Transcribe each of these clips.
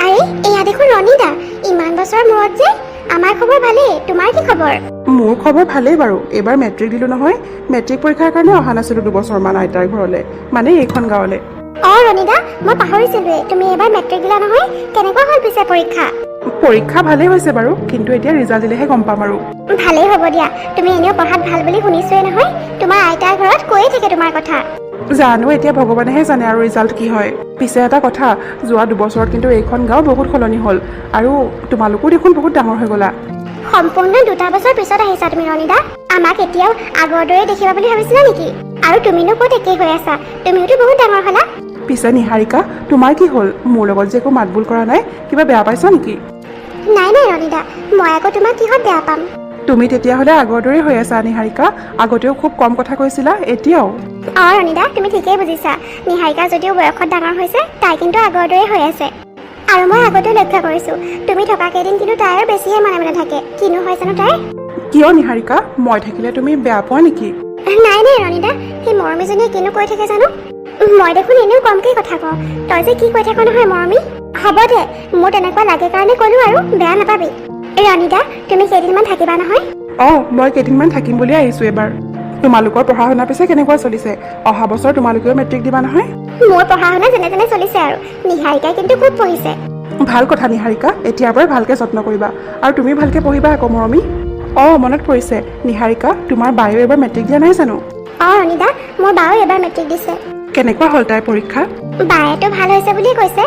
আৰে এয়া দেখোন ৰনিদা, ইমান বছৰৰ মূৰত যে। আমাৰ খবৰ ভালেই, তোমাৰ কি খবৰ? মোৰ খবৰ ভালেই বাৰু। এবাৰ মেট্ৰিক দিলোঁ নহয়। মেট্ৰিক পৰীক্ষাৰ কাৰণে অহা নাছিলোঁ 2 বছৰমান আইতাৰ ঘৰলৈ, মানে এইখন গাঁৱলৈ। ৰনিদা, মই পাহৰিছিলোৱে, তুমি এবাৰ মেট্ৰিক দিলা নহয়। কেনেকুৱা হ'ল পিছে পৰীক্ষা? পৰীক্ষা ভালেই হৈছে বাৰু, কিন্তু এতিয়া ৰিজাল্ট দিলেহে গম পাম আৰু। ভালেই হ'ব দিয়া, তুমি এনেও পঢ়াত ভাল বুলি শুনিছোৱে নহয়। তোমাৰ আইতাৰ ঘৰত কৈয়ে থাকে তোমাৰ কথা। জানো, এতিয়া ভগৱানেহে জানে আৰু ৰিজাল্ট কি হয়। পিছে এটা কথা, যোৱা 2 বছৰত কিন্তু এইখন গাঁও বহুত সলনি হ'ল, আৰু তোমালোকো দেখোন বহুত ডাঙৰ হৈ গ'লা। সম্পূৰ্ণ 2 বছৰ পিছত আহিছা তুমি ৰনিদা। আমাক এতিয়াও আগৰ দৰে দেখিবা বুলি ভাবিছিলা নেকি? আৰু তুমিনো ক'ত একেই হৈ আছা, তুমিওতো বহুত ডাঙৰ হ'লা। পিছে নিহাৰিকা, তোমাৰ কি হ'ল? মোৰ লগত যে একো মাতবোল কৰা নাই, কিবা বেয়া পাইছা নেকি? নাই ৰনিদা, মই আকৌ তোমাক কিহত বেয়া পাম? তুমি তেতিয়াহ'লে আগৰ দৰেই হৈ আছা নিহাৰিকা। আগতেও খুব কম কথা কৈছিলা, এতিয়াও। ৰনিদা, তুমি ঠিকেই বুজিছা। নিহাৰিকা যদিও বয়সত ডাঙৰ হৈছে, তাই কিন্তু আগৰ দৰেই হৈ আছে। আৰু মই আগতেও লক্ষ্য কৰিছোঁ, তুমি থকা কেইদিন কিন্তু তাই আৰু বেছিহে মনে থাকে। কিনো হয় জানো তাই? কিয় নিহাৰিকা, মই থাকিলে তুমি বেয়া পোৱা নেকি? নাই ৰনিদা, সেই মৰমীজনীয়ে কিনো কৈ থাকে জানো। মই দেখোন এনেও কমকেই কথা কওঁ, তই যে কি কৈ থাক নহয় মৰমী। হ'ব দে, মোৰ তেনেকুৱা লাগে কাৰণে ক'লো আৰু, বেয়া নাপাবি। ৰনিদা, তুমি কেইদিনমান থাকিবা নহয়? মই কেইদিনমান থাকিম বুলিয়ে আহিছোঁ এবাৰ। তোমালোকৰ পঢ়া শুনা পিছে কেনেকুৱা চলিছে? অহা বছৰ তোমালোকেও মেট্ৰিক দিবা নহয়? মোৰ পঢ়া শুনা যেনে তেনে চলিছে আৰু, নিহাৰিকাই কিন্তু খুব পঢ়িছে। ভাল কথা নিহাৰিকা, এতিয়াৰ পৰাই ভালকৈ যত্ন কৰিবা, আৰু তুমি ভালকৈ পঢ়িবা আকৌ মৰমী। মনত পৰিছে নিহাৰিকা, তোমাৰ বায়েও এবাৰ মেট্ৰিক দিয়া নাই জানো? ৰনিদা, মোৰ বাও এবাৰ মেট্ৰিক দিছে। কেনেকুৱা হ'ল তাইৰ পৰীক্ষা? বায়েতো ভাল হৈছে বুলিয়ে কৈছে।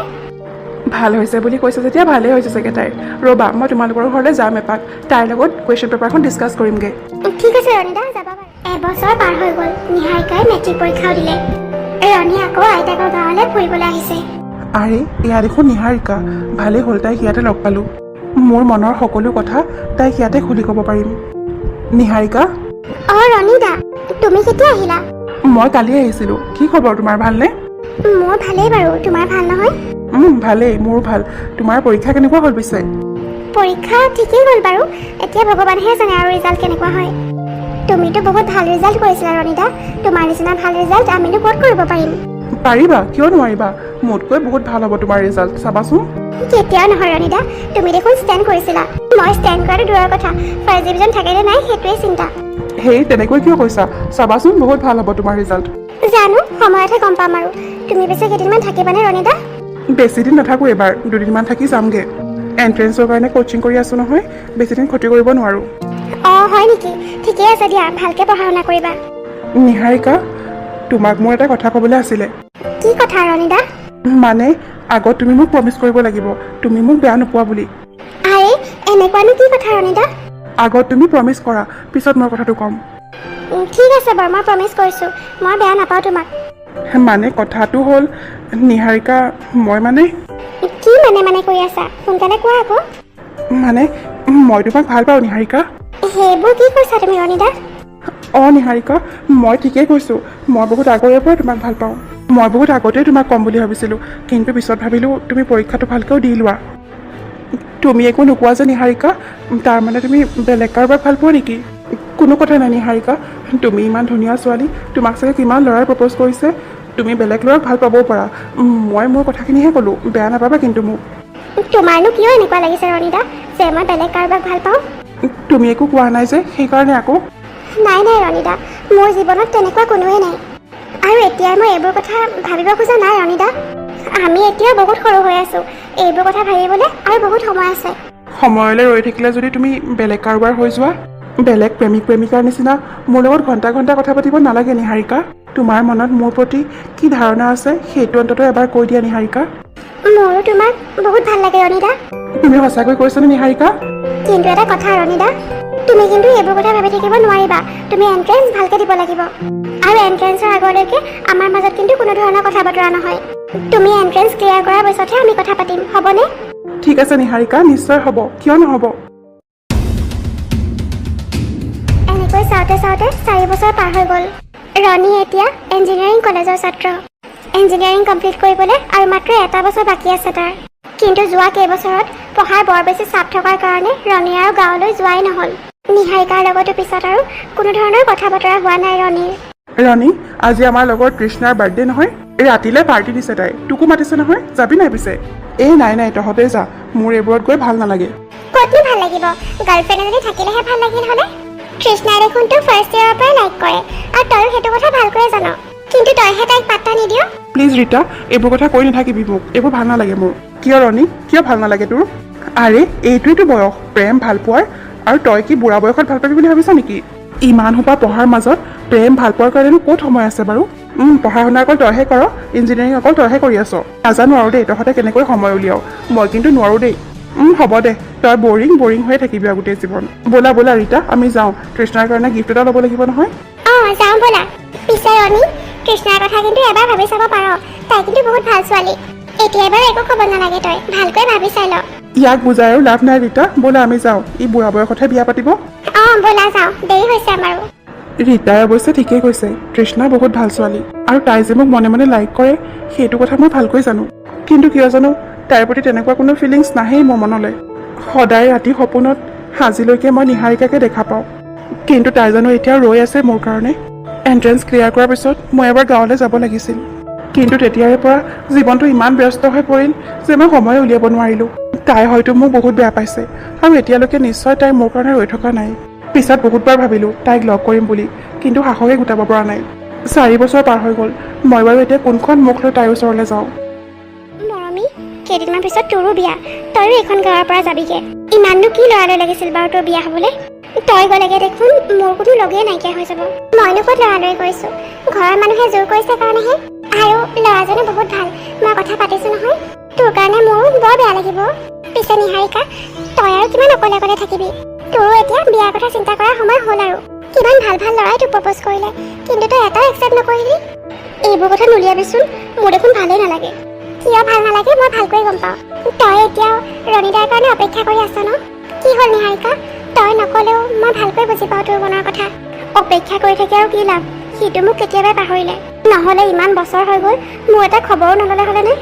ভাল হৈছে বুলি কৈছে যেতিয়া ভালেই হৈছে চাগে তাইৰ। ৰ'বা, মই তোমালোকৰ ঘৰলৈ যাম এপাক, তাইৰ লগত কুৱেশ্যন পেপাৰখন ডিছকাছ কৰিমগৈ। ঠিক আছে ৰনিদা, যাবা বাৰু। এবছৰ পাৰ হৈ গ'ল, নিহাৰিকাই মেট্ৰিক পৰীক্ষাও দিলে। ৰনি আকৌ আইতাকৰ গাঁৱলৈ ফুৰিবলৈ আহিছে। আৰে, এয়া দেখোন নিহাৰিকা, ভালেই হ'ল তাইক ইয়াতে লগ পালোঁ। মোৰ মনৰ সকলো কথা তাইক ইয়াতে খুলি ক'ব পাৰিম। নিহাৰিকা। ৰনিদা, তুমি কেতিয়া আহিলা? মই কালি আহিছিলোঁ। কি খবৰ তোমাৰ, ভালনে? মোৰ ভালেই বাৰু, তোমাৰ ভাল নহয়? ভালেই, মোৰো ভাল। তোমাৰ পৰীক্ষা কেনেকুৱা হ'ল পিছে? পৰীক্ষা ঠিকেই হ'ল বাৰু, এতিয়া ভগৱানেহে জানে আৰু ৰিজাল্ট কেনেকুৱা হয়। তুমিতো বহুত ভাল ৰিজাল্ট কৰিছিলা ৰনিদা, তোমাৰ নিচিনা ভাল ৰিজাল্ট আমিনো ক'ত কৰিব পাৰিম? পাৰিবা, কিয় নোৱাৰিবা? মোতকৈ বহুত ভাল হ'ব তোমাৰ ৰিজাল্ট, চাবাচোন। কেতিয়াও নহয় ৰনিদা, তুমি দেখোন ষ্টেণ্ড কৰিছিলা। মই ষ্টেণ্ড কৰাটো দূৰৰ কথা, ফাৰ্ষ্ট ডিভিজন থাকে নে নাই সেইটোৱে চিন্তা। হেই, তেনেকৈ কিয় কৈছা? চাবাচোন, বহুত ভাল হ'ব তোমাৰ ৰিজাল্ট। জানো, সময়তহে গম পাম আৰু। তুমি পিছে কেইদিনমান থাকিবানে ৰনিদা? বেছি দিন নাথাকোঁ এবাৰ, 2 দিনমান থাকি যামগৈ। এণ্ট্ৰেঞ্চৰ কাৰণে কোচিং কৰি আছোঁ নহয়, বেছি দিন ক্ষতি কৰিব নোৱাৰোঁ। হয় নেকি? ঠিকেই আছে দিয়া, ভালকৈ পঢ়া শুনা কৰিবা। নিহাৰিকা, তোমাক মোৰ এটা কথা ক'বলৈ আছিলে। কি কথা ৰনিদা? মানে, আগত তুমি মোক প্ৰমিছ কৰিব লাগিব, তুমি মোক বেয়া নোপোৱা বুলি। আৰে, এনেকুৱানো কি কথা ৰনিদা? আগত তুমি প্ৰমিছ কৰা, পিছত মই কথাটো ক'ম। ঠিক আছে বাৰু, মই প্ৰমিছ কৰিছোঁ, মই বেয়া নাপাওঁ তোমাক। মানে কথাটো হ'ল নিহাৰিকা, মই কি মানে কৰি আছা? সোনকালে কোৱা আকৌ। মানে মই তোমাক ভাল পাওঁ নিহাৰিকা। সেইবোৰ কি কৈছা তুমি ৰনিদা? নিহাৰিকা, মই ঠিকেই কৈছোঁ। মই বহুত আগৰে পৰা তোমাক ভাল পাওঁ। মই বহুত আগতেই তোমাক ক'ম বুলি ভাবিছিলোঁ, কিন্তু পিছত ভাবিলোঁ তুমি পৰীক্ষাটো ভালকৈও দি লোৱা। তুমি একো নোকোৱা যে নিহাৰিকা, তাৰমানে তুমি বেলেগ কাৰোবাক ভাল পোৱা নেকি? কোনো কথা নাই নিহাৰিকা, তুমি ইমান ধুনীয়া ছোৱালী, তোমাক চাগে কিমান ল'ৰাই প্ৰপ'জ কৰিছে। তুমি বেলেগ ল'ৰাক ভাল পাবও পাৰা। মই মোৰ কথাখিনিহে ক'লোঁ, বেয়া নাপাবা কিন্তু মোক। তোমাৰনো কিয় এনেকুৱা লাগিছে ৰনিদা, যে মই বেলেগ কাৰোবাক ভাল পাওঁ? তুমি একো কোৱা নাই যে, সেইকাৰণে আকৌ। নাই ৰনিদা, মোৰ জীৱনত তেনেকুৱা কোনোৱে নাই। আৰু এতিয়াই মই এইবোৰ কথা ভাবিব খোজা নাই ৰনিদা। আমি এতিয়াও বহুত সৰু হৈ আছোঁ, এইবোৰ কথা ভাবিবলৈ আৰু বহুত সময় আছে। সময়লৈ ৰৈ থাকিলে যদি তুমি বেলেগ কাৰোবাৰ হৈ যোৱা, বেলেগ প্ৰেমিক প্ৰেমিকাৰ নিচিনা মোৰ লগত ঘণ্টা ঘণ্টা কথা পাতিব নালাগে নিহাৰিকা। তোমাৰ মনত মোৰ প্ৰতি কি ধাৰণা আছে সেইটো অন্ততঃ এবাৰ কৈ দিয়া নিহাৰিকা। মোৰো তোমাক বহুত ভাল লাগে ৰনিদা। তুমি সঁচাকৈ কৈছানে নিহাৰিকা? কিন্তু এটা কথা ৰনিদা, তুমি কিন্তু এইবোৰ কথা ভাবি থাকিব নোৱাৰিবা। তুমি এণ্ট্ৰেঞ্চ ভালকৈ দিব লাগিব, আৰু এণ্ট্ৰেঞ্চৰ আগলৈকে আমাৰ মাজত কিন্তু কোনো ধৰণৰ কথা বতৰা নহয়। তুমি এণ্ট্ৰেঞ্চ ক্লিয়াৰ কৰাৰ পিছতহে আমি কথা পাতিম, হ'বনে? ঠিক আছে নিহাৰিকা, নিশ্চয় হ'ব, কিয় নহ'ব। এনেকৈ চাওঁতে 4 বছৰ পাৰ হৈ গ'ল। ৰনি এতিয়া ইঞ্জিনিয়াৰিং কলেজৰ ছাত্ৰ। ইঞ্জিনিয়াৰিং কমপ্লিট কৰিবলৈ আৰু মাত্ৰ 1 বছৰ বাকী আছে তাৰ। কিন্তু যোৱা কেইবছৰত পঢ়াৰ বৰ বেছি চাপ থকাৰ কাৰণে ৰনি আৰু গাঁৱলৈ যোৱাই নহ'ল। নিহাৰিকাৰ লগতো পিছত আৰু কোনো ধৰণৰ কথা বতৰা হোৱা নাই ৰনিৰ। ৰনি, আজি আমাৰ লগৰ তৃষ্ণাৰ বাৰ্থডে নহয়? ৰাতিলৈ পাৰ্টি দিছে তাই, তোকো মাতিছে নহয়, যাবি নাই পিছে? নাই তহঁতে যা, মোৰ এইবোৰত গৈ ভাল নালাগে। ক'তনো ভাল লাগিব, গাৰ্লফ্ৰেণ্ড এজনী থাকিলেহে ভাল লাগিল হ'লে। তৃষ্ণাই দেখোন তোক ফাৰ্ষ্ট ইয়েৰৰ পৰাই লাইক কৰে, আৰু তইও সেইটো কথা ভালকৈয়ে জান, কিন্তু তইহে তাইক পাত্তা নিদিয়। প্লিজ ৰীতা, এইবোৰ কথা কৈ নাথাকিবি মোক, এইবোৰ ভাল নালাগে মোৰ। কিয় ৰণী, কিয় ভাল নালাগে তোৰ? আৰে এইটোৱেতো বয়স প্ৰেম ভাল পোৱাৰ, আৰু তই কি বুঢ়া বয়সত ভাল পাবি বুলি ভাবিছ নেকি? ইমান সোপা পঢ়াৰ মাজত প্ৰেম ভাল পোৱাৰ কাৰণেনো ক'ত সময় আছে বাৰু? পঢ়া শুনা অকল তইহে কৰ, ইঞ্জিনিয়াৰিং অকল তইহে কৰি আছ। নাজানো আৰু দেই তহঁতে কেনেকৈ সময় উলিয়াও, মই কিন্তু নোৱাৰো দেই। হ'ব দে, তই বৰিং হৈয়ে থাকিবি আৰু গোটেই জীৱন। ব'লা ৰীতা, আমি যাওঁ, তৃষ্ণাৰ কাৰণে গিফ্ট এটা ল'ব লাগিব নহয়। যাওঁ ব'লা। পিছে ৰণী, তৃষ্ণাৰ কথা কিন্তু এবাৰ ভাবি চাব পাৰ, তাই কিন্তু বহুত ভাল ছোৱালী। এতিয়া এবাৰ একো ক'ব নালাগে, তই ভালকৈ ভাবি চাই ল। ইয়াক বুজাই আৰু লাভ নাই ৰীতা, ব'লা আমি যাওঁ, ই বুঢ়া বয়সতহে বিয়া পাতিব। ব'লা যাওঁ, দেৰি হৈছে আমাৰো। ৰীতাই অৱশ্যে ঠিকেই কৈছে, তৃষ্ণা বহুত ভাল ছোৱালী, আৰু তাই যে মোক মনে মনে লাইক কৰে সেইটো কথা মই ভালকৈ জানো, কিন্তু কিয় জানো তাইৰ প্ৰতি তেনেকুৱা কোনো ফিলিংছ নাহেই মোৰ মনলৈ। সদায় ৰাতি সপোনত আজিলৈকে মই নিহাৰিকাকে দেখা পাওঁ, কিন্তু তাই জানো এতিয়া ৰৈ আছে মোৰ কাৰণে। এণ্ট্ৰেঞ্চ ক্লিয়াৰ কৰাৰ পিছত মই এবাৰ গাঁৱলৈ যাব লাগিছিল, কিন্তু তেতিয়াৰে পৰা জীৱনটো ইমান ব্যস্ত হৈ পৰিল যে মই সময় উলিয়াব নোৱাৰিলোঁ। তাই হয়তো মোক বহুত বেয়া পাইছে, আৰু এতিয়ালৈকে নিশ্চয় তাই মোৰ কাৰণে ৰৈ থকা নাই। পিছত বহুতবাৰ ভাবিলোঁ তাইক লগ কৰিম বুলি, কিন্তু সাহসে গোটাব পৰা নাই। 4 বছৰ পাৰ হৈ গ'ল, মই বাৰু এতিয়া কোনখন মুখ লৈ তাইৰ ওচৰলৈ যাওঁ। মৰমী, কেইদিনমান পিছত তোৰো বিয়া, তইও এইখন গাঁৱৰ পৰা যাবিগে। ইমাননো কি লৰালৰি লাগিছিল বাৰু তোৰ বিয়া হ'বলৈ? তই গ'লেগে দেখোন মোৰ কোনো লগেই নাইকিয়া হৈ যাব। মইনো ক'ত লৰালৰি কৰিছোঁ, ঘৰৰ মানুহে জোৰ কৰিছে কাৰণেহে। আৰু ল'ৰাজনো বহুত ভাল, মই কথা পাতিছোঁ নহয়। তোৰ কাৰণে মোৰো বৰ বেয়া লাগিব। পিছে নিহাৰিকা, তই আৰু কিমান অকলে থাকিবি? তোৰো এতিয়া বিয়াৰ কথা চিন্তা কৰাৰ সময় হ'ল আৰু। কিমান ভাল ল'ৰাই তোক প্ৰপ'জ কৰিলে, কিন্তু তই এটাও একচেপ্ট নকৰিলি। এইবোৰ কথা নুলিয়াবিচোন, মোৰ দেখোন ভালেই নালাগে। কিয় ভাল নালাগে মই ভালকৈ গম পাওঁ। তই এতিয়াও ৰণীদাৰ কাৰণে অপেক্ষা কৰি আছ ন? কি হ'ল নিহাৰিকা, তই নকলেও মই ভালকৈ বুজি পাওঁ তোৰ মনৰ কথা। অপেক্ষা কৰি থাকি আৰু কি লাভ, সিটো মোক কেতিয়াবাই পাহৰিলে। নহ'লে ইমান বছৰ হৈ গ'ল, মোৰ এটা খবৰো নল'লে হ'লেনে?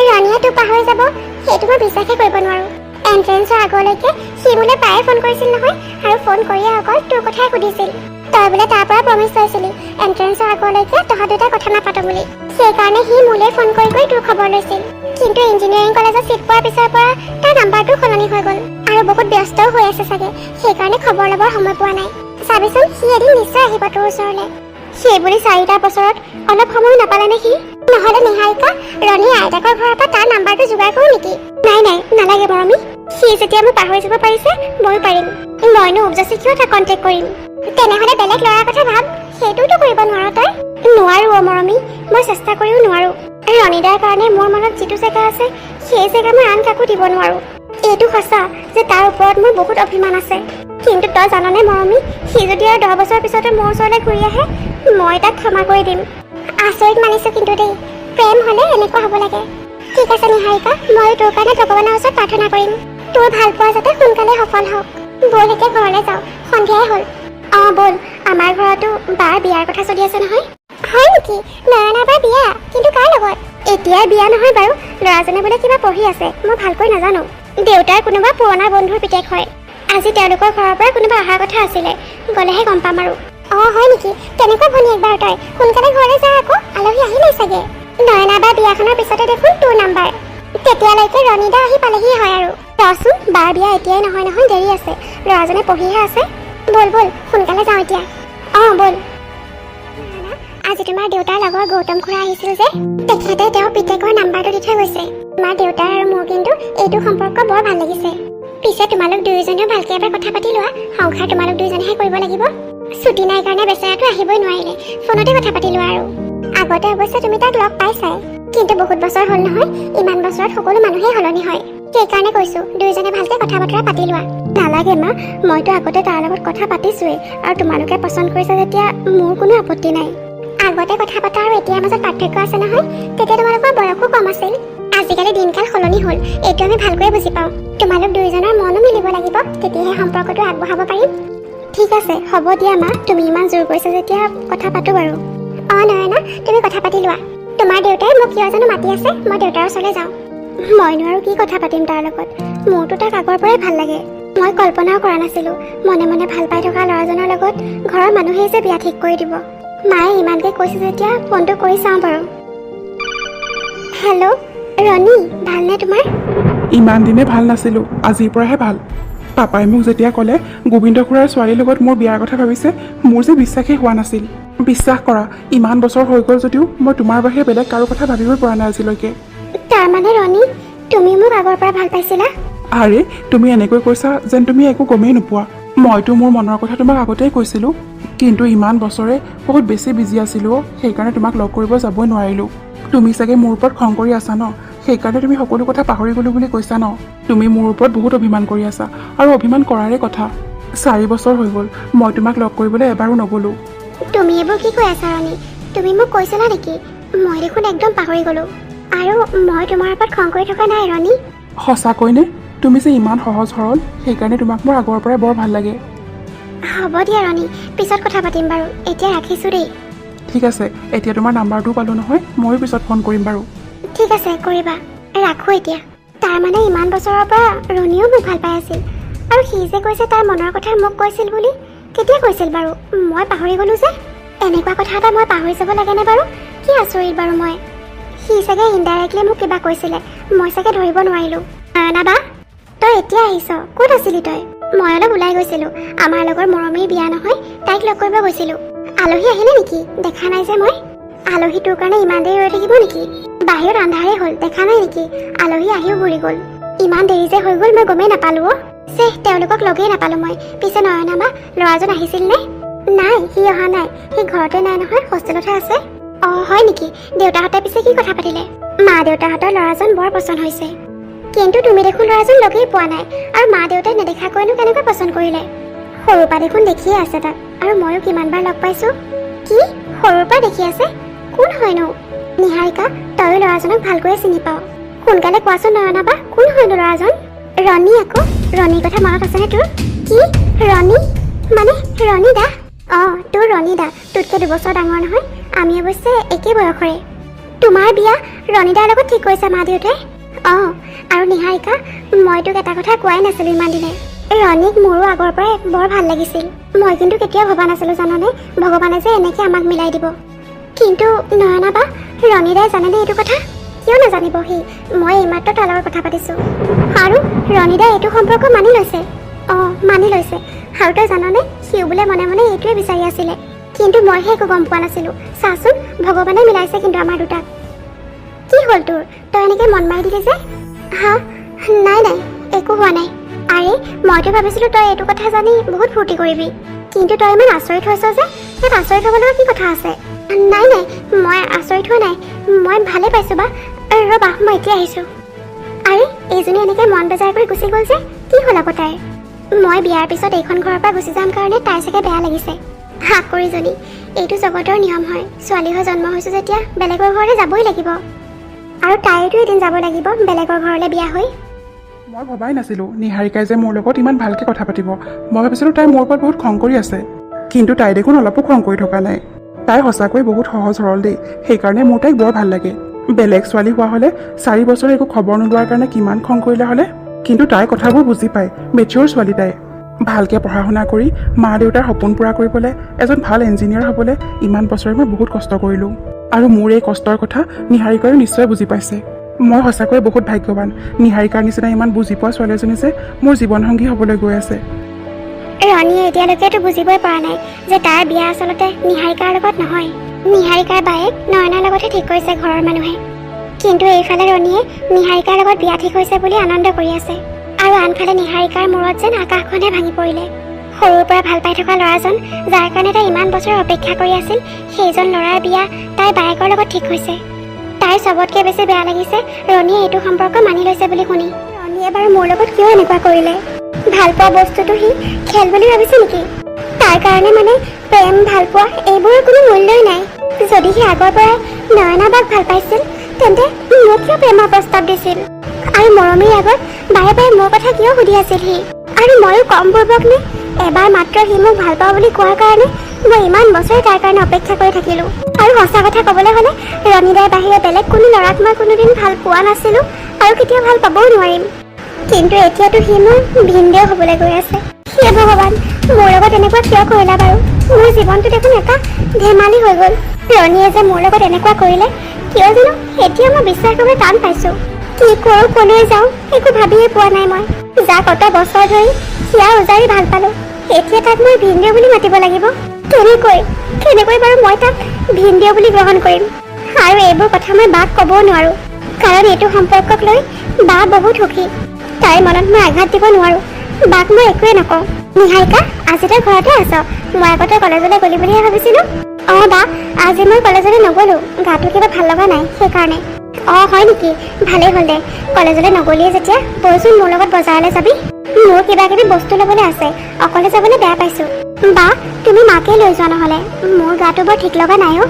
ৰণীয়ে তোক পাহৰি যাব সেইটো মই বিশ্বাসে কৰিব নোৱাৰোঁ। এণ্ট্ৰেঞ্চৰ আগলৈকে সি মোলৈ প্ৰায়ে ফোন কৰিছিল নহয়, আৰু ফোন কৰিয়ে অকল তোৰ কথাই সুধিছিল। তই বোলে তাৰ পৰা প্ৰমিছ লৈছিলি এণ্ট্ৰেঞ্চৰ আগলৈকে তহঁত দুটাই কথা নাপাতো বুলি। সেইকাৰণে সি মোলৈ ফোন কৰি তোৰ খবৰ লৈছিল, কিন্তু ইঞ্জিনিয়াৰিং কলেজত চিট পোৱাৰ পিছৰ পৰা তাৰ নাম্বাৰটো সলনি হৈ গ'ল, আৰু বহুত ব্যস্তও হৈ আছে চাগে, সেইকাৰণে খবৰ ল'বৰ সময় পোৱা নাই। চাবিচোন সি এদিন নিশ্চয় আহিব তোৰ ওচৰলৈ। সেইবুলি 4টা বছৰত অলপ সময় নাপালেনে সি? নহ'লে নিহাৰিকা, ৰণীৰ আইতাকৰ ঘৰৰ পৰা তাৰ নাম্বাৰটো যোগাৰ কৰোঁ নেকি? নাই নালাগে মৰমী, সি যেতিয়া মোক পাহৰি যাব পাৰিছে ময়ো পাৰিম। মইনো উপজাচি কিয় তাক কণ্টেক্ট কৰিম? তেনেহ'লে বেলেগ ল'ৰাৰ কথা ভাব, সেইটোতো কৰিব নোৱাৰ তই? নোৱাৰো মৰমী, মই চেষ্টা কৰিও নোৱাৰো। ৰণীদাৰ কাৰণে মোৰ মনত যিটো জেগা আছে সেই জেগা মই আন কাকো দিব নোৱাৰো। এইটো সঁচা যে তাৰ ওপৰত মোৰ বহুত অভিমান আছে, কিন্তু তই জাননে মৰমী, সি যদি আৰু 10 বছৰ পিছতে মোৰ ওচৰলৈ ঘূৰি আহে মই তাক ক্ষমা কৰি দিম। আচৰিত মানিছো কিন্তু দেই, প্ৰেম হ'লে এনেকুৱা হ'ব লাগে। ঠিক আছে নিহাৰিকা, মই তোৰ কাৰণে ভগৱানৰ ওচৰত প্ৰাৰ্থনা কৰিম, তোৰ ভাল পোৱা যাতে সোনকালে সফল হওক। ব'ল এতিয়া ঘৰলৈ যাওঁ, সন্ধিয়াই হ'ল। ব'ল, আমাৰ ঘৰতো বাৰ বিয়াৰ কথা চলি আছে নহয়। হয় নেকি? নয়নাৰ বাৰ বিয়া, কিন্তু কাৰ লগত? এতিয়াই বিয়া নহয় বাৰু, ল'ৰাজনে বোলে কিবা পঢ়ি আছে, মই ভালকৈ নাজানো। দেউতাৰ কোনোবা পুৰণা বন্ধুৰ পিতেক হয়। আজি তেওঁলোকৰ ঘৰৰ পৰা কোনোবা অহাৰ কথা আছিলে, গ'লেহে গম পাম আৰু। হয় নেকি? তেনেকুৱা ভনীয়েক বাৰু তই, সোনকালে ঘৰলৈ যা আকৌ, আলহী আহিলেই চাগে। নয়নাৰ বাৰ বিয়াখনৰ পিছতে দেখোন তোৰ নাম্বাৰ, তেতিয়ালৈকে ৰণীদা আহি পালেহি হয় আৰু। ৰচোন, বাৰ বিয়া এতিয়াই নহয় দেৰি আছে, ল'ৰাজনে পঢ়িহে আছে। ব'ল সোনকালে যাওঁ এতিয়া। ব'ল। আজি তোমাৰ দেউতাৰ লগৰ গৌতম খুৰা আহিছিল যে, তেখেতে তেওঁৰ পিতেকৰ নাম্বাৰটো দি থৈ গৈছে। তোমাৰ দেউতাৰ আৰু মোৰ কিন্তু এইটো সম্পৰ্ক বৰ ভাল লাগিছে। পিছে তোমালোক দুয়োজনেও ভালকে এবাৰ কথা পাতি লোৱা, সংসাৰ তোমালোক দুয়োজনেহে কৰিব লাগিব। ছুটি নাই কাৰণে বেচেৰাটো আহিবই নোৱাৰিলে, ফোনতে কথা পাতি লোৱা আৰু। আগতে অৱশ্যে তুমি তাক লগ পাইছাই, কিন্তু বহুত বছৰ হ'ল নহয়, ইমান বছৰত সকলো মানুহেই সলনি হয়। সেইকাৰণে কৈছো দুয়োজনে ভালকে কথা বতৰা পাতি লোৱা। নালাগে মা, মইতো আগতে তাৰ লগত কথা পাতিছোৱেই, আৰু তোমালোকে পচন্দ কৰিছা যেতিয়া মোৰ কোনো আপত্তি নাই। আগতে কথা পতা আৰু এতিয়াৰ মাজত পাৰ্থক্য আছে নহয়, তেতিয়া তোমালোকৰ বয়সো কম আছিল। আজিকালি দিনকাল সলনি হ'ল, এইটো আমি ভালকৈয়ে বুজি পাওঁ। তোমালোক দুয়োজনৰ মনো মিলিব লাগিব, তেতিয়াহে সম্পৰ্কটো আগবঢ়াব পাৰিম। ঠিক আছে, হ'ব দিয়া মা, তুমি ইমান জোৰ কৰিছা যেতিয়া কথা পাতো বাৰু। নয়না, তুমি কথা পাতি লোৱা। তোমাৰ দেউতাই মোক কিয় জানো মাতি আছে, মই দেউতাৰ ওচৰলৈ যাওঁ। মইনো আৰু কি কথা পাতিম তাৰ লগত, মোৰতো তাক আগৰ পৰাই ভাল লাগে। মই কল্পনাও কৰা নাছিলো মনে মনে ভাল পাই থকা ল'ৰাজনৰ লগত ঘৰৰ মানুহেই যে বিয়া ঠিক কৰি দিব। মায়ে ইমানকে কৈছে যেতিয়া ফোনটো কৰি চাওঁ বাৰু। হেল্ল' ৰণী, ভালনে তোমাৰ? ইমান দিনে ভাল নাছিলোঁ, আজিৰ পৰাহে ভাল। পাপাই মোক যেতিয়া ক'লে গোবিন্দ খুৰাৰ ছোৱালীৰ লগত মোৰ বিয়াৰ কথা ভাবিছে, মোৰ যে বিশ্বাসেই হোৱা নাছিল। বিশ্বাস কৰা, ইমান বছৰ হৈ গ'ল যদিও মই তোমাৰ বাহিৰে বেলেগ কাৰো কথা ভাবিবই পৰা নাই আজিলৈকে। তাৰমানে ৰণী, তুমি মোক আগৰ পৰা ভাল পাইছিলা? আৰে, তুমি এনেকৈ কৈছা যেন তুমি একো গমেই নোপোৱা। মইতো মোৰ মনৰ কথা তোমাক আগতেই কৈছিলোঁ, কিন্তু ইমান বছৰে বহুত বেছি বিজি আছিলোঁ, সেইকাৰণে তোমাক লগ কৰিব যাবই নোৱাৰিলোঁ। তুমি চাগে মোৰ ওপৰত খং কৰি আছা ন, সেইকাৰণে তুমি সকলো কথা পাহৰি গ'লো বুলি কৈছা ন। তুমি মোৰ ওপৰত বহুত অভিমান কৰি আছা, আৰু অভিমান কৰাৰে কথা। 4 বছৰ হৈ গ'ল মই তোমাক লগ কৰিবলৈ এবাৰো নগ'লো। তুমি এইবোৰ কি কৈ আছা ৰণী? তুমি মোক কৈছিলা নেকি? মই দেখোন একদম পাহৰি গ'লো। আৰু মই তোমাৰ ওপৰত খং কৰি থকা নাই ৰণী। সঁচাকৈনে? তুমি যে ইমান সহজ সৰল, সেইকাৰণে তোমাক মোৰ আগৰ পৰাই বৰ ভাল লাগে। হ'ব দিয়া ৰণী, পিছত কথা পাতিম বাৰু, এতিয়া ৰাখিছোঁ দেই। ঠিক আছে, এতিয়া তোমাৰ নাম্বাৰটোও পালোঁ নহয়, ময়ো পিছত ফোন কৰিম বাৰু। ঠিক আছে, কৰিবা। ৰাখোঁ এতিয়া। তাৰমানে ইমান বছৰৰ পৰা ৰণীও মোক ভাল পাই আছিল, আৰু সি যে কৈছে তাৰ মনৰ কথা মোক কৈছিল বুলি, কেতিয়া কৈছিল বাৰু? মই পাহৰি গ'লোঁ যে। এনেকুৱা কথা এটা মই পাহৰি যাব লাগেনে বাৰু? কি আচৰিত বাৰু মই। সি চাগে ইনডাইৰেক্টলি মোক কিবা কৈছিলে, মই চাগে ধৰিব নোৱাৰিলোঁ। নয়না বা, তই এতিয়া আহিছ? ক'ত আছিলি তই? মই অলপ ওলাই গৈছিলোঁ, আমাৰ লগৰ মৰমীৰ বিয়া নহয়, তাইক লগ কৰিব গৈছিলোঁ। আলহী আহিলে নেকি? দেখা নাই যে মই। আলহী তোৰ কাৰণে ইমান দেৰি ৰৈ থাকিব নেকি? বাহিৰত আন্ধাৰেই হ'ল, দেখা নাই নেকি? আলহী আহিও ঘূৰি গ'ল। ইমান দেৰি যে হৈ গ'ল মই গমেই নাপালোঁ অ'। তেওঁলোকক লগেই নাপালোঁ মই। পিছে নয়না বা, ল'ৰাজন আহিছিল নে? নাই, সি অহা নাই। সি ঘৰতে নাই নহয়, হোষ্টেলতহে আছে। অঁ, হয় নেকি? দেউতাহঁতে পিছে কি কথা পাতিলে? মা দেউতাহঁতৰ ল'ৰাজন বৰ পচন্দ হৈছে। কিন্তু তুমি দেখোন ল'ৰাজন লগেই পোৱা নাই, আৰু মা দেউতাই নেদেখাকৈনো কেনেকৈ পচন্দ কৰিলে? সৰুৰ পৰা দেখোন দেখিয়ে আছে তাক, আৰু ময়ো কিমানবাৰ লগ পাইছোঁ। কি? সৰুৰ পৰা দেখি আছে? কোন হয়নো? নিহাৰিকা, তয়ো ল'ৰাজনক ভালকৈয়ে চিনি পাওঁ। সোনকালে কোৱাচোন নয়না বা, কোন হয়নো ল'ৰাজন? ৰণী আকৌ। ৰণীৰ কথা মনত আছেনে তোৰ? কি? ৰণী? মানে ৰণী দা? অঁ, তোৰ ৰণী দা, তোতকৈ 2 বছৰ ডাঙৰ নহয়। আমি অৱশ্যে একে বয়সৰে। তোমাৰ বিয়া ৰণী দাৰ লগত ঠিক কৰিছে মা দেউতাই? অঁ, আৰু নিহাৰিকা, মই তোক এটা কথা কোৱাই নাছিলোঁ ইমান দিনে। ৰণীক মোৰো আগৰ পৰাই বৰ ভাল লাগিছিল। মই কিন্তু কেতিয়াও ভবা নাছিলোঁ জানানে, ভগৱানে যে এনেকৈ আমাক মিলাই দিব। কিন্তু নয়না বা, ৰণী দাই জানেনে এইটো কথা? কিয় নাজানিব সি? মই এইমাত্ৰ তাৰ লগত কথা পাতিছোঁ, আৰু ৰণী দাই এইটো সম্পৰ্ক মানি লৈছে। অঁ, মানি লৈছে। আৰু তই জাননে, সিও বোলে মনে মনে এইটোৱে বিচাৰি আছিলে, কিন্তু মইহে একো গম পোৱা নাছিলোঁ। চাচোন, ভগৱানে মিলাইছে কিন্তু আমাৰ দুটাক। কি হ'ল তোৰ? তই এনেকৈ মন মাৰি দিলি যে? হা? নাই নাই, একো হোৱা নাই। আৰে, মইতো ভাবিছিলোঁ তই এইটো কথা জানি বহুত ফূৰ্তি কৰিবি, কিন্তু তই ইমান আচৰিত হৈছ যে। ইয়াত আচৰিত হ'ব লগা কি কথা আছে? নাই নাই, মই আচৰিত হোৱা নাই, মই ভালে পাইছোঁ বা। ৰ'বা, মই এতিয়া আহিছোঁ। আৰে, এইজনী এনেকৈ মন বেজাৰ কৰি গুচি গ'ল যে, কি হ'ল আকৌ তাইৰ? মই বিয়াৰ পিছত এইখন ঘৰৰ পৰা গুচি যাম কাৰণে তাইৰ চাগে বেয়া লাগিছে। হাক কৰিজনী, এইটো জগতৰ নিয়ম হয়। ছোৱালী হৈ জন্ম হৈছোঁ যেতিয়া বেলেগৰ ঘৰলৈ যাবই লাগিব, আৰু তাইতো এদিন যাব লাগিব বেলেগৰ ঘৰলৈ বিয়া হৈ। মই ভবাই নাছিলোঁ নিহাৰিকাই যে মোৰ লগত ইমান ভালকৈ কথা পাতিব। মই ভাবিছিলোঁ তাই মোৰ ওপৰত বহুত খং কৰি আছে, কিন্তু তাই দেখোন অলপো খং কৰি থকা নাই। তাই সঁচাকৈ বহুত সহজ সৰল দেই, সেইকাৰণে মোৰ তাইক বৰ ভাল লাগে। বেলেগ ছোৱালী হোৱা হ'লে 4 বছৰে একো খবৰ নোলোৱাৰ কাৰণে কিমান খং কৰিলে হ'লে, কিন্তু তাই কথাবোৰ বুজি পায়। মেচিয়ৰ ছোৱালী তাই। ভালকৈ পঢ়া শুনা কৰি মা দেউতাৰ সপোন পূৰা কৰিবলৈ, এজন ভাল ইঞ্জিনিয়াৰ হ'বলৈ ইমান বছৰে মই বহুত কষ্ট কৰিলোঁ, আৰু মোৰ এই কষ্টৰ কথা নিহাৰিকায়ো নিশ্চয় বুজি পাইছে। মই সঁচাকৈ বহুত ভাগ্যৱান, নিহাৰিকাৰ নিচিনা ইমান বুজি পোৱা ছোৱালী এজনী যে মোৰ জীৱনসংগী হ'বলৈ গৈ আছে। ৰণীয়ে এতিয়ালৈকেতো বুজিবই পৰা নাই যে তাৰ বিয়া আচলতে নিহাৰিকাৰ লগত নহয়, নিহাৰিকাৰ বায়েক নয়নাৰ লগতহে ঠিক কৰিছে ঘৰৰ মানুহে। কিন্তু এইফালে ৰণীয়ে নিহাৰিকাৰ লগত বিয়া ঠিক হৈছে বুলি আনন্দ কৰি আছে, আৰু আনফালে নিহাৰিকাৰ মূৰত যেন আকাশখনে ভাঙি পৰিলে। সৰুৰ পৰা ভাল পাই থকা ল'ৰাজন, যাৰ কাৰণে তাই ইমান বছৰ অপেক্ষা কৰি আছিল, সেইজন ল'ৰাৰ বিয়া তাইৰ বায়েকৰ লগত ঠিক হৈছে। তাইৰ চবতকৈ বেছি বেয়া লাগিছে ৰণীয়ে এইটো সম্পৰ্ক মানি লৈছে বুলি শুনি। ৰণীয়ে বাৰু মোৰ লগত কিয় এনেকুৱা কৰিলে? ভাল পোৱা বস্তুটো সি খেল বুলি ভাবিছে নেকি? তাৰ কাৰণে মানে প্ৰেম, ভাল পোৱা এইবোৰৰ কোনো মূল্যই নাই। যদি সি আগৰ পৰাই নয়না বাক ভাল পাইছিল, তেন্তে মোক কিয় প্ৰেমৰ প্ৰস্তাৱ দিছিল? আৰু মৰমীৰ আগত বাৰে বাৰে মোৰ কথা কিয় সুধি আছিল সি? আৰু ময়ো কম পূৰ্বক নে? এবাৰ মাত্ৰ সি মোক ভাল পাওঁ বুলি কোৱাৰ কাৰণে মই ইমান বছৰে তাৰ কাৰণে অপেক্ষা কৰি থাকিলোঁ। আৰু সঁচা কথা ক'বলৈ হ'লে, ৰণীদাৰ বাহিৰে বেলেগ কোনো ল'ৰাক মই কোনোদিন ভাল পোৱা নাছিলোঁ, আৰু কেতিয়াও ভাল পাবও নোৱাৰিম। কিন্তু এতিয়াতো সি মোৰ ভিনদেউ হ'বলৈ গৈ আছে। হে ভগৱান, মোৰ লগত এনেকুৱা কিয় কৰিলা বাৰু? মোৰ জীৱনটো দেখোন এটা ধেমালি হৈ গ'ল। ৰণীয়ে যে মোৰ লগত এনেকুৱা কৰিলে কিয় জানো এতিয়া মই বিশ্বাস কৰিবলৈ টান পাইছোঁ। কি কৰোঁ, ক'লৈ যাওঁ একো ভাবিয়ে পোৱা নাই মই। যাক কত বছৰ ধৰি সিয়া উজাৰি ভাল পালোঁ, এতিয়া তাক মই ভিনদেউ বুলি মাতিব লাগিব। কেনেকৈ বাৰু মই তাক ভিনদেউ বুলি গ্ৰহণ কৰিম? আৰু এইবোৰ কথা মই বাক ক'বও নোৱাৰোঁ, কাৰণ এইটো সম্পৰ্কক লৈ বা বহুত সুখী। তাইৰ মনত মই আঘাত দিব নোৱাৰোঁ। বাক মই একোৱে নকওঁ। নিহাৰিকা, আজি তই ঘৰতে আছ? মই আগতে কলেজলৈ গ'লি বুলিহে ভাবিছিলোঁ। অঁ বা, আজি মই কলেজলৈ নগ'লোঁ, গাটো কিবা ভাল লগা নাই সেইকাৰণে। অঁ হয় নেকি? ভালেই হ'ল দে। কলেজলৈ নগ'লিয়ে যেতিয়া বলচোন মোৰ লগত বজাৰলৈ যাবি। মোৰ কিবা কিবি বস্তু ল'বলৈ আছে, অকলে যাবলৈ বেয়া পাইছোঁ। বা, তুমি মাকে লৈ যোৱা নহ'লে, মোৰ গাটো বৰ ঠিক লগা নাই অ'।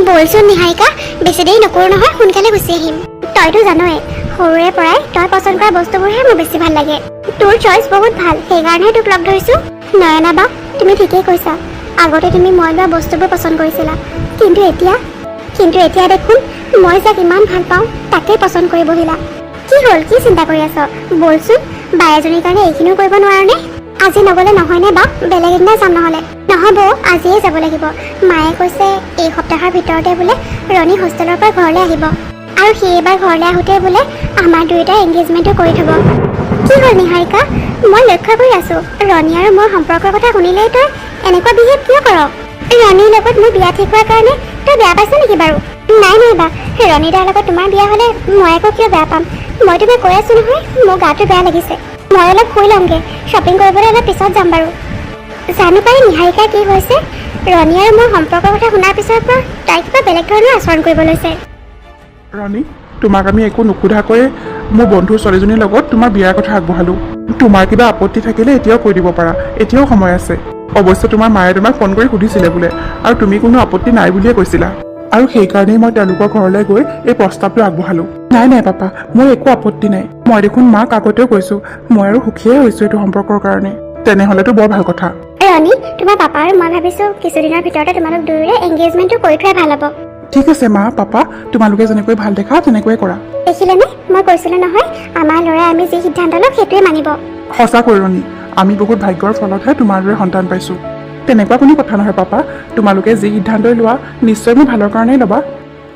বলচোন নিহাৰিকা, বেছি দেৰি নকৰোঁ নহয়, সোনকালে গুচি আহিম। তইতো জানই সৰুৰে পৰাই তই পচন্দ কৰা বস্তুবোৰহে মোৰ বেছি ভাল লাগে। তোৰ চইচ বহুত ভাল, সেইকাৰণে তোক লগ ধৰিছোঁ। নয়না বা, তুমি ঠিকেই কৈছা। আগতে তুমি মই লোৱা বস্তুবোৰ পচন্দ কৰিছিলা, কিন্তু এতিয়া দেখোন মই যাক ইমান ভাল পাওঁ তাকেই পচন্দ কৰি বহিলা। কি হ'ল, কি চিন্তা কৰি আছ? বলচোন, বাই এজনীৰ কাৰণে এইখিনিও কৰিব নোৱাৰনে? আজি নগ'লে নহয়নে বা? বেলেগ এদিনা যাম নহ'লে। নহ'ব, আজিয়ে যাব লাগিব। মায়ে কৈছে এই সপ্তাহৰ ভিতৰতে বোলে ৰণী হোষ্টেলৰ পৰা ঘৰলৈ আহিব, আৰু সি এইবাৰ ঘৰলৈ আহোঁতে বোলে আমাৰ দুয়োটাৰ এংগেজমেণ্টটো কৰি থ'ব। কি হ'ল নিহাৰিকা, মই লক্ষ্য কৰি আছোঁ ৰণী আৰু মোৰ সম্পৰ্কৰ কথা শুনিলেই তই এনেকুৱা বিহেভ কিয় কৰ? ৰণীৰ লগত মোৰ বিয়া ঠিক হোৱাৰ কাৰণে তই বেয়া পাইছ নেকি বাৰু? নাই বা, ৰণী দাৰ লগত তোমাৰ বিয়া হ'লে মই আকৌ কিয় বেয়া পাম? মই তোমাক কৈ আছোঁ নহয়, মোৰ গাটো বেয়া লাগিছে। মই অলপ শুই লওঁগৈ, শ্বপিং কৰিবলৈ অলপ পিছত যাম বাৰু। জানো পাই নিহাৰিকাৰ কি হৈছে, ৰণী আৰু মোৰ সম্পৰ্কৰ কথা শুনাৰ পিছৰ পৰা তাই কিবা বেলেগ ধৰণৰ আচৰণ কৰিব লৈছে। ৰণী, তোমাক আমি একো নুসুধাকৈয়ে মোৰ বন্ধুৰ ছোৱালীজনীৰ লগত তোমাৰ বিয়াৰ কথা আগবঢ়ালোঁ। তোমাৰ কিবা আপত্তি থাকিলে এতিয়াও কৈ দিব পাৰা, এতিয়াও সময় আছে। অৱশ্যে তোমাৰ মায়ে তোমাক ফোন কৰি সুধিছিলে বোলে, আৰু তুমি কোনো আপত্তি নাই বুলিয়ে কৈছিলা, আৰু সেইকাৰণেই মই তেওঁলোকৰ ঘৰলৈ গৈ এই প্ৰস্তাৱটো আগবঢ়ালোঁ। নাই পাপা, মোৰ একো আপত্তি নাই। মই দেখোন মাক আগতেও কৈছোঁ মই আৰু সুখীয়ে হৈছোঁ এইটো সম্পৰ্কৰ কাৰণে। তেনেহ'লেতো বৰ ভাল কথা। ৰণী, তোমাৰ পাপা আৰু মই ভাবিছোঁ কিছুদিনৰ ভিতৰতে তোমালোক দুয়োৰে এংগেজমেণ্টটো কৰি থোৱাই ভাল হ'ব। ঠিক আছে মা, পাপা, তোমালোকে যেনেকৈ ভাল দেখা তেনেকৈয়ে কৰা। দেখিলেনে, মই কৈছিলোঁ নহয় আমাৰ ল'ৰাই আমি যি সিদ্ধান্ত লওঁ সেইটোৱে মানিব। সঁচাকৈ ৰণী, আমি বহুত ভাগ্যৰ ফলতহে তোমাৰ দৰে সন্তান পাইছোঁ। তেনেকুৱা কোনো কথা নহয় পাপা, তোমালোকে যি সিদ্ধান্তই লোৱা নিশ্চয় মোৰ ভালৰ কাৰণেই ল'বা।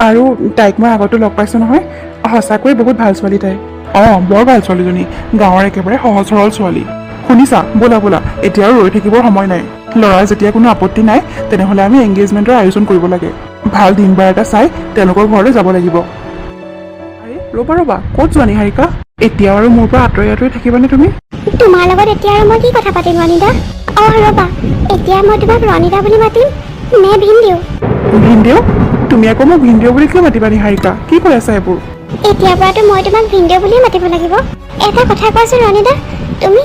আৰু তাইক মই আগতো লগ পাইছোঁ নহয়, সঁচাকৈ বহুত ভাল ছোৱালী তাই। অঁ, বৰ ভাল ছোৱালীজনী, গাঁৱৰ একেবাৰে সহজ সৰল ছোৱালী। শুনিছা, ব'লা এতিয়া আৰু ৰৈ থাকিবৰ সময় নাই। ল'ৰাৰ যেতিয়া কোনো আপত্তি নাই তেনেহ'লে আমি এংগেজমেণ্টৰ আয়োজন কৰিব লাগে। ভাল দিন বাৰ এটা চাই তেওঁলোকৰ ঘৰলৈ যাব লাগিব। আৰে ৰ'বা, ক'ত যোৱা নিহাৰিকা? এতিয়া আৰু মোৰ পৰা আঁতৰি থাকিবানে তুমি? তোমাৰ লগত এতিয়া আৰু মই কি কথা পাতিম ৰণীদা? অঁ ৰ'বা, এতিয়া মই তোমাক ৰণীদা বুলি মাতিম নে ভিনদেউ? ভিনদেউ? তুমি আকৌ মোক ভিনদেউ বুলি কিয় মাতিবা নিহাৰিকা? কি কৈ আছা এইবোৰ? এতিয়াৰ পৰাতো মই তোমাক ভিনদেউ বুলিয়ে মাতিব লাগিব। এটা কথা কোৱাচোন ৰণীদা, তুমি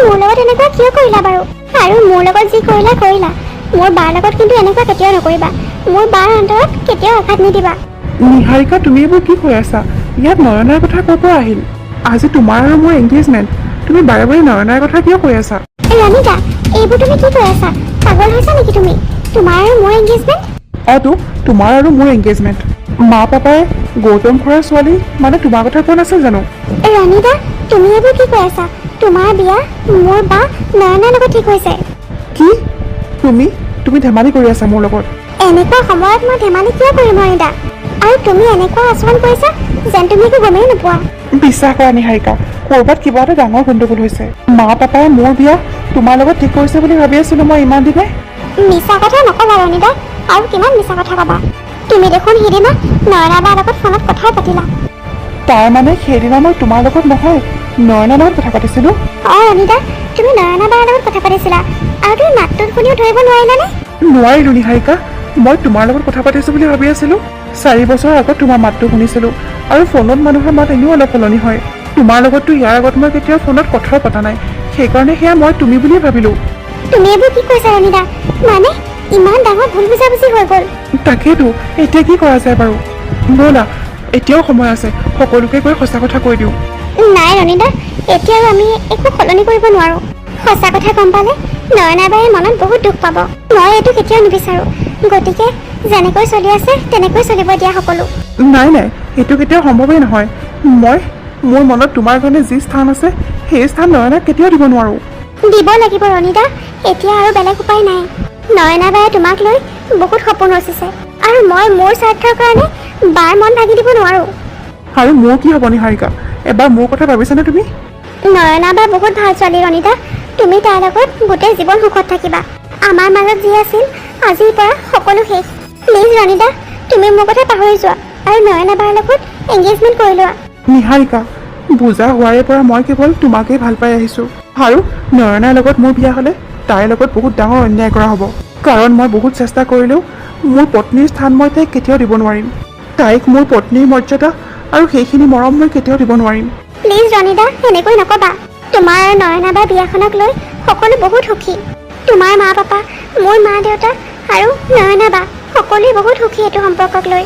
মোৰ লগত এনেকুৱা কিয় কৰিলা বাৰু? আৰু মোৰ লগত যি কৰিলা, মোৰ বাৰ লগত কিন্তু এনেকুৱা কেতিয়াও নকৰিবা। মোৰ বাৰ অন্তৰত কেতিয়াও আঘাত নিদিবা। নিহাৰিকা, তুমি এইবোৰ কি কৈ আছা? ইয়াত নয়নাৰ কথা ক'ৰ পৰা আহিল? আজি তোমাৰ আৰু মোৰ এংগেজমেণ্ট, তুমি বাৰে নয়নাৰ কথা কিয় কৈ আছা? ৰণীদা, এইবোৰ তুমি কি কৈ আছা? পাগল হৈছা নেকি তুমি? তোমাৰ আৰু মোৰ এংগেজমেণ্ট? অতো, তোমাৰ আৰু মোৰ এংগেজমেণ্ট। মা পাপাই গৌতম খুৰাৰ ছোৱালী মানে তোমাৰ কথা কোৱা নাছিল জানো? ৰণীদা, তুমি এইবোৰ কি কৈ আছা? তোমাৰ বিয়া মোৰ বা নয়নাৰ লগত ঠিক হৈছে। কি? তুমি ধেমালি কৰি আছা মোৰ লগত? এনেকুৱা সময়ত মই ধেমালি কিয় কৰিম ৰণীদা? আৰু তুমি এনেকুৱা আচৰণ কৰিছা যেন তুমি একো গমেই নোপোৱা। বিশ্বাস কৰা নিহাৰিকা, ক'ৰবাত কিবা এটা ডাঙৰ গণ্ডগোল হৈছে। মা পাপাই মোৰ বিয়া তোমাৰ লগত ঠিক কৰিছে বুলি ভাবি আছিলোঁ মই ইমান দিনে। মিছা কথা নকবা ৰণীদা, আৰু কিমান মিছা কথা কবা? তুমি দেখোন সিদিনা নয়না বাৰ লগত ফোনত কথাই পাতিলা। তাৰ মানে সেইদিনা মই তোমাৰ লগত নহয়, নয়নাৰ লগত কথা পাতিছিলোঁ? অঁ ৰণীদা, তুমি নয়না বাৰ লগত কথা পাতিছিলা, আৰু তুমি মাতটো শুনিও ধৰিব নোৱাৰিলানে? নোৱাৰিলোঁ নিহাৰিকা, মই তোমাৰ লগত কথা পাতিছোঁ বুলি ভাবি আছিলোঁ। 4 বছৰ আগত তোমাৰ মাতটো শুনিছিলোঁ, আৰু ফোনত মানুহৰ মাত এনেও অলপ সলনি হয়। তোমাৰ লগততো ইয়াৰ আগত মই কেতিয়াও ফোনত কথাও পতা নাই, সেইকাৰণে সেয়া মই তুমি বুলিয়ে ভাবিলোঁ। তুমি এইবোৰ কি কৈছা ৰণীদা? মানে ইমান ডাঙৰ ভুল বুজাবুজি হৈ গ'ল। তাকেইতো, এতিয়া কি কৰা যায় বাৰু? ব'লা, এতিয়াও সময় আছে, সকলোকে গৈ সঁচা কথা কৈ দিওঁ। নাই ৰণীদা, এতিয়াও আমি একো সলনি কৰিব নোৱাৰোঁ। সঁচা কথা গম পালে নয়না বায়ে মনত বহুত দুখ পাব। মই এইটো কেতিয়াও নিবিচাৰোঁ, গতিকে যেনেকৈ চলি আছে তেনেকৈ চলিব দিয়া সকলো। নাই, এইটো কেতিয়াও সম্ভৱেই নহয়। মোৰ মনত তোমাৰ কাৰণে যি স্থান আছে সেই স্থান নয়নাক কেতিয়াও দিব নোৱাৰোঁ। দিব লাগিব ৰণিতা, এতিয়া আৰু বেলেগ উপায় নাই। নয়না বায়ে তোমাক লৈ বহুত সপোন ৰচিছে আৰু মই মোৰ স্বাৰ্থৰ কাৰণে বাৰ মন ভাগি দিব নোৱাৰোঁ। আৰু মোৰ কি হ'ব নিহাৰিকা? এবাৰ মোৰ কথা ভাবিছানে তুমি? নয়না বা বহুত ভাল ছোৱালী ৰণিতা, তুমি তাইৰ লগত গোটেই জীৱন সুখত থাকিবা। আমাৰ মাজত যি আছিল আজিৰ পৰা সকলো শেষ। প্লিজ ৰণিতা, তুমি মোৰ কথা পাহৰি যোৱা আৰু নয়না বাৰ লগত এংগেজমেণ্ট কৰি লোৱা। নিহাৰিকা, বুজা হোৱাৰে পৰা মই কেৱল তোমাকেই ভাল পাই আহিছোঁ। আৰু নয়নাৰ লগত মোৰ বিয়া হ'লে তাইৰ লগত বহুত ডাঙৰ অন্যায় কৰা হ'ব। কাৰণ মই বহুত চেষ্টা কৰিলেও মোৰ পত্নীৰ স্থান মই তাইক কেতিয়াও দিব নোৱাৰিম। তাইক মোৰ পত্নীৰ মৰ্যাদা আৰু সেইখিনি মৰম মই কেতিয়াও দিব নোৱাৰিম। প্লিজ ৰণিতা, এনেকৈ নকবা। তোমাৰ আৰু নয়না বাৰ বিয়াখনক লৈ সকলো বহুত সুখী। তোমাৰ মা পাপা, মোৰ মা দেউতা আৰু নয়না বা সকলোৱে বহুত সুখী এইটো সম্পৰ্কক লৈ।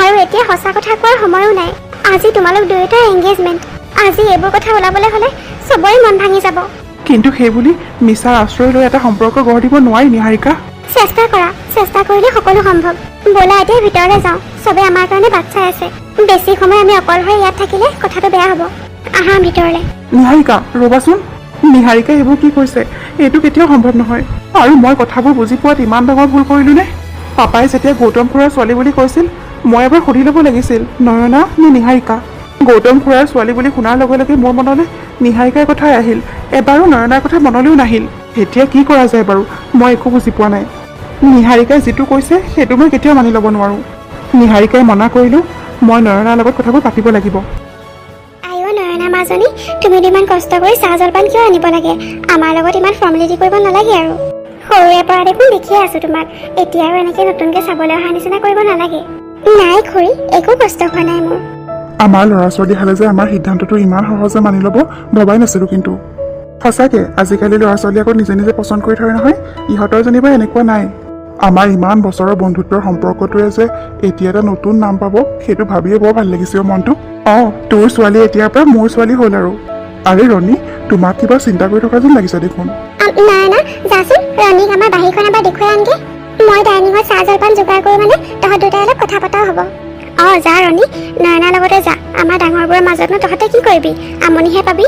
আৰু এতিয়া সঁচা কথা কোৱাৰ সময়ো নাই। আজি তোমালোক দুয়োটাৰ এংগেজমেণ্ট। আজি এইবোৰ কথা ওলাবলৈ হ'লে চবৰে মন ভাঙি যাব। কিন্তু সেইবুলি মিছাৰ আশ্ৰয় লৈ এটা সম্পৰ্ক গঢ় দিব নোৱাৰি নিহাৰিকা। চেষ্টা কৰা, চেষ্টা কৰিলে সকলো সম্ভৱ। ব'লা এতিয়া ভিতৰলৈ যাওঁ, চবে আমাৰ কাৰণে বাট চাই আছে। বেছি সময় আমি অকলশৰে ইয়াত থাকিলে কথাটো বেয়া হ'ব। আহা ভিতৰলৈ। নিহাৰিকা, ৰ'বাচোন। নিহাৰিকাই এইবোৰ কি কৈছে? এইটো কেতিয়াও সম্ভৱ নহয়। আৰু মই কথাবোৰ বুজি পোৱাত ইমান ডাঙৰ ভুল কৰিলোনে? পাপাই যেতিয়া গৌতম খুৰাৰ ছোৱালী বুলি কৈছিল, মই এবাৰ সুধি ল'ব লাগিছিল, নয়না নে নিহাৰিকা? গৌতম খুৰাৰ ছোৱালী বুলি শুনাৰ লগে লগে মোৰ মনলৈ নিহাৰিকাৰ কথাই আহিল। এবাৰো নয়নাৰ কথা মনলৈও নাহিল। এতিয়া কি কৰা যায় বাৰু? মই একো বুজি পোৱা নাই। নিহাৰিকাই যিটো কৈছে সেইটো মই কেতিয়াও মানি ল'ব নোৱাৰোঁ। নিহাৰিকাই মনা কৰিলেও মই নয়নাৰ লগত কথাবোৰ পাতিব লাগিব। আইঅ নয়না মাজনী, তুমিতো ইমান কষ্ট কৰি চাহ জলপান কিয় আনিব লাগে? আমাৰ লগত ইমান ফৰ্মেলিটি কৰিব নালাগে আৰু। সৰুৰে পৰা দেখোন দেখিয়ে আছো তোমাক। এতিয়া আৰু এনেকৈ নতুনকৈ চাবলৈ অহা নিচিনা কৰিব নালাগে। নাই খুৰী, একো কষ্ট হোৱা নাই মোৰ। আমাৰ ল'ৰা ছোৱালী হালে যে আমাৰ সিদ্ধান্তটো ইমান সহজে মানি ল'ব ভবাই নাছিলোঁ। কিন্তু সঁচাকে আজিকালি ল'ৰা ছোৱালী আকৌ নিজে নিজে পচন্দ কৰি থয় নহয়। ইহঁতৰ যেনিবা এনেকুৱা নাই। আমাৰ ইমান বছৰৰ বন্ধুত্বৰ সম্পৰ্কটোৱে যে এতিয়া এটা নতুন নাম পাব, সেইটো ভাবিয়ে বৰ ভাল লাগিছে মনটো। তোৰ ছোৱালী এতিয়াৰ পৰা মোৰ ছোৱালী হ'ল আৰু। আৰে ৰণী, তোমাক কিবা চিন্তা কৰি থকা যেন লাগিছে দেখোন। নাই না, যাচোন ৰণীক আমাৰ বাহিৰখন এবাৰ দেখুৱাই আনগে। মই ডাইনিঙত চাহ জলপান যোগাৰ কৰি মানে তহঁত দুটাই অলপ কথা পতাও হ'ব। যা ৰণী, নয়নাৰ লগতে যা। আমাৰ ডাঙৰবোৰৰ মাজতনো তহঁতে কি কৰিবি? আমনিহে পাবি।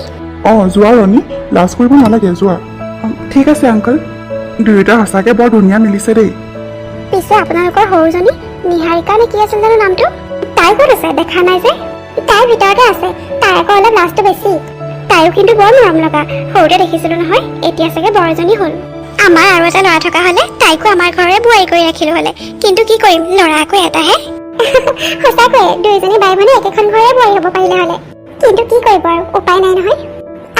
যোৱা ৰণী, লাজ কৰিব নালাগে, যোৱা। ঠিক আছে আংকল। দুয়োটা সঁচাকে বৰ ধুনীয়া মিলিছে দেই। পিছে আপোনালোকৰ সৰুজনী নিহাৰিকা নে কি আছিল জানো নামটো? তাই ক'ত আছে? দেখা নাই যে। তাই ভিতৰতে আছে। তাই আকৌ অলপ লাজটো বেছি। তাইও কিন্তু বৰ মৰম লগা। সৰুতে দেখিছিলো নহয়, এতিয়া চাগে বৰ এজনী হ'ল। আমাৰ আৰু এটা ল'ৰা থকা হ'লে তাইকো আমাৰ ঘৰৰে বোৱাৰী কৰি ৰাখিলো হ'লে। কিন্তু কি কৰিম, ল'ৰা আকৌ এটাহে। সঁচাকৈয়ে দুয়োজনী বাই ভনী একেখন ঘৰৰে বোৱাৰী হ'ব পাৰিলে হ'লে। কিন্তু কি কৰিব আৰু, উপায় নাই নহয়।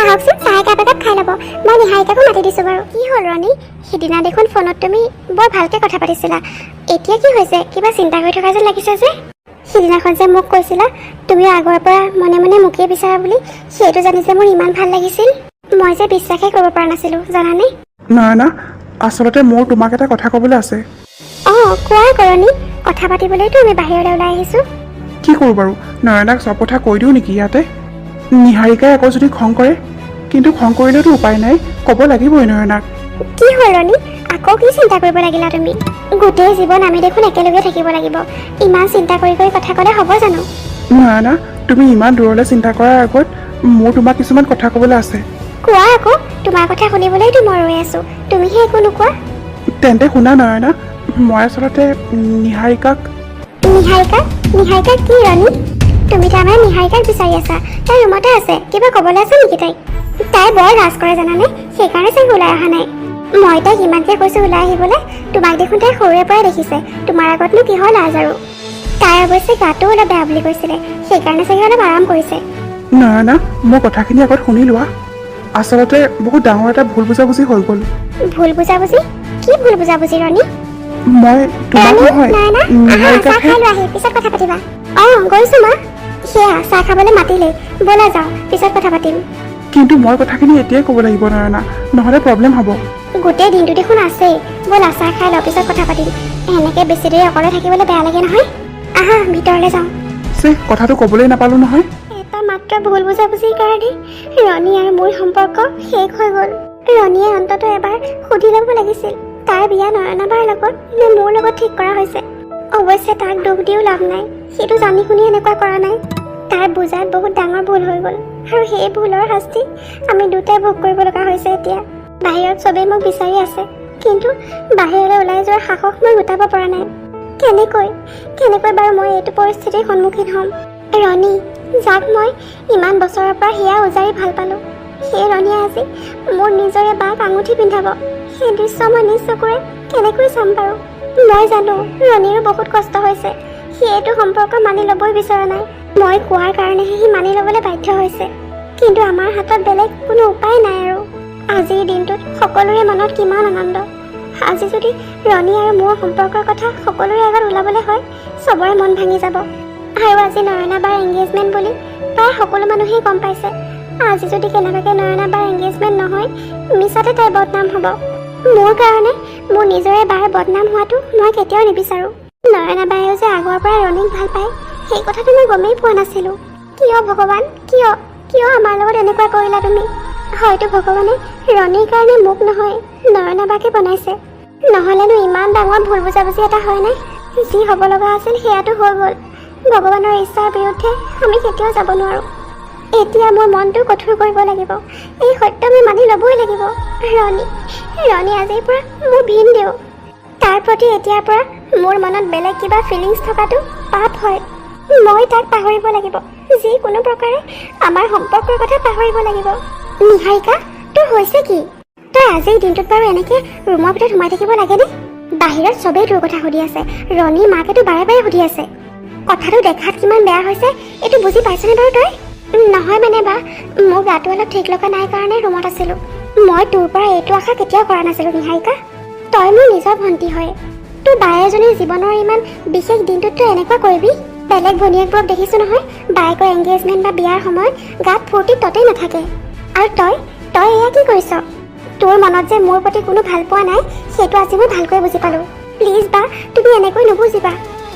আহকচোন, চাহ একাপ খাই ল'ব। মই নিহাৰিকাকো মাতি দিছোঁ বাৰু। কি হ'ল ৰণী? সিদিনা দেখোন ফোনত তুমি বৰ ভালকৈ কথা পাতিছিলা। এতিয়া কি হৈছে? কিবা চিন্তা কৰি থকা যেন লাগিছে যে। সিদিনাখন যে মোক কৈছিলা তুমিও আগৰ পৰা মনে মনে মোকেই বিচাৰা বুলি, সেইটো জানি যে মোৰ ইমান ভাল লাগিছিল। মই যে বিশ্বাসেই কৰিব পৰা নাছিলোঁ, জানানে? নয়না, আচলতে মোৰ তোমাক এটা কথা ক'বলৈ আছে। কোৱা কৰণী। কথা পাতিবলৈতো আমি বাহিৰলৈ ওলাই আহিছোঁ। কি কৰোঁ বাৰু? নয়নাক চব কথা কৈ দিওঁ নেকি ইয়াতে? নিহাৰিকাই আকৌ যদি খং কৰে? কিন্তু খং কৰিলেতো উপায় নাই, ক'ব লাগিবই নয়নাক। কি হ'ল ৰণী? আকৌ কি চিন্তা কৰিব লাগিলা তুমি? গোটেই জীৱন আমি দেখোন একেলগে থাকিব লাগিব। ইমান চিন্তা কৰি কৰি কথা ক'লে হ'ব জানো? নয়না, তুমি ইমান দূৰলৈ চিন্তা কৰাৰ আগত মোৰ তোমাক কিছুমান কথা ক'বলৈ আছে। কোৱা আকৌ, তোমাৰ কথা শুনিবলৈতো মই ৰৈ আছোঁ। তুমিহে একো নোকোৱা। তেন্তে শুনা নয়না, মই আচলতে নিহাৰিকাক কি ৰণী? তুমি তাৰমানে নিহাৰিকাক বিচাৰি আছা? তাই ৰুমতে আছে। কিবা ক'বলৈ আছে নেকি তাইক? তাই বৰ লাজ কৰে জানানে, সেইকাৰণে চাগে ওলাই অহা নাই। মই তাইক ইমানকে কৈছোঁ ওলাই আহিবলৈ। তোমাক দেখোন তাই সৰুৰে পৰাই দেখিছে। তোমাৰ আগতনো কিহৰ লাজ আৰু? তাই অৱশ্যে গাটো অলপ বেয়া বুলি কৈছিলে, সেইকাৰণে চাগে অলপ আৰাম কৰিছে। নয়না, মোৰ কথাখিনি আগত শুনি লোৱা। আচলতে বহুত ডাঙৰ এটা ভুল বুজাবুজি হৈ গ'ল। ভুল বুজাবুজি? কি ভুল বুজাবুজি ৰণী? মই তোমাক নহয়, চাহ খাই লোৱাহি, পিছত কথা পাতিবা। গৈছো মা। সেয়া চাহ খাবলৈ মাতিলেই, ব'লা যাওঁ, পিছত কথা পাতিম। কিন্তু মই কথাখিনি এতিয়াই ক'ব লাগিব নয়না, নহ'লে প্ৰব্লেম হ'ব। গোটেই দিনটো দেখোন আছেই। ব'লা চাহ খাই লওঁ, পিছত কথা পাতিম। এনেকৈ বেছি দেৰি অকলে থাকিবলৈ বেয়া লাগে নহয়। আহা ভিতৰলৈ যাওঁ। কথাটো ক'বলৈ নাপালোঁ নহয়। এটা মাত্ৰ ভুল বুজাবুজিৰ কাৰণে ৰণী আৰু মোৰ সম্পৰ্ক শেষ হৈ গ'ল। ৰণীয়ে অন্ততঃ এবাৰ সুধি ল'ব লাগিছিল, তাইৰ বিয়া নয়না বাৰ লগত নে মোৰ লগত ঠিক কৰা হৈছে। অৱশ্যে তাক দুখ দিও লাভ নাই, সেইটো জানি শুনি এনেকুৱা কৰা নাই। তাৰ বুজাত বহুত ডাঙৰ ভুল হৈ গ'ল, আৰু সেই ভুলৰ শাস্তি আমি দুটাই ভোগ কৰিব লগা হৈছে এতিয়া। বাহিৰত চবেই মোক বিচাৰি আছে, কিন্তু বাহিৰলৈ ওলাই যোৱাৰ সাহস মই গোটাব পৰা নাই। কেনেকৈ বাৰু মই এইটো পৰিস্থিতিৰ সন্মুখীন হ'ম? ৰণী, যাক মই ইমান বছৰৰ পৰা হিয়া উজাৰি ভাল পালোঁ, সেই ৰণীয়ে আজি মোৰ নিজৰে বাক আঙুঠি পিন্ধাব। সেই দৃশ্য মই নিজ চকুৰে কেনেকৈ চাম বাৰু? মই জানো ৰণীৰো বহুত কষ্ট হৈছে। সি এইটো সম্পৰ্ক মানি ল'বই বিচৰা নাই। মই কোৱাৰ কাৰণেহে সি মানি ল'বলৈ বাধ্য হৈছে, কিন্তু আমাৰ হাতত বেলেগ কোনো উপায় নাই। আৰু আজিৰ দিনটোত সকলোৰে মনত কিমান আনন্দ। আজি যদি ৰণী আৰু মোৰ সম্পৰ্কৰ কথা সকলোৰে আগত ওলাবলৈ হয়, চবৰে মন ভাঙি যাব। আৰু আজি নয়না বাৰ এংগেজমেণ্ট বুলি প্ৰায় সকলো মানুহেই গম পাইছে। আজি যদি কেনেবাকৈ নয়না বাৰ এংগেজমেণ্ট নহয়, মিছাতে তাইৰ বদনাম হ'ব। মোৰ কাৰণে মোৰ নিজৰে বাৰ বদনাম হোৱাটো মই কেতিয়াও নিবিচাৰোঁ। নয়না বায়েও যে আগৰ পৰা ৰণীক ভাল পায়, সেই কথাটো মই গমেই পোৱা নাছিলোঁ। কিয় ভগৱান, কিয় আমাৰ লগত এনেকুৱা কৰিলা তুমি? হয়তো ভগৱানে ৰণীৰ কাৰণে মোক নহয়, নয়না বাকে বনাইছে। নহ'লেনো ইমান ডাঙৰ ভুল বুজাবুজি এটা হয় নাই? যি হ'ব লগা আছিল সেয়াটো হৈ গ'ল। ভগৱানৰ ইচ্ছাৰ বিৰুদ্ধে আমি কেতিয়াও যাব নোৱাৰোঁ। এতিয়া মোৰ মনটো কঠোৰ কৰিব লাগিব। এই সত্য মই মানি ল'বই লাগিব। ৰণী আজিৰ পৰা মোৰ ভিন দেও। তাৰ প্ৰতি এতিয়াৰ পৰা মোৰ মনত বেলেগ কিবা ফিলিংছ থকাটো পাপ হয়। মই তাক পাহৰিব লাগিব। যিকোনো প্ৰকাৰে আমাৰ সম্পৰ্কৰ কথা পাহৰিব লাগিব। নিহাৰিকা, তোৰ হৈছে কি? তই আজিৰ দিনটোত বাৰু এনেকৈ ৰুমৰ ভিতৰত সোমাই থাকিব লাগেনে? বাহিৰত চবেই তোৰ কথা সুধি আছে। ৰণীৰ মাকেতো বাৰে বাৰে সুধি আছে। কথাটো দেখাত কিমান বেয়া হৈছে এইটো বুজি পাইছনে বাৰু তই? নহয় মানে বা, মোৰ গাটো অলপ ঠিক লগা নাই কাৰণে ৰুমত আছিলোঁ। মই তোৰ পৰা এইটো আশা কেতিয়াও কৰা নাছিলোঁ নিহাৰিকা। তই মোৰ নিজৰ ভণ্টি হয়। তোৰ বাই এজনীৰ জীৱনৰ ইমান বিশেষ দিনটোত তই এনেকুৱা কৰিবি? বেলেগ ভনীয়েকবোৰক দেখিছোঁ নহয়, বায়েকৰ এংগেজমেণ্ট বা বিয়াৰ সময়ত গাত ফূৰ্তি ততেই নাথাকে। আৰু তই এয়া কি কৰিছ? তোৰ মনত যে মোৰ প্ৰতি কোনো ভাল পোৱা নাই, সেইটো আজি মই ভালকৈ বুজি পালোঁ। প্লিজ বা, তুমি এনেকৈ নুবুজিবা।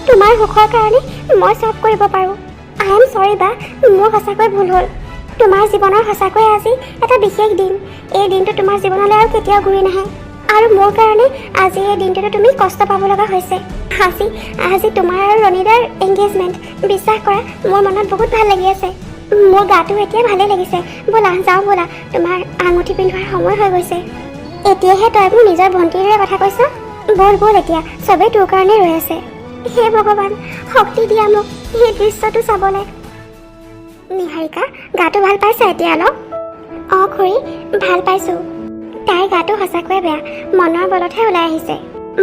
তোমাৰ সুখৰ কাৰণে মই চব কৰিব পাৰোঁ। আই এম চৰি বা, মোৰ সঁচাকৈ ভুল হ'ল। তোমাৰ জীৱনৰ সঁচাকৈ আজি এটা বিশেষ দিন। এই দিনটো তোমাৰ জীৱনলৈ আৰু কেতিয়াও ঘূৰি নাহে। আৰু মোৰ কাৰণে আজি এই দিনটোতো তুমি কষ্ট পাব লগা হৈছে। আজি তোমাৰ আৰু ৰণীদাৰ এংগেজমেণ্ট। বিশ্বাস কৰা, মোৰ মনত বহুত ভাল লাগি আছে। মোৰ গাটো এতিয়া ভালেই লাগিছে। ব'লা যাওঁ ব'লা, তোমাৰ আঙুঠি পিন্ধোৱাৰ সময় হৈ গৈছে। এতিয়াহে তই মোৰ নিজৰ ভণ্টিৰ দৰে কথা কৈছ। ব'ল এতিয়া, চবেই তোৰ কাৰণে ৰৈ আছে। হে ভগৱান, শক্তি দিয়া মোক সেই দৃশ্যটো চাবলৈ। নিহাৰিকা, গাটো ভাল পাইছা এতিয়া অলপ? অঁ খুৰী, ভাল পাইছোঁ। তাইৰ গাটো সঁচাকৈয়ে বেয়া, মনৰ বলতহে ওলাই আহিছে।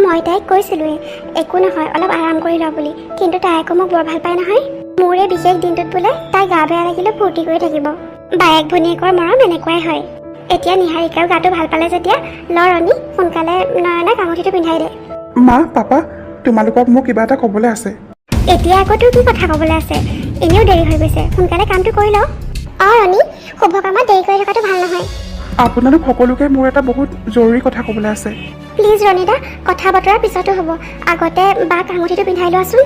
মই তাইক কৈছিলোঁৱেই একো নহয়, অলপ আৰাম কৰি ল বুলি, কিন্তু তাই আকৌ মোক বৰ ভাল পায় নহয়। মোৰ এই বিশেষ দিনটোত বোলে তাই গা বেয়া লাগিলেও ফূৰ্তি কৰি থাকিব। বায়েক ভনীয়েকৰ মৰম এনেকুৱাই হয়। এতিয়া নিহাৰিকাও গাটো ভাল পালে যেতিয়া, ৰণী সোনকালে নয়নাক আঙুঠিটো পিন্ধাই দে। মা, পাপা, তোমালোকক মোক কিবা এটা ক'বলৈ আছে। এতিয়া আকৌ তোৰ কি কথা ক'বলৈ আছে? এনেও দেৰি হৈ গৈছে, সোনকালে কামটো কৰি ল। অঁ ৰণী, শুভ কামত দেৰি কৰি থকাটো ভাল নহয়। আপোনালোক সকলোকে মোৰ এটা বহুত জৰুৰী কথা ক'বলৈ আছে। প্লিজ ৰণীদা, কথা বতৰা পিছতো হ'ব, আগতে বাক আঙুঠিটো পিন্ধাই লোৱাচোন।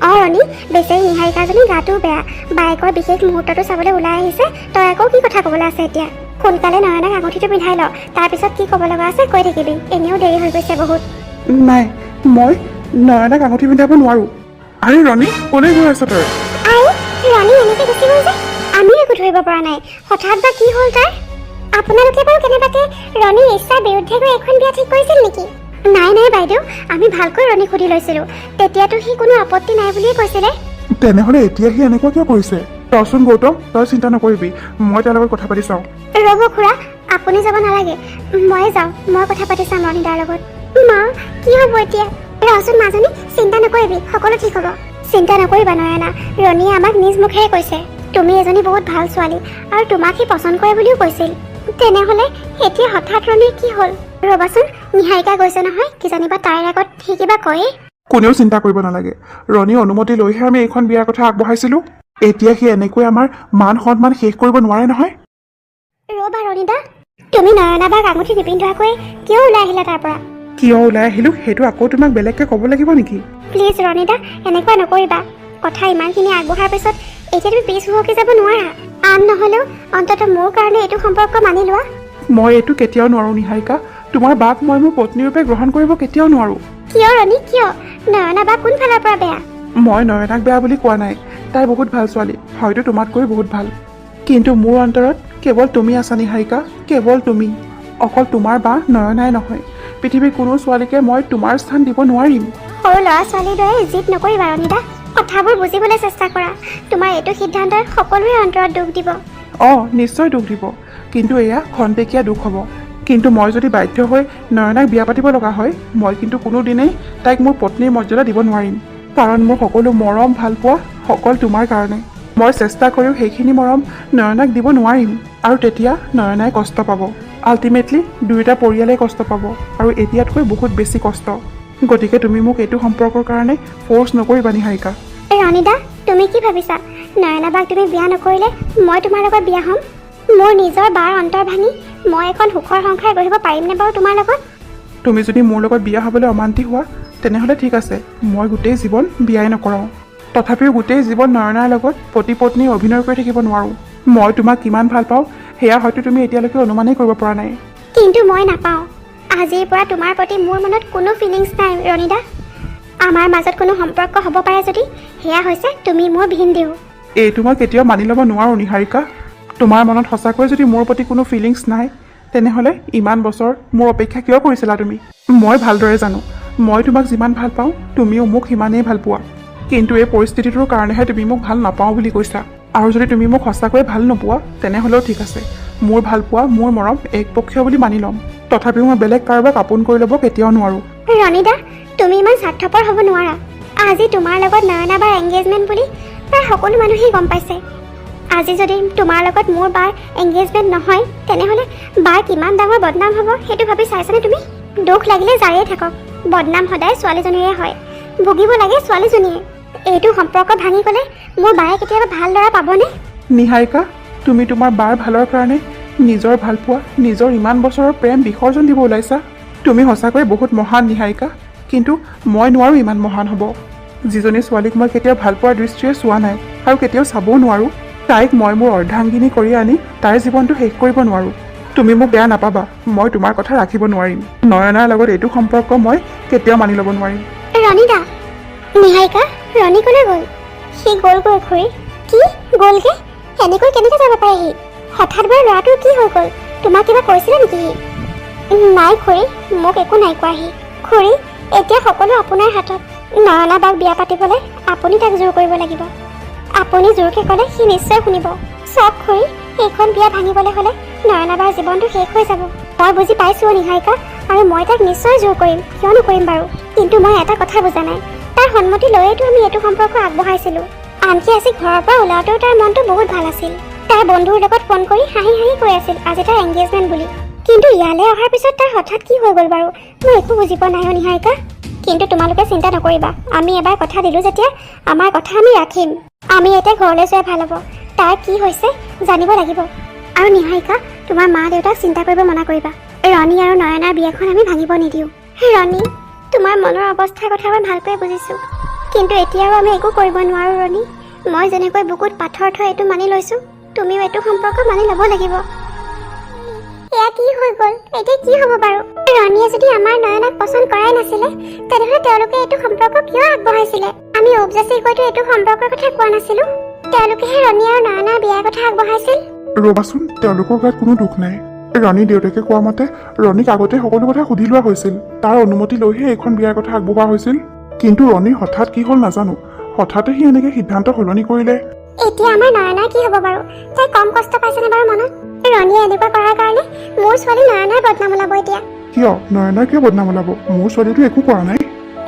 অঁ ৰণী, বেচেৰি নিহাৰিকাজনী গাটোও বেয়া, বায়েকৰ বিশেষ মুহূৰ্তটো চাবলৈ ওলাই আহিছে। তই আকৌ কি কথা ক'বলৈ আছে এতিয়া? সোনকালে নয়নাক আঙুঠিটো পিন্ধাই ল, তাৰপিছত কি ক'ব লগা আছে কৈ থাকিবি। এনেও দেৰি হৈ গৈছে বহুত। নাই, মই নয়নাক আঙুঠি পিন্ধাব নোৱাৰোঁ। আৰে ৰণী, ক'লৈ গৈ আছ তই? আৰু ৰণী এনেকৈ গুচি গ'ল যে, আমি একো ধৰিব পৰা নাই। হঠাৎ বা কি হ'ল তাৰ? আপোনালোকে বাৰু কেনেবাকৈ ৰণীৰ ইচ্ছাৰ বিৰুদ্ধে গৈ এখন বিয়া ঠিক কৰিছিল নেকি? নাই বাইদেউ, আমি ভালকৈ ৰণীক সুধি লৈছিলোঁ। তেতিয়াতো সি কোনো আপত্তি নাই বুলিয়ে কৈছিলে। তেনেহ'লে এতিয়া সি এনেকুৱা কিয় কৰিছে? ৰচোন গৌতম, তই চিন্তা নকৰিবি, মই তাৰ লগত কথা পাতি চাওঁ। ৰ'ব খুৰা, আপুনি যাব নালাগে, ময়ে যাওঁ। মই কথা পাতি চাম ৰণীদাৰ লগত। মা, কি হ'ব এতিয়া? ৰচোন মাজনী, চিন্তা নকৰিবি, সকলো ঠিক হ'ব। চিন্তা নকৰিবা নয়না, ৰণীয়ে আমাক নিজ মুখেৰে কৈছে তুমি এজনী বহুত ভাল ছোৱালী আৰু তোমাক সি পচন্দ কৰে বুলিও কৈছিল। তেনেহ'লে এতিয়া হঠাৎ ৰণীৰ কি হ'ল? ৰ'বাচোন, নিহাৰিকা গৈছে নহয়, কি জানিবা তাইৰ আগত সি কিবা কয়ে। কোনেও চিন্তা কৰিব নালাগে, ৰণীৰ অনুমতি লৈহে আমি এইখন বিয়াৰ কথা আগবঢ়াইছিলোঁ। এতিয়া সি এনেকৈ আমাৰ মান সন্মান শেষ কৰিব নোৱাৰে নহয়। ৰ'বা ৰণীদা, তুমি নয়না বাক আঙুঠি নিপিন্ধোৱাকৈ কিয় ওলাই আহিলা তাৰ পৰা? কিয় ওলাই আহিলোঁ সেইটো আকৌ তোমাক বেলেগকৈ ক'ব লাগিব নেকি? প্লিজ ৰণীদা, এনেকুৱা নকৰিবা। কথা ইমানখিনি আগবঢ়াৰ পিছত এতিয়া তুমি পিছ হুহকি যাব নোৱাৰা। আন নহ'লেও অন্ততঃ মোৰ কাৰণে এইটো সম্পৰ্ক মানি লোৱা। মই এইটো কেতিয়াও নোৱাৰোঁ নিহাৰিকা, তোমাৰ বাক মই মোৰ পত্নীৰূপে গ্ৰহণ কৰিব কেতিয়াও নোৱাৰোঁ। কিয় ৰণী, কিয়? নয়না বা কোন ফালৰ পৰা বেয়া? মই নয়নাক বেয়া বুলি কোৱা নাই, তাই বহুত ভাল ছোৱালী, হয়তো তোমাতকৈ বহুত ভাল। কিন্তু মোৰ অন্তৰত কেৱল তুমি আছা নিহাৰিকা, কেৱল তুমি। অকল তোমাৰ বা নয়নাই নহয়, পৃথিৱীৰ কোনো ছোৱালীকে মই তোমাৰ স্থান দিব নোৱাৰিম। সৰু ল'ৰা ছোৱালীৰ দৰে জিদ নকৰিবা ৰণীদা, কথাবোৰ বুজিবলৈ চেষ্টা কৰা। তোমাৰ এইটো সিদ্ধান্তই সকলোৰে অন্তৰত দুখ দিব। নিশ্চয় দুখ দিব, কিন্তু এয়া খন্তেকীয়া দুখ হ'ব। কিন্তু মই যদি বাধ্য হৈ নয়নাক বিয়া পাতিব লগা হয়, মই কিন্তু কোনোদিনেই তাইক মোৰ পত্নীৰ মৰ্যাদা দিব নোৱাৰিম। কাৰণ মোৰ সকলো মৰম ভালপোৱা অকল তোমাৰ কাৰণে। মই চেষ্টা কৰিও সেইখিনি মৰম নয়নাক দিব নোৱাৰিম, আৰু তেতিয়া নয়নাই কষ্ট পাব। আল্টিমেটলি দুয়োটা পৰিয়ালেই কষ্ট পাব, আৰু এতিয়াতকৈ বহুত বেছি কষ্ট। গতিকে তুমি মোক এইটো সম্পৰ্কৰ কাৰণে ফ'ৰ্চ নকৰিবা নিহাৰিকা। ৰণীদা, তুমি কি ভাবিছা? নয়না বাক তুমি বিয়া নকৰিলে মই তোমাৰ লগত বিয়া হ'ম? মোৰ নিজৰ বাৰ অন্তৰ ভাঙি মই এখন সুখৰ সংসাৰ গঢ়িব পাৰিমনে বাৰু তোমাৰ লগত? তুমি যদি মোৰ লগত বিয়া হ'বলৈ অমান্তি হোৱা, তেনেহ'লে ঠিক আছে, মই গোটেই জীৱন বিয়াই নকৰাওঁ। তথাপিও গোটেই জীৱন নয়নাৰ লগত পতি পত্নী অভিনয় কৰি থাকিব নোৱাৰোঁ। মই তোমাক কিমান ভাল পাওঁ সেয়া হয়তো তুমি এতিয়ালৈকে অনুমানেই কৰিব পৰা নাই। কিন্তু মই নাপাওঁ। আজিৰ পৰা তোমাৰ প্ৰতি মোৰ মনত কোনো ফিলিংছ নাই ৰণীদা। আমাৰ মাজত কোনো সম্পৰ্ক হ'ব পাৰে যদি সেয়া হৈছে তুমি মোৰ ভিনদেউ। এইটো মই কেতিয়াও মানি ল'ব নোৱাৰোঁ নিহাৰিকা। তোমাৰ মনত সঁচাকৈ যদি মোৰ প্ৰতি কোনো ফিলিংছ নাই, তেনেহ'লে ইমান বছৰ মোৰ অপেক্ষা কিয় কৰিছিলা তুমি? মই ভালদৰে জানো, মই তোমাক যিমান ভাল পাওঁ তুমিও মোক সিমানেই ভাল পোৱা। কিন্তু এই পৰিস্থিতিটোৰ কাৰণেহে তুমি মোক ভাল নাপাওঁ বুলি কৈছা। আৰু যদি তুমি মোক সঁচাকৈয়ে ভাল নোপোৱা, তেনেহ'লেও ঠিক আছে, মোৰ ভালপোৱা মোৰ মৰম একপক্ষীয় বুলি মানি ল'ম। তথাপিও মই বেলেগ কাৰোবাক আপোন কৰি ল'ব কেতিয়াও নোৱাৰোঁ। ৰণীদা, তুমি ইমান স্বাৰ্থপৰ হ'ব নোৱাৰা। আজি তোমাৰ লগত নয়না বাৰ এংগেজমেণ্ট বুলি প্ৰায় সকলো মানুহেই গম পাইছে। আজি যদি তোমাৰ লগত মোৰ বাৰ এংগেজমেণ্ট নহয়, তেনেহ'লে বাৰ কিমান ডাঙৰ বদনাম হ'ব সেইটো ভাবি চাইছানে তুমি? দুখ লাগিলে যাৰেই থাকক, বদনাম সদায় ছোৱালীজনীৰে হয়, ভুগিব লাগে ছোৱালীজনীয়ে। এইটো সম্পৰ্ক ভাঙি গ'লে মোৰ বায়ে কেতিয়াবা ভাল ল'ৰা পাবনে? নিহাৰিকা, তুমি তোমাৰ বাৰ ভালৰ কাৰণে নিজৰ ভালপোৱা, নিজৰ ইমান বছৰৰ প্ৰেম বিসৰ্জন দিব ওলাইছা? তুমি সঁচাকৈ বহুত মহান নিহাৰিকা, কিন্তু মই নোৱাৰোঁ ইমান মহান হ'ব। যিজনী ছোৱালীক মই কেতিয়াও ভালপোৱাৰ দৃষ্টিৰে চোৱা নাই আৰু কেতিয়াও চাবও নোৱাৰোঁ, তাইক মই মোৰ অৰ্ধাংগিনী কৰি আনি তাইৰ জীৱনটো শেষ কৰিব নোৱাৰোঁ। তুমি মোক বেয়া নাপাবা, মই তোমাৰ কথা ৰাখিব নোৱাৰিম। নয়নাৰ লগত এইটো সম্পৰ্ক মই কেতিয়াও মানি ল'ব নোৱাৰিম। ৰণীদা, নিহাৰিকা, ৰণী ক'লৈ গ'ল? সি গ'লগৈ খুৰী। কি গ'লগে? এনেকৈ কেনেকৈ যাব পাৰে সি? হঠাৎ বাৰু ল'ৰাটোৰ কি হৈ গ'ল? তোমাক কিবা কৈছিলে নেকি সি? নাই খুৰী, মোক একো নাই কোৱা সি। খুৰী, এতিয়া সকলো আপোনাৰ হাতত। নয়না বাক বিয়া পাতিবলৈ আপুনি তাক জোৰ কৰিব লাগিব। আপুনি জোৰকৈ ক'লে সি নিশ্চয় শুনিব। চাওক খুৰী, এইখন বিয়া ভাঙিবলৈ হ'লে নয়না বাৰ জীৱনটো শেষ হৈ যাব। মই বুজি পাইছোঁ নিহাৰিকা, আৰু মই তাক নিশ্চয় জোৰ কৰিম, কিয় নকৰিম বাৰু। কিন্তু মই এটা কথা বুজা নাই, তাৰ সন্মতি লৈয়েতো আমি এইটো সম্পৰ্ক আগবঢ়াইছিলোঁ। আনকি আজি ঘৰৰ পৰা ওলাওঁতেও তাৰ মনটো বহুত ভাল আছিল। তাৰ বন্ধুৰ লগত ফোন কৰি হাঁহি হাঁহি কৈ আছিল আজি তাৰ এংগেজমেণ্ট বুলি। কিন্তু ইয়ালৈ অহাৰ পিছত তাৰ হঠাৎ কি হৈ গ'ল বাৰু? মই একো বুজি পোৱা নাই নিহাৰিকা। কিন্তু তোমালোকে চিন্তা নকৰিবা, আমি এবাৰ কথা দিলোঁ যেতিয়া আমাৰ কথা আমি ৰাখিম। আমি এতিয়া ঘৰলৈ যোৱাই ভাল হ'ব। তাৰ কি হৈছে জানিব লাগিব। আৰু নিহাৰিকা, তোমাৰ মা দেউতাক চিন্তা কৰিব মনা কৰিবা। ৰণী আৰু নয়নাৰ বিয়াখন আমি ভাঙিব নিদিওঁ। ৰণী, তোমাৰ মনৰ অৱস্থাৰ কথা মই ভালকৈ বুজিছোঁ, কিন্তু এতিয়াও আমি একো কৰিব নোৱাৰোঁ ৰণী। মই যেনেকৈ বুকুত পাথৰ থৈ এইটো মানি লৈছোঁ, তুমিও এইটো সম্পৰ্ক মানি ল'ব লাগিব। এয়া কি হৈ গ'ল? এতিয়া কি হ'ব বাৰু? ৰণীয়ে যদি আমাৰ নয়নাক পচন্দ কৰাই নাছিলে, তেনেহ'লে তেওঁলোকে এইটো সম্পৰ্ক কিয় আগবঢ়াইছিলে? আমি উপজাচি গৈতো এইটো সম্পৰ্কৰ কথা কোৱা নাছিলোঁ। তেওঁলোকেহে ৰণী আৰু নয়নাৰ বিয়াৰ কথা আগবঢ়াইছিল। ৰ'বাচোন, তেওঁলোকৰ গাত কোনো দুখ নাই। ৰণীৰ দেউতাকে কোৱা মতে ৰণীক আগতে সকলো কথা সুধি লোৱা হৈছিল। তাৰ অনুমতি লৈহে এইখন বিয়াৰ কথা আগবঢ়োৱা হৈছিল। কিন্তু ৰণীৰ হঠাৎ কি হ'ল নাজানো, হঠাতে সি এনেকৈ সিদ্ধান্ত সলনি কৰিলে। এতিয়া আমাৰ নয়নাৰ কি হ'ব বাৰু? তাই কম কষ্ট পাইছেনে বাৰু মনত? ৰণীয়ে এনেকুৱা কৰাৰ কাৰণে মোৰ ছোৱালী নয়নাৰ বদনাম ওলাব এতিয়া। কিয় নয়নাৰ কিয় বদনাম ওলাব? মোৰ ছোৱালীটো একো কৰা নাই।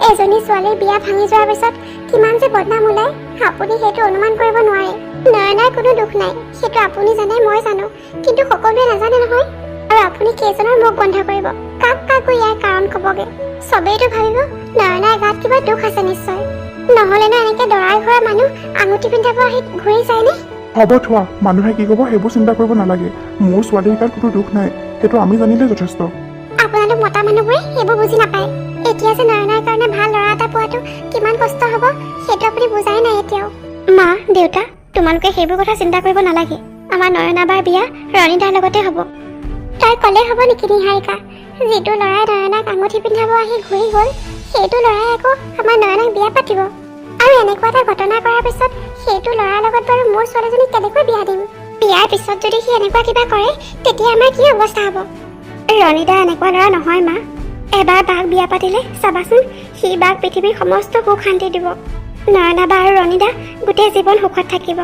এজনী ছোৱালীৰ বিয়া ভাঙি যোৱাৰ পিছত কিমান যে বদনাম ওলায়, আপুনি সেইটো অনুমান কৰিব নোৱাৰে। নয়নাৰ কোনো দুখ নাই, সেইটো আপুনি জানে, মই জানো, কিন্তু সকলোৱে নাজানে নহয়। আৰু আপুনি কেইজনৰ মুখ বন্ধ কৰিব? কাক কাকো ইয়াৰ কাৰণ ক'বগে? চবেইতো ভাবিব নয়নাৰ গাত কিবা দুখ আছে নিশ্চয়। নহ'লেনো এনেকৈ দৰাই ঘৰৰ মানুহ আঙুঠি পিন্ধাব আহি ঘূৰি যায়নে? হ'ব থোৱা, মানুহে কি ক'ব সেইবোৰ চিন্তা কৰিব নালাগে। মোৰ ছোৱালীৰ গাত কোনো দুখ নাই, সেইটো আমি জানিলে যথেষ্ট। আপোনালোক মতা মানুহবোৰে সেইবোৰ বুজি নাপায়। এতিয়া যে নয়নাৰ কাৰণে ভাল ল'ৰা এটা পোৱাটো কিমান কষ্ট হ'ব সেইটো আপুনি বুজাই নাই এতিয়াও। মা দেউতা, তোমালোকে সেইবোৰ কথা চিন্তা কৰিব নালাগে। আমাৰ নয়না বাৰ বিয়া ৰণীদাৰ লগতে হ'ব। তই ক'লে হ'ব নেকি নিহাৰিকা? যিটো ল'ৰাই নয়নাক আঙুঠি পিন্ধাব আহি ঘূৰি গ'ল, সেইটো ল'ৰাই আকৌ আমাৰ নয়নাক বিয়া পাতিব। আৰু এনেকুৱা এটা ঘটনা কৰাৰ পিছত সেইটো ল'ৰাৰ লগত বাৰু মোৰ ছোৱালীজনীক কেনেকৈ বিয়া দিম? বিয়াৰ পিছত যদি সি এনেকুৱা কিবা কৰে, তেতিয়া আমাৰ কি অৱস্থা হ'ব? ৰণীদা এনেকুৱা ল'ৰা নহয় মা। এবাৰ বাক বিয়া পাতিলে চাবাচোন, সি বাক পৃথিৱীৰ সমস্ত সুখ শান্তি দিব। নয়না বা আৰু ৰণীদা গোটেই জীৱন সুখত থাকিব।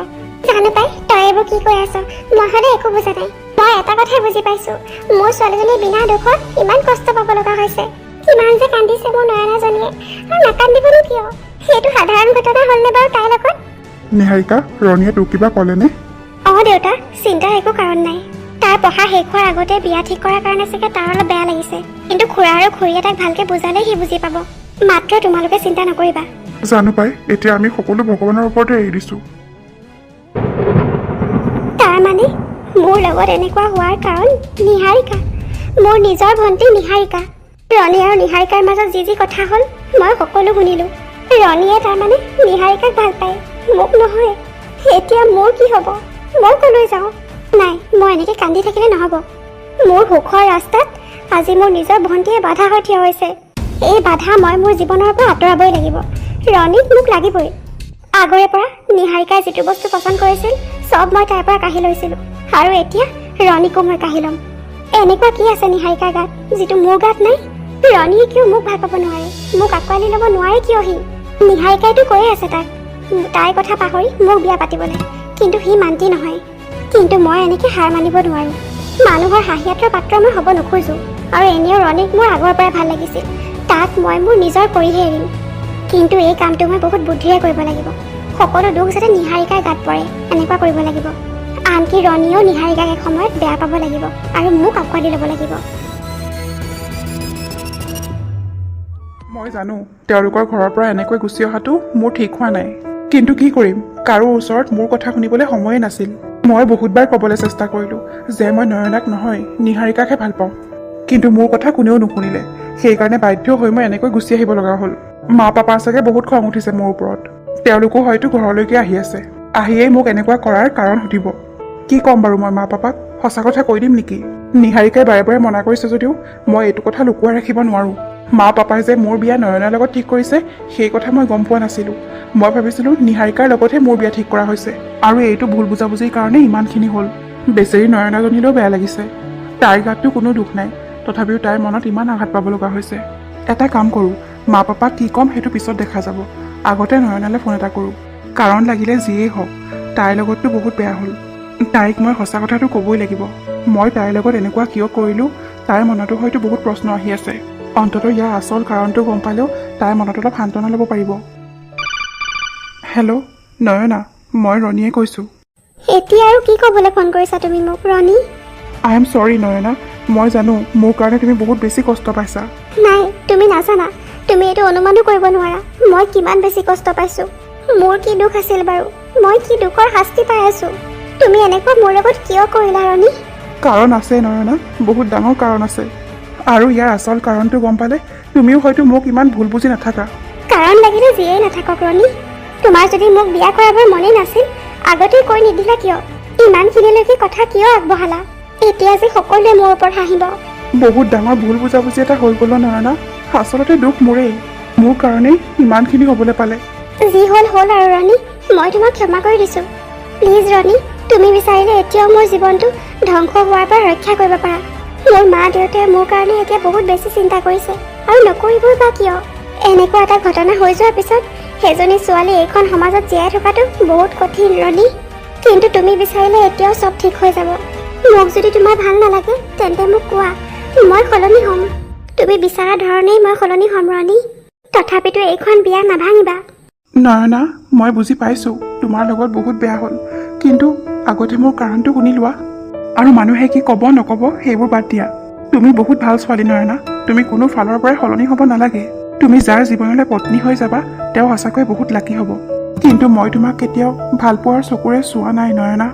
জানো পাই, তই এইবোৰ কি কৈ আছ? মই হ'লে একো বুজা নাই। মই এটা কথাই বুজি পাইছো, মোৰ ছোৱালীজনী বিনা দুখত ইমান কষ্ট পাব লগা হৈছে। কিমান যে কান্দিছে মোৰ নয়নাজনীয়ে, আৰু নাকান্দিবনো কিয়? সেইটো সাধাৰণ ঘটনা হ'লনে বাৰু তাইৰ লগত? নিহাৰিকা, ৰণীয়ে তোক কিবা ক'লেনে? অঁ দেউতা, চিন্তাৰ একো কাৰণ নাই। তাৰ পঢ়া শেষ হোৱাৰ আগতে বিয়া ঠিক কৰাৰ কাৰণে চাগে তাৰ অলপ বেয়া লাগিছে, কিন্তু খুৰা আৰু খুৰীয়ে তাক ভালকে বুজালে সি বুজি পাব। মাত্ৰ তোমালোকে চিন্তা নকৰিবা। জানো পাই, এতিয়া আমি সকলো ভগৱানৰ ওপৰতে এৰি দিছোঁ। তাৰমানে মোৰ লগত এনেকুৱা হোৱাৰ কাৰণ নিহাৰিকা, মোৰ নিজৰ ভণ্টি নিহাৰিকা। ৰণী আৰু নিহাৰিকাৰ মাজত যি যি কথা হ'ল মই সকলো শুনিলোঁ। ৰণীয়ে তাৰমানে নিহাৰিকাক ভাল পায়, মোক নহয়। এতিয়া মোৰ কি হ'ব? মই কলৈ যাওঁ? নাই, মই এনেকৈ কান্দি থাকিলে নহ'ব। মোৰ সুখৰ ৰাস্তাত আজি মোৰ নিজৰ ভণ্টিয়ে বাধা হৈ থিয় হৈছে। এই বাধা মই মোৰ জীৱনৰ পৰা আঁতৰাবই লাগিব। ৰণীক মোক লাগিবই। আগৰে পৰা নিহাৰিকাই যিটো বস্তু পচন্দ কৰিছিল চব মই তাইৰ পৰা কাঢ়ি লৈছিলোঁ, আৰু এতিয়া ৰণীকো মই কাঢ়ি ল'ম। এনেকুৱা কি আছে নিহাৰিকাৰ গাত যিটো মোৰ গাত নাই? ৰণীয়ে কিয় মোক ভাল পাব নোৱাৰে, মোক আঁকোৱালি ল'ব নোৱাৰে কিয়? সি নিহাৰিকাইতো কৈয়ে আছে তাইৰ কথা পাহৰি মোক বিয়া পাতিবলৈ, কিন্তু সি মান্তি নহয়। কিন্তু মই এনেকৈ হাৰ মানিব নোৱাৰোঁ। মানুহৰ হাঁহিয়াতৰ পাত্ৰ মই হ'ব নোখোজোঁ, আৰু এনেও ৰণীক মোৰ আগৰ পৰাই ভাল লাগিছিল। তাক মই মোৰ নিজৰ কৰিহে এৰিম। কিন্তু এই কামটো মই বহুত বুদ্ধিৰে কৰিব লাগিব। সকলো দুখ যাতে নিহাৰিকাৰ গাত পৰে এনেকুৱা কৰিব লাগিব। আনকি ৰণীয়েও নিহাৰিকাক এসময়ত বেয়া পাব লাগিব আৰু মোক আঁকোৱালি ল'ব লাগিব। মই জানো তেওঁলোকৰ ঘৰৰ পৰা এনেকৈ গুচি অহাটো মোৰ ঠিক হোৱা নাই, কিন্তু কি কৰিম, কাৰো ওচৰত মোৰ কথা শুনিবলৈ সময়ে নাছিল। মই বহুতবাৰ ক'বলৈ চেষ্টা কৰিলোঁ যে মই নয়নাক নহয় নিহাৰিকাকহে ভাল পাওঁ, কিন্তু মোৰ কথা কোনেও নুশুনিলে। সেইকাৰণে বাধ্য হৈ মই এনেকৈ গুচি আহিব লগা হ'ল। মা পাপাৰ চাগে বহুত খং উঠিছে মোৰ ওপৰত। তেওঁলোকো হয়তো ঘৰলৈকে আহি আছে, আহিয়েই মোক এনেকুৱা কৰাৰ কাৰণ সুধিব। কি ক'ম বাৰু মই মা পাপাক? সঁচা কথা কৈ দিম নেকি? নিহাৰিকাই বাৰে বাৰে মনা কৰিছে যদিও মই এইটো কথা লুকুৱাই ৰাখিব নোৱাৰোঁ। মা পাপাই যে মোৰ বিয়া নয়নাৰ লগত ঠিক কৰিছে সেই কথা মই গম পোৱা নাছিলোঁ। মই ভাবিছিলোঁ নিহাৰিকাৰ লগতহে মোৰ বিয়া ঠিক কৰা হৈছে, আৰু এইটো ভুল বুজাবুজিৰ কাৰণে ইমানখিনি হ'ল। বেচেৰী নয়নাজনীলৈও বেয়া লাগিছে। তাইৰ গাততো কোনো দুখ নাই, তথাপিও তাইৰ মনত ইমান আঘাত পাব লগা হৈছে। এটা কাম কৰোঁ, মা পাপাক কি ক'ম সেইটো পিছত দেখা যাব। আগতে নয়নালৈ ফোন এটা কৰোঁ, কাৰণ লাগিলে যিয়েই হওক তাইৰ লগততো বহুত বেয়া হ'ল। তাইক মই সঁচা কথাটো ক'বই লাগিব। মই তাইৰ লগত এনেকুৱা কিয় কৰিলোঁ, তাইৰ মনতো হয়তো বহুত প্ৰশ্ন আহি আছে। অন্ততঃ ইয়াৰ আচল কাৰণটো গম পালেও তাইৰ মনত অলপ সান্তনা ল'ব পাৰিব। হেল্ল', নয়না, মই ৰণীয়ে কৈছোঁ। এতিয়া আৰু কি ক'বলৈ ফোন কৰিছা তুমি মোক ৰণী? আই এম চৰি নয়না, মই জানো মোৰ কাৰণে তুমি বহুত বেছি কষ্ট পাইছা। নাই, তুমি নাজানা, তুমি এইটো অনুমানো কৰিব নোৱাৰা মই কিমান বেছি কষ্ট পাইছোঁ। মোৰ কি দুখ আছিল বাৰু? মই কি দুখৰ শাস্তি পাই আছোঁ? তুমি এনেকুৱা মোৰ লগত কিয় কৰিলা ৰণী? কাৰণ আছে নয়না, বহুত ডাঙৰ কাৰণ আছে, আৰু ইয়াৰ আচল কাৰণটো গম পালে তুমিও হয়তো মোক ইমান ভুল বুজি নাথাকা। কাৰণ লাগিলে যিয়েই নাথাকক ৰণী, তোমাৰ যদি মোক বিয়া কৰাবৰ মনেই নাছিল আগতেই কৈ নিদিলা কিয়? ইমানখিনিলৈকে কথা কিয় আগবঢ়ালা? এতিয়া যে সকলোৱে মোৰ ওপৰত হাঁহিব। বহুত ডাঙৰ ভুল বুজাবুজি এটা হৈ গ'ল নয়না। আচলতে দুখ মোৰেই, মোৰ কাৰণেই ইমানখিনি হ'বলৈ পালে। যি হ'ল হ'ল আৰু ৰণী, মই তোমাক ক্ষমা কৰি দিছোঁ। প্লিজ ৰণী, তুমি বিচাৰিলে এতিয়াও মোৰ জীৱনটো ধ্বংস হোৱাৰ পৰা ৰক্ষা কৰিব পাৰা। মোৰ মা দেউতাই মোৰ কাৰণে এতিয়া বহুত বেছি চিন্তা কৰিছে, আৰু নকৰিবই বা কিয়? এনেকুৱা এটা ঘটনা হৈ যোৱাৰ পিছত সেইজনী ছোৱালী এইখন সমাজত জীয়াই থকাটো বহুত কঠিন ৰণী। কিন্তু তুমি বিচাৰিলে এতিয়াও চব ঠিক হৈ যাব। মোক যদি তোমাৰ ভাল নালাগে তেন্তে মোক কোৱা, মই সলনি হ'ম। তুমি বিচৰা ধৰণেই মই সলনি হ'ম ৰণী। তথাপিতো এইখন বিয়া নাভাঙিবা। নয়না, মই বুজি পাইছোঁ তোমাৰ লগত বহুত বেয়া হ'ল, কিন্তু আগতে মোৰ কাৰণটো শুনি লোৱা। আৰু মানুহে কি ক'ব নক'ব সেইবোৰ বাদ দিয়া। তুমি বহুত ভাল ছোৱালী নয়না, তুমি কোনো ফালৰ পৰাই সলনি হ'ব নালাগে। তুমি যাৰ জীৱনলৈ পত্নী হৈ যাবা তেওঁ সঁচাকৈ বহুত লাকি হ'ব। কিন্তু মই তোমাক কেতিয়াও ভালপোৱাৰ চকুৰে চোৱা নাই নয়না।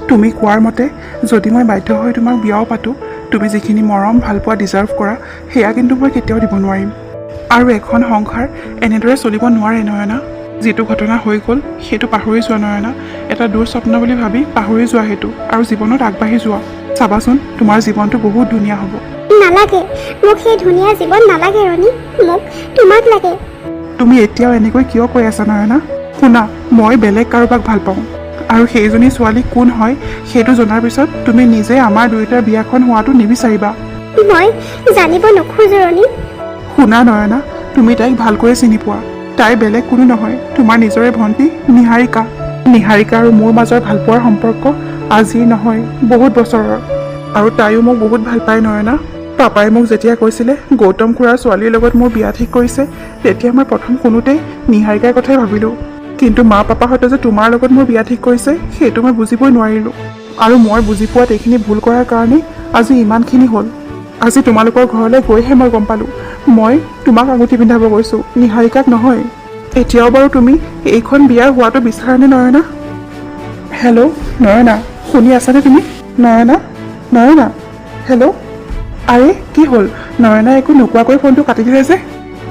তুমি কোৱাৰ মতে যদি মই বাধ্য হৈ তোমাক বিয়াও পাতোঁ, তুমি যিখিনি মৰম ভালপোৱা ডিজাৰ্ভ কৰা সেয়া কিন্তু মই কেতিয়াও দিব নোৱাৰিম। আৰু এখন সংসাৰ এনেদৰে চলিব নোৱাৰে নয়না। যিটো ঘটনা হৈ গ'ল সেইটো পাহৰি যোৱা নয়না। এটা দুঃস্বপ্ন বুলি ভাবি পাহৰি যোৱা সেইটো, আৰু জীৱনত আগবাঢ়ি যোৱা। চাবাচোন তোমাৰ জীৱনটো বহুত ধুনীয়া হ'ব। নালাগে, মোক সেই ধুনীয়া জীৱন নালাগে ৰণী, মোক তোমাক লাগে। তুমি এতিয়াও এনেকৈ কিয় কৈ আছা নয়না? শুনা, মই বেলেগ কাৰোবাক ভাল পাওঁ, আৰু সেইজনী ছোৱালী কোন হয় সেইটো জনাৰ পিছত তুমি নিজে আমাৰ দুয়োটাৰ বিয়াখন হোৱাটো নিবিচাৰিবা। মই জানিব নোখোজো ৰণী। শুনা নয়না, তুমি তাইক ভালকৈ চিনি পোৱা। তাই বেলেগ কোনো নহয়, তোমাৰ নিজৰে ভণ্টি নিহাৰিকা। নিহাৰিকা আৰু মোৰ মাজৰ ভালপোৱাৰ সম্পৰ্ক আজি নহয়, বহুত বছৰৰ। আৰু তাইও মোক বহুত ভাল পায় নয়না। পাপাই মোক যেতিয়া কৈছিলে গৌতম খুৰাৰ ছোৱালীৰ লগত মোৰ বিয়া ঠিক কৰিছে, তেতিয়া মই প্ৰথম শুনোতেই নিহাৰিকাৰ কথাই ভাবিলোঁ। কিন্তু মা পাপাহঁতে যে তোমাৰ লগত মোৰ বিয়া ঠিক কৰিছে, সেইটো মই বুজিবই নোৱাৰিলোঁ। আৰু মই বুজি পোৱাত এইখিনি ভুল কৰাৰ কাৰণেই আজি ইমানখিনি হ'ল। আজি তোমালোকৰ ঘৰলৈ গৈহে মই গম পালোঁ, মই তোমাক আঙুঠি পিন্ধাব গৈছোঁ, নিহাৰিকাক নহয়। এতিয়াও বাৰু তুমি এইখন বিয়া হোৱাটো বিচাৰানে নয়না? হেল্ল' নয়না, শুনি আছানে তুমি? নয়না, নয়না, হেল্ল'। আৰে কি হ'ল? নয়না একো নোকোৱাকৈ ফোনটো কাটি দিলে যে।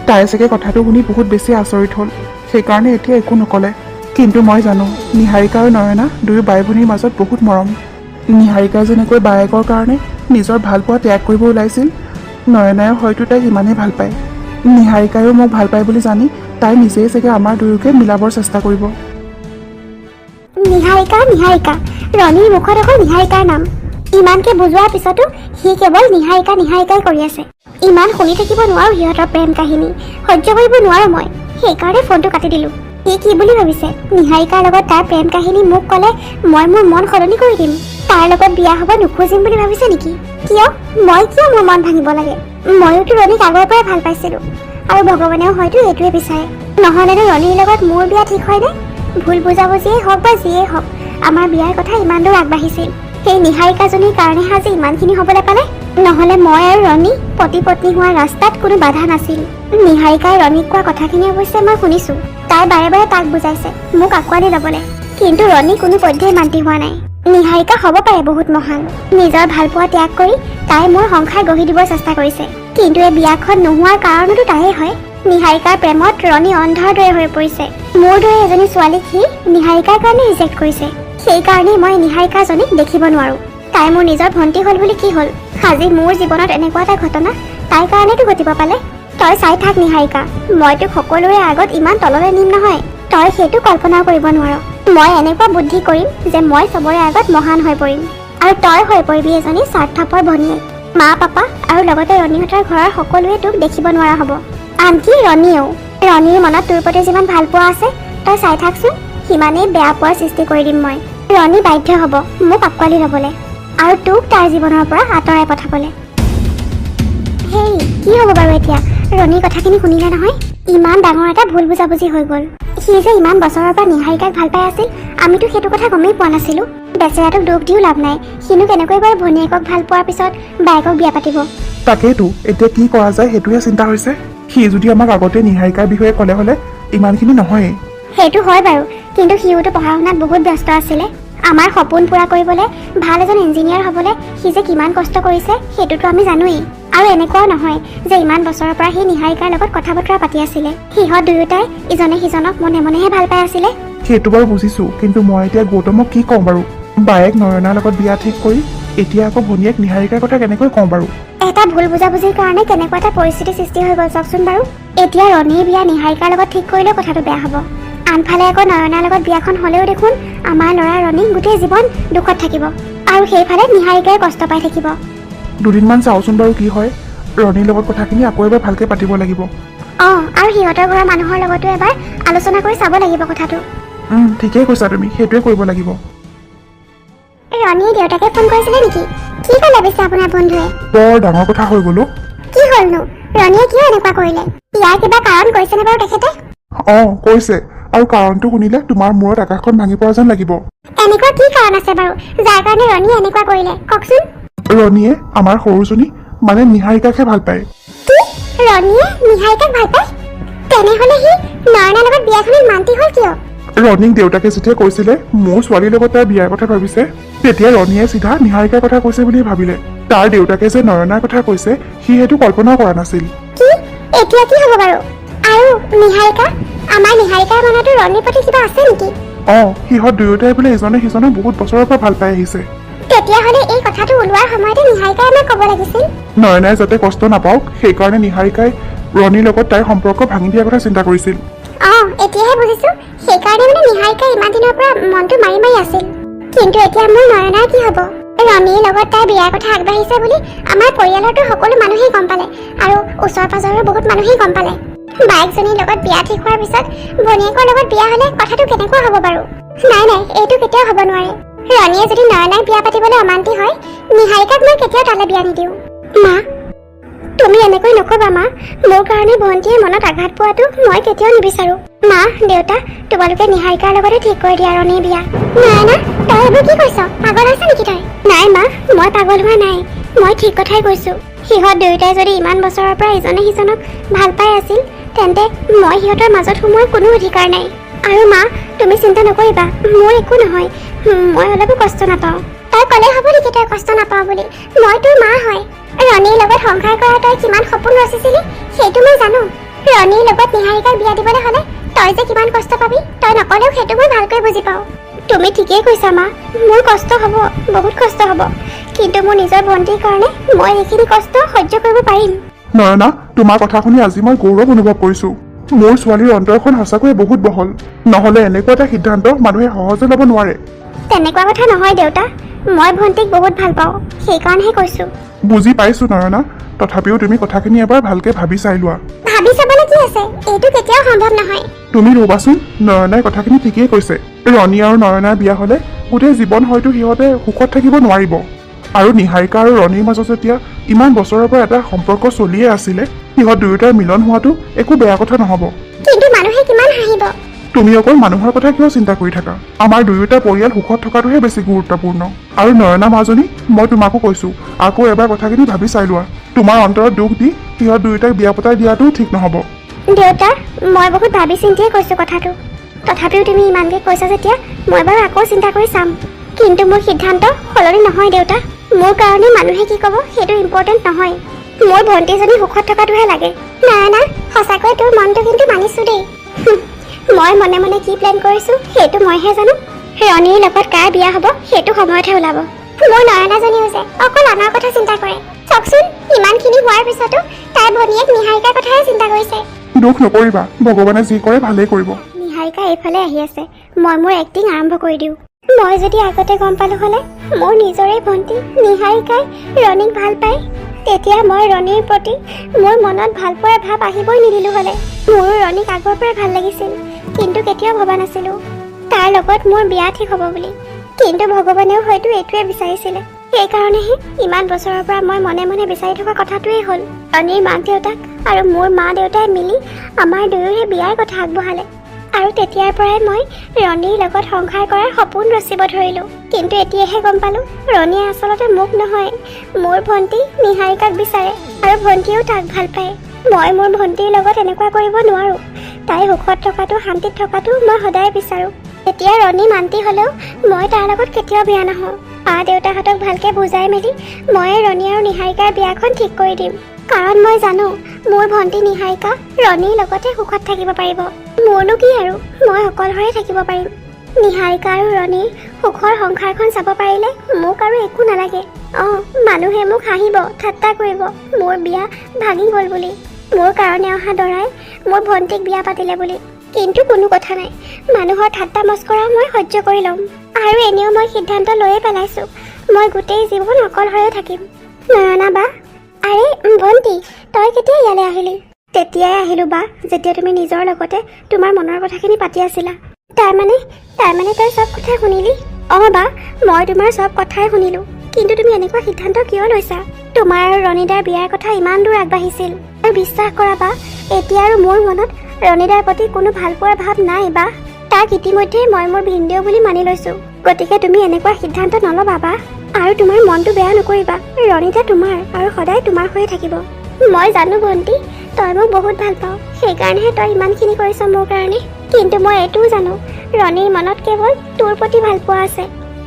তাই চাগে কথাটো শুনি বহুত বেছি আচৰিত হ'ল, সেইকাৰণে এতিয়া একো নক'লে। কিন্তু মই জানো নিহাৰিকা আৰু নয়না দুয়ো বাই ভনীৰ মাজত বহুত মৰম। নিহাৰিকাই যেনেকৈ বায়েকৰ কাৰণে নিজৰ ভালপোৱা ত্যাগ কৰিব ওলাইছিল, নয়নায়ো হয়তো তাইক ইমানেই ভাল পায়। নিহাৰিকায়ো মোক ভাল পায় বুলি জানি তাই নিজেই চাগে আমাৰ দুয়োকে মিলাবৰ চেষ্টা কৰিব। নিহাৰিকা নিহাৰিকা, ৰণীৰ মুখত অকল নিহাৰিকাৰ নাম। ইমানকে বুজোৱাৰ পিছতো সি কেৱল নিহাৰিকা নিহাৰিকাই কৰি আছে। ইমান শুনি থাকিব নোৱাৰো সিহঁতৰ প্ৰেম কাহিনী, সহ্য কৰিব নোৱাৰো মই। সেইকাৰণে ফোনটো কাটি দিলোঁ। সি কি বুলি ভাবিছে? নিহাৰিকাৰ লগত তাৰ প্ৰেম কাহিনী মোক ক'লে মই মোৰ মন সলনি কৰি দিম। তাৰ লগত বিয়া হ'ব নোখোজিম বুলি ভাবিছে নেকি? কিয় মোৰ মন ভাঙিব লাগে? ময়োতো ৰণীক আগৰ পৰাই ভাল পাইছিলোঁ, আৰু ভগৱানেও হয়তো এইটোৱে বিচাৰে। নহ'লেনো ৰণীৰ লগত মোৰ বিয়া ঠিক হয়নে? ভুল বুজাবুজিয়েই হওক বা যিয়েই হওক, আমাৰ বিয়াৰ কথা ইমান দূৰ আগবাঢ়িছিল। সেই নিহাৰিকাজনীৰ কাৰণেহে আজি ইমানখিনি হ'বলৈ পালে। নহ'লে মই আৰু ৰণী পতি পত্নী হোৱাৰ ৰাস্তাত কোনো বাধা নাছিল। নিহাৰিকাই ৰণীক কোৱা কথাখিনি অৱশ্যে মই শুনিছোঁ। তাই বাৰে বাৰে তাক বুজাইছে মোক আঁকোৱালি ল'বলৈ, কিন্তু ৰণী কোনো পধ্যেই মান্তি হোৱা নাই। নিহাৰিকা হ'ব পাৰে বহুত মহান, নিজৰ ভালপোৱা ত্যাগ কৰি তাই মোৰ সংসাৰ গঢ়ি দিবৰ চেষ্টা কৰিছে। কিন্তু এই বিয়াখন নোহোৱাৰ কাৰণতো তাইয়ে হয়। নিহাৰিকাৰ প্ৰেমত ৰণী অন্ধাৰ দৰে হৈ পৰিছে। মোৰ দৰে এজনী ছোৱালীক সি নিহাৰিকাৰ কাৰণে ৰিজেক্ট কৰিছে। সেইকাৰণেই মই নিহাৰিকাজনীক দেখিব নোৱাৰো। তাই মোৰ নিজৰ ভণ্টি হ'ল বুলি কি হ'ল? আজি মোৰ জীৱনত এনেকুৱা এটা ঘটনা তাইৰ কাৰণেতো ঘটিব পালে। তই চাই থাক নিহাৰিকা, মই তোক সকলোৰে আগত ইমান তললৈ নিম নহয়, তই সেইটো কল্পনাও কৰিব নোৱাৰ। মই এনেকুৱা বুদ্ধি কৰিম যে মই চবৰে আগত মহান হৈ পৰিম, আৰু তই হৈ পৰিবি এজনী স্বাৰ্থপৰ ভনীয়েক। মা পাপা আৰু লগতে ৰণীহঁতৰ ঘৰৰ সকলোৱে তোক দেখিব নোৱাৰা হ'ব, আনকি ৰণীয়েও। ৰণীৰ মনত তোৰ প্ৰতি যিমান ভাল পোৱা আছে তই চাই থাকচোন, সিমানেই বেয়া পোৱাৰ সৃষ্টি কৰি দিম মই। ৰণী বাধ্য হ'ব মোক আঁকোৱালি ল'বলৈ আৰু তোক তাৰ জীৱনৰ পৰা আঁতৰাই পঠাবলৈ। হেই, কি হ'ব বাৰু এতিয়া? ৰণীৰ কথাখিনি শুনিলে নহয়, ইমান ডাঙৰ এটা ভুল বুজাবুজি হৈ গ'ল। সি যে ইমান বছৰৰ পৰা নিহাৰিকাক ভাল পাই আছিল, আমিতো সেইটো কথা গমেই পোৱা নাছিলোঁ। বেচেৰাটোক দুখ দিও লাভ নাই, সিনো কেনেকৈ বাৰু ভনীয়েকক ভাল পোৱাৰ পিছত বায়েকক বিয়া পাতিব? তাকেইতো এতিয়া কি কৰা যায় সেইটোহে চিন্তা হৈছে। সি যদি আমাক আগতে নিহাৰিকাৰ বিষয়ে ক'লে হ'লে ইমানখিনি নহয়েই। সেইটো হয় বাৰু, কিন্তু সিওতো পঢ়া শুনাত বহুত ব্যস্ত আছিলে। আমাৰ সপোন পূৰা কৰিবলৈ ভাল এজন ইঞ্জিনিয়াৰ হ'বলৈ সি যে কিমান কষ্ট কৰিছে সেইটোতো আমি জানোৱেই। আৰু এনেকুৱাও নহয় যে ইমান বছৰৰ পৰা সি নিহাৰিকাৰ লগত কথা বতৰা পাতি আছিলে। সিহঁত দুয়োটাই ইজনে সিজনক মনে মনেহে ভাল পাই আছিলে। সেইটো বাৰু বুজিছোঁ, কিন্তু মই এতিয়া গৌতমক কি কওঁ বাৰু? বায়েক নয়নাৰ লগত বিয়া ঠিক কৰি এতিয়া আকৌ ভনীয়েক নিহাৰিকাৰ কথা কেনেকৈ কওঁ বাৰু? এটা ভুল বুজাবুজিৰ কাৰণে কেনেকুৱা এটা পৰিস্থিতিৰ সৃষ্টি হৈ গ'ল চাওকচোন বাৰু। এতিয়া ৰণীৰ বিয়া নিহাৰিকাৰ লগত ঠিক কৰিলেও কথাটো বেয়া হ'ব। আনফালে আকৌ নয়নাৰ লগত বিয়াখন হ'লেও দেখোন আমাৰ ল'ৰা ৰণী গোটেই জীৱন দুখত থাকিব, আৰু সেইফালে নিহাৰিকাই কষ্ট পাই থাকিব। দুদিনমান চাওঁচোন বাৰু কি হয়। ৰণীৰ লগত কথাখিনি আকৌ এবাৰ ভালকৈ পাতিব লাগিব। আৰু সিহঁতৰ ঘৰৰ মানুহৰ লগতো এবাৰ আলোচনা কৰি চাব লাগিব কথাটো। ঠিকেই কৈছা তুমি, সেইটোৱে কৰিব লাগিব। ৰণীয়ে দেউতাকে ফোন কৰিছিলে নেকি? কি ক'লে পিছে আপোনাৰ বন্ধুৱে? বৰ ডাঙৰ কথা হৈ গ'লো। কি হ'লনো? ৰণীয়ে কিয় এনেকুৱা কৰিলে? ইয়াৰ কিবা কাৰণ কৈছেনে বাৰু তেখেতে? কৈছে, আৰু কাৰণটো শুনিলে তোমাৰ মূৰত আকাশখন ভাঙি পৰা যেন লাগিব। এনেকুৱা কি কাৰণ আছে বাৰু যাৰ কাৰণে ৰণীয়ে এনেকুৱা কৰিলে, কওকচোন? ৰণীয়ে আমাৰ সৰুজনী মানে নিহাৰিকাকহে ভাল পায়। কি? ৰণীয়ে নিহাৰিকাক ভাল পায়? তেনেহ'লে সি নয়নাৰ লগত বিয়াখনত মান্তি হ'ল কিয়? ৰণীক দেউতাকে যেতিয়া কৈছিলে মোৰ ছোৱালীৰ লগত তাই বিয়াৰ কথা ভাবিছে, তেতিয়া ৰণীয়ে চিধা নিহাৰিকাৰ কথা কৈছে বুলি ভাবিলে। তাৰ দেউতাকে যে নয়নাৰ কথা কৈছে সি সেইটো কল্পনাও কৰা নাছিল। কি? এতিয়া কি হ'ব বাৰু? আৰু নিহাৰিকা, আমাৰ নিহাৰিকাৰ মনতো ৰণীৰ প্ৰতি কিবা আছে নেকি? সিহঁত দুয়োটাই বোলে ইজনে সিজনক বহুত বছৰৰ পৰা ভাল পাই আহিছে। তেতিয়াহ'লে এই কথাটো ওলোৱাৰ সময়তে নিহাৰিকাই আমাক ক'ব লাগিছিল। নয়নাই যাতে কষ্ট নাপাওক সেইকাৰণে নিহাৰিকাই ৰণীৰ লগত তাইৰ সম্পৰ্ক ভাঙি দিয়াৰ কথা চিন্তা কৰিছিল। এতিয়াহে বুজিছো, সেইকাৰণে মানে নিহাৰিকাই ইমান দিনৰ পৰা মনটো মাৰি মাৰি আছিল। কিন্তু এতিয়া মোৰ নয়নাৰ কি হ'ব? ৰণীৰ লগত তাইৰ বিয়াৰ কথা আগবাঢ়িছে বুলি আমাৰ পৰিয়ালৰতো সকলো মানুহেই গম পালে আৰু ওচৰ পাজৰৰ বহুত মানুহেই গম পালে। বাইকজনীৰ লগত বিয়া ঠিক হোৱাৰ পিছত ভনীয়েকৰ লগত বিয়া হ'লে কথাটো কেনেকুৱা হ'ব বাৰু? নাই নাই, এইটো কেতিয়াও হ'ব নোৱাৰে। ৰণীয়ে যদি নয়নাক বিয়া পাতিবলৈ অমান্তি হয়, নিহাৰিকাক মই কেতিয়াও তালৈ বিয়া নিদিওঁ। মা, তুমি এনেকৈ নকবা মা। মোৰ কাৰণে ভণ্টিয়ে মনত আঘাত পোৱাটো মই কেতিয়াও নিবিচাৰো। মা, দেউতা, তোমালোকে নিহাৰিকাৰ লগতে ঠিক কৰি দিয়া ৰণীৰ বিয়া। নয়না, তই এইবোৰ কি কৈছ? পাগল আছ নেকি তই? নাই মা, মই পাগল হোৱা নাই। মই ঠিক কথাই কৈছো। সিহঁত দুয়োটাই যদি ইমান বছৰৰ পৰা ইজনে সিজনক ভাল পাই আছিল, তেন্তে মই সিহঁতৰ মাজত সোমোৱাৰ কোনো অধিকাৰ নাই। আৰু মা, তুমি চিন্তা নকৰিবা, মোৰ একো নহয়। মই অলপো কষ্ট নাপাওঁ। তই ক'লে হ'ব নেকি তই কষ্ট নাপাওঁ বুলি? মই তোৰ মা হয়। ৰণীৰ লগত সংসাৰ কৰা তই কিমান সপোন ৰচিছিলি সেইটো মই জানো। ৰণীৰ লগত নিহাৰিকাৰ বিয়া দিবলৈ হ'লে তই যে কিমান কষ্ট পাবি তই নকলেও সেইটো মই ভালকৈ বুজি পাওঁ। তুমি ঠিকেই কৈছা মা, মোৰ কষ্ট হ'ব, বহুত কষ্ট হ'ব, কিন্তু মোৰ নিজৰ ভণ্টিৰ কাৰণে মই এইখিনি কষ্ট সহ্য কৰিব পাৰিম। নয়না, তোমাৰ কথা শুনি আজি মই গৌৰৱ অনুভৱ কৰিছো। মোৰ ছোৱালীৰ অন্তৰখন সঁচাকৈয়ে বহুত বহল। নহ'লে এনেকুৱা এটা সিদ্ধান্ত মানুহে সহজে ল'ব নোৱাৰে। তেনেকুৱা কথা নহয় দেউতা, মই ভণ্টিক বহুত ভাল পাওঁ, সেইকাৰণেহে কৈছো। বুজি পাইছো নয়না, তথাপিও তুমি কথাখিনি এবাৰ ভালকে ভাবি চাই লোৱা। ভাবি চাবলৈ কি আছে? এইটো কেতিয়াও সম্ভৱ নহয়। তুমি ৰ'বাচোন, নয়নাই কথাখিনি ঠিকেই কৈছে। ৰণী আৰু নয়নাৰ বিয়া হ'লে গোটেই জীৱন হয়তো সিহঁতে সুখত থাকিব নোৱাৰিব। আৰু নিহাৰিকা আৰু ৰণীৰ মাজত যেতিয়া ইমান বছৰৰ পৰা এটা সম্পৰ্ক চলিয়ে আছিলে, সিহঁত দুয়োটাৰ মিলন হোৱাটো একো বেয়া কথা নহ'ব। কিন্তু মানুহে কিমান হাঁহিব। তুমি অকল মানুহৰ কথা কিয় চিন্তা কৰি থাকা? আমাৰ দুয়োটা পৰিয়াল সুখত থকাটোহে বেছি গুৰুত্বপূৰ্ণ। আৰু নয়না মাজনী, মই তোমাকো কৈছো, আকৌ এবাৰ কথাখিনি ভাবি চাই লোৱা। তোমাৰ অন্তৰত দুখ দি সিহঁত দুয়োটাক বিয়া পতাই দিয়াটোও ঠিক নহ'ব। দেউতা, মই বহুত ভাবি চিন্তিয়ে কৈছো কথাটো। তথাপিও তুমি ইমানকৈ কৈছা যেতিয়া মই বাৰু আকৌ চিন্তা কৰি চাম। কিন্তু মোৰ সিদ্ধান্ত সলনি নহয় দেউতা। মোৰ কাৰণে মানুহে কি ক'ব সেইটো ইম্পৰ্টেণ্ট নহয়। মোৰ ভণ্টিজনী সুখত থকাটোহে লাগে। নয়না, সঁচাকৈ তোৰ মনটো কিন্তু মানিছো দেই। মই মনে মনে কি প্লেন কৰিছো সেইটো মইহে জানো। ৰণীৰ লগত কাৰ বিয়া হ'ব সেইটো সময়তহে ওলাব। মোৰ নয়নাজনীও যে অকল আনৰ কথা চিন্তা কৰে। চাওকচোন, ইমানখিনি হোৱাৰ পিছতো তাইৰ ভনীয়েক নিহাৰিকাৰ কথাহে চিন্তা কৰিছে। দুখ নকৰিবা, ভগৱানে যি কৰে ভালেই কৰিব। নিহাৰিকা এইফালে আহি আছে, মই মোৰ এক্টিং আৰম্ভ কৰি দিওঁ। মই যদি আগতে গম পালো হ'লে মোৰ নিজৰে ভণ্টি নিহাৰিকাই ৰণীক ভাল পায়, তেতিয়া মই ৰণীৰ প্ৰতি মোৰ মনত ভাল পোৱাৰ ভাৱ আহিবই নিদিলো হ'লে। মোৰো ৰণীক আগৰ পৰাই ভাল লাগিছিল, কিন্তু কেতিয়াও ভবা নাছিলো তাৰ লগত মোৰ বিয়া ঠিক হ'ব বুলি। কিন্তু ভগৱানেও হয়তো এইটোৱে বিচাৰিছিলে। সেইকাৰণেহে ইমান বছৰৰ পৰা মই মনে মনে বিচাৰি থকা কথাটোৱেই হ'ল। ৰণীৰ মাক দেউতাক আৰু মোৰ মা দেউতাই মিলি আমাৰ দুয়োৰে বিয়াৰ কথা আগবঢ়ালে। আৰু তেতিয়াৰ পৰাই মই ৰণীৰ লগত সংসাৰ কৰাৰ সপোন ৰচিব ধৰিলোঁ। কিন্তু এতিয়াহে গম পালোঁ ৰণীয়ে আচলতে মোক নহয়, মোৰ ভণ্টি নিহাৰিকাক বিচাৰে আৰু ভণ্টিয়েও তাক ভাল পায়। মই মোৰ ভণ্টিৰ লগত এনেকুৱা কৰিব নোৱাৰোঁ। তাই সুখত থকাটো, শান্তিত থকাটো মই সদায় বিচাৰোঁ। এতিয়া ৰণী মান্তি হ'লেও মই তাৰ লগত কেতিয়াও বিয়া নহওঁ। মা দেউতাহঁতক ভালকৈ বুজাই মেলি মই ৰণী আৰু নিহাৰিকাৰ বিয়াখন ঠিক কৰি দিম। কাৰণ মই জানো মোৰ ভণ্টি নিহাৰিকা ৰণীৰ লগতে সুখত থাকিব পাৰিব। মোৰনো কি আৰু, মই অকলশৰে থাকিব পাৰিম। নিহাৰিকা আৰু ৰণীৰ সুখৰ সংসাৰখন চাব পাৰিলে মোক আৰু একো নালাগে। মানুহে মোক হাঁহিব, ঠাট্টা কৰিব মোৰ বিয়া ভাঙি গ'ল বুলি, মোৰ কাৰণে অহা দৰাই মোৰ ভণ্টিক বিয়া পাতিলে বুলি। কিন্তু কোনো কথা নাই, মানুহৰ ঠাট্টা মস্কৰা মই সহ্য কৰি ল'ম। আৰু এনেও মই সিদ্ধান্ত লৈয়ে পেলাইছোঁ, মই গোটেই জীৱন অকলশৰে থাকিম। নয়না বা, আৰে ভণ্টি, তই কেতিয়া ইয়ালৈ আহিলি? তেতিয়াই আহিলোঁ বা, যেতিয়া তুমি নিজৰ লগতে তোমাৰ মনৰ কথাখিনি পাতি আছিলা। তাৰমানে তই চব কথা শুনিলি? বা, মই তোমাৰ চব কথাই শুনিলোঁ। কিন্তু তুমি এনেকুৱা সিদ্ধান্ত কিয় লৈছা? তোমাৰ আৰু ৰণীদাৰ বিয়াৰ কথা ইমান দূৰ আগবাঢ়িছিল, আৰু বিশ্বাস কৰা বা, এতিয়া আৰু মোৰ মনত ৰণীদাৰ প্ৰতি কোনো ভাল পোৱাৰ ভাৱ নাই বা। তাক ইতিমধ্যে মই মোৰ ভিনদেউ বুলি মানি লৈছোঁ। গতিকে তুমি এনেকুৱা সিদ্ধান্ত নল'বা বা। আৰু তোমাৰ মনটো বেয়া নকৰিবা, ৰণীদা তোমাৰ আৰু সদায় তোমাৰ হৈয়ে থাকিব। মই জানো ভণ্টি, তই মোক বহুত ভাল পাওঁ, সেইকাৰণেহে তই ইমানখিনি কৰিছ মোৰ কাৰণে। কিন্তু মই এইটোও জানো ৰণীৰ মনত কেৱল তোৰ প্ৰতি ভাল পোৱা আছে।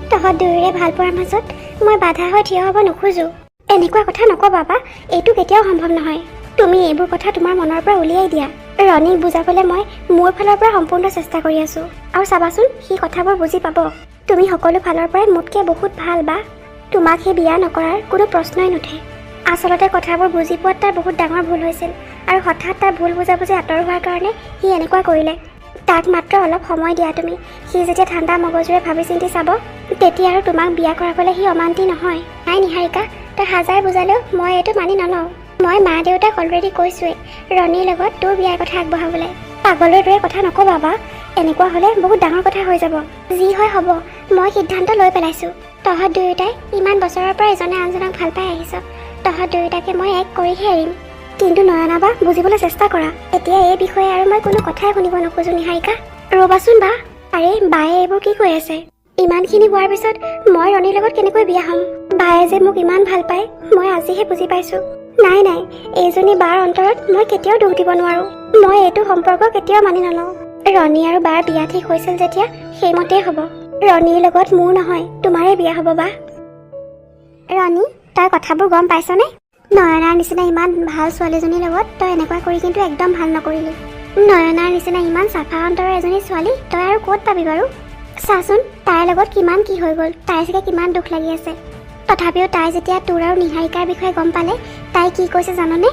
তহঁত দুয়োৰে ভাল পোৱাৰ মাজত মই বাধা হৈ থিয় হ'ব নোখোজোঁ। এনেকুৱা কথা নক'বা বা, এইটো কেতিয়াও সম্ভৱ নহয়। তুমি এইবোৰ কথা তোমাৰ মনৰ পৰা উলিয়াই দিয়া। ৰণীক বুজাবলৈ মই মোৰ ফালৰ পৰা সম্পূৰ্ণ চেষ্টা কৰি আছোঁ। আৰু চাবাচোন, সি কথাবোৰ বুজি পাব। তুমি সকলো ফালৰ পৰাই মোতকৈ বহুত ভাল বা। তোমাক সেই বিয়া নকৰাৰ কোনো প্ৰশ্নই নুঠে। আচলতে কথাবোৰ বুজি পোৱাত তাৰ বহুত ডাঙৰ ভুল হৈছিল, আৰু হঠাৎ তাৰ ভুল বুজাবুজি আঁতৰ হোৱাৰ কাৰণে সি এনেকুৱা কৰিলে। তাক মাত্ৰ অলপ সময় দিয়া তুমি। সি যেতিয়া ঠাণ্ডা মগজুৰে ভাবি চিন্তি চাব, তেতিয়া আৰু তোমাক বিয়া কৰাবলৈ সি অমান্তি নহয়। নাই নিহাৰিকা, তই হাজাৰ বুজালেও মই এইটো মানি নলওঁ। মই মা দেউতাক অলৰেডি কৈছোৱেই ৰণীৰ লগত তোৰ বিয়াৰ কথা আগবঢ়াবলৈ। পাগলৰ দৰে কথা নক'বা বা, এনেকুৱা হ'লে বহুত ডাঙৰ কথা হৈ যাব। যি হয় হ'ব, মই সিদ্ধান্ত লৈ পেলাইছোঁ। তহঁত দুয়োটাই ইমান বছৰৰ পৰা এজনে আনজনক ভাল পাই আহিছ। তহঁত দুয়োটাকে মই এক কৰিহে এৰিম। কিন্তু নয়না বা, বুজিবলৈ চেষ্টা কৰা। এতিয়া এই বিষয়ে আৰু মই কোনো কথাই শুনিব নোখোজো নিহাৰিকা। ৰ'বাচোন বা। আৰে বায়ে এইবোৰ কি কৈ আছে? ইমানখিনি হোৱাৰ পিছত মই ৰণীৰ লগত কেনেকৈ বিয়া হ'ম? বায়ে যে মোক ইমান ভাল পায় মই আজিহে বুজি পাইছোঁ। নাই নাই, এইজনী বাৰ অন্তৰত মই কেতিয়াও দুখ দিব নোৱাৰোঁ। মই এইটো সম্পৰ্ক কেতিয়াও মানি নলওঁ। ৰণী আৰু বাৰ বিয়া ঠিক হৈছিল যেতিয়া সেইমতেই হ'ব। ৰণীৰ লগত মোৰ নহয়, তোমাৰে বিয়া হ'ব বা। ৰণী, তই কথাবোৰ গম পাইছনে? নয়নাৰ নিচিনা ইমান ভাল ছোৱালীজনীৰ লগত তই এনেকুৱা কৰি কিন্তু একদম ভাল নকৰিলি। নয়নাৰ নিচিনা ইমান চাফা অন্তৰৰ এজনী ছোৱালী তই আৰু ক'ত পাবি বাৰু? চাচোন তাইৰ লগত কিমান কি হৈ গ'ল, তাইৰ চাগে কিমান দুখ লাগি আছে। তথাপিও তাই যেতিয়া তোৰ আৰু নিহাৰিকাৰ বিষয়ে গম পালে, তাই কি কৈছে জাননে?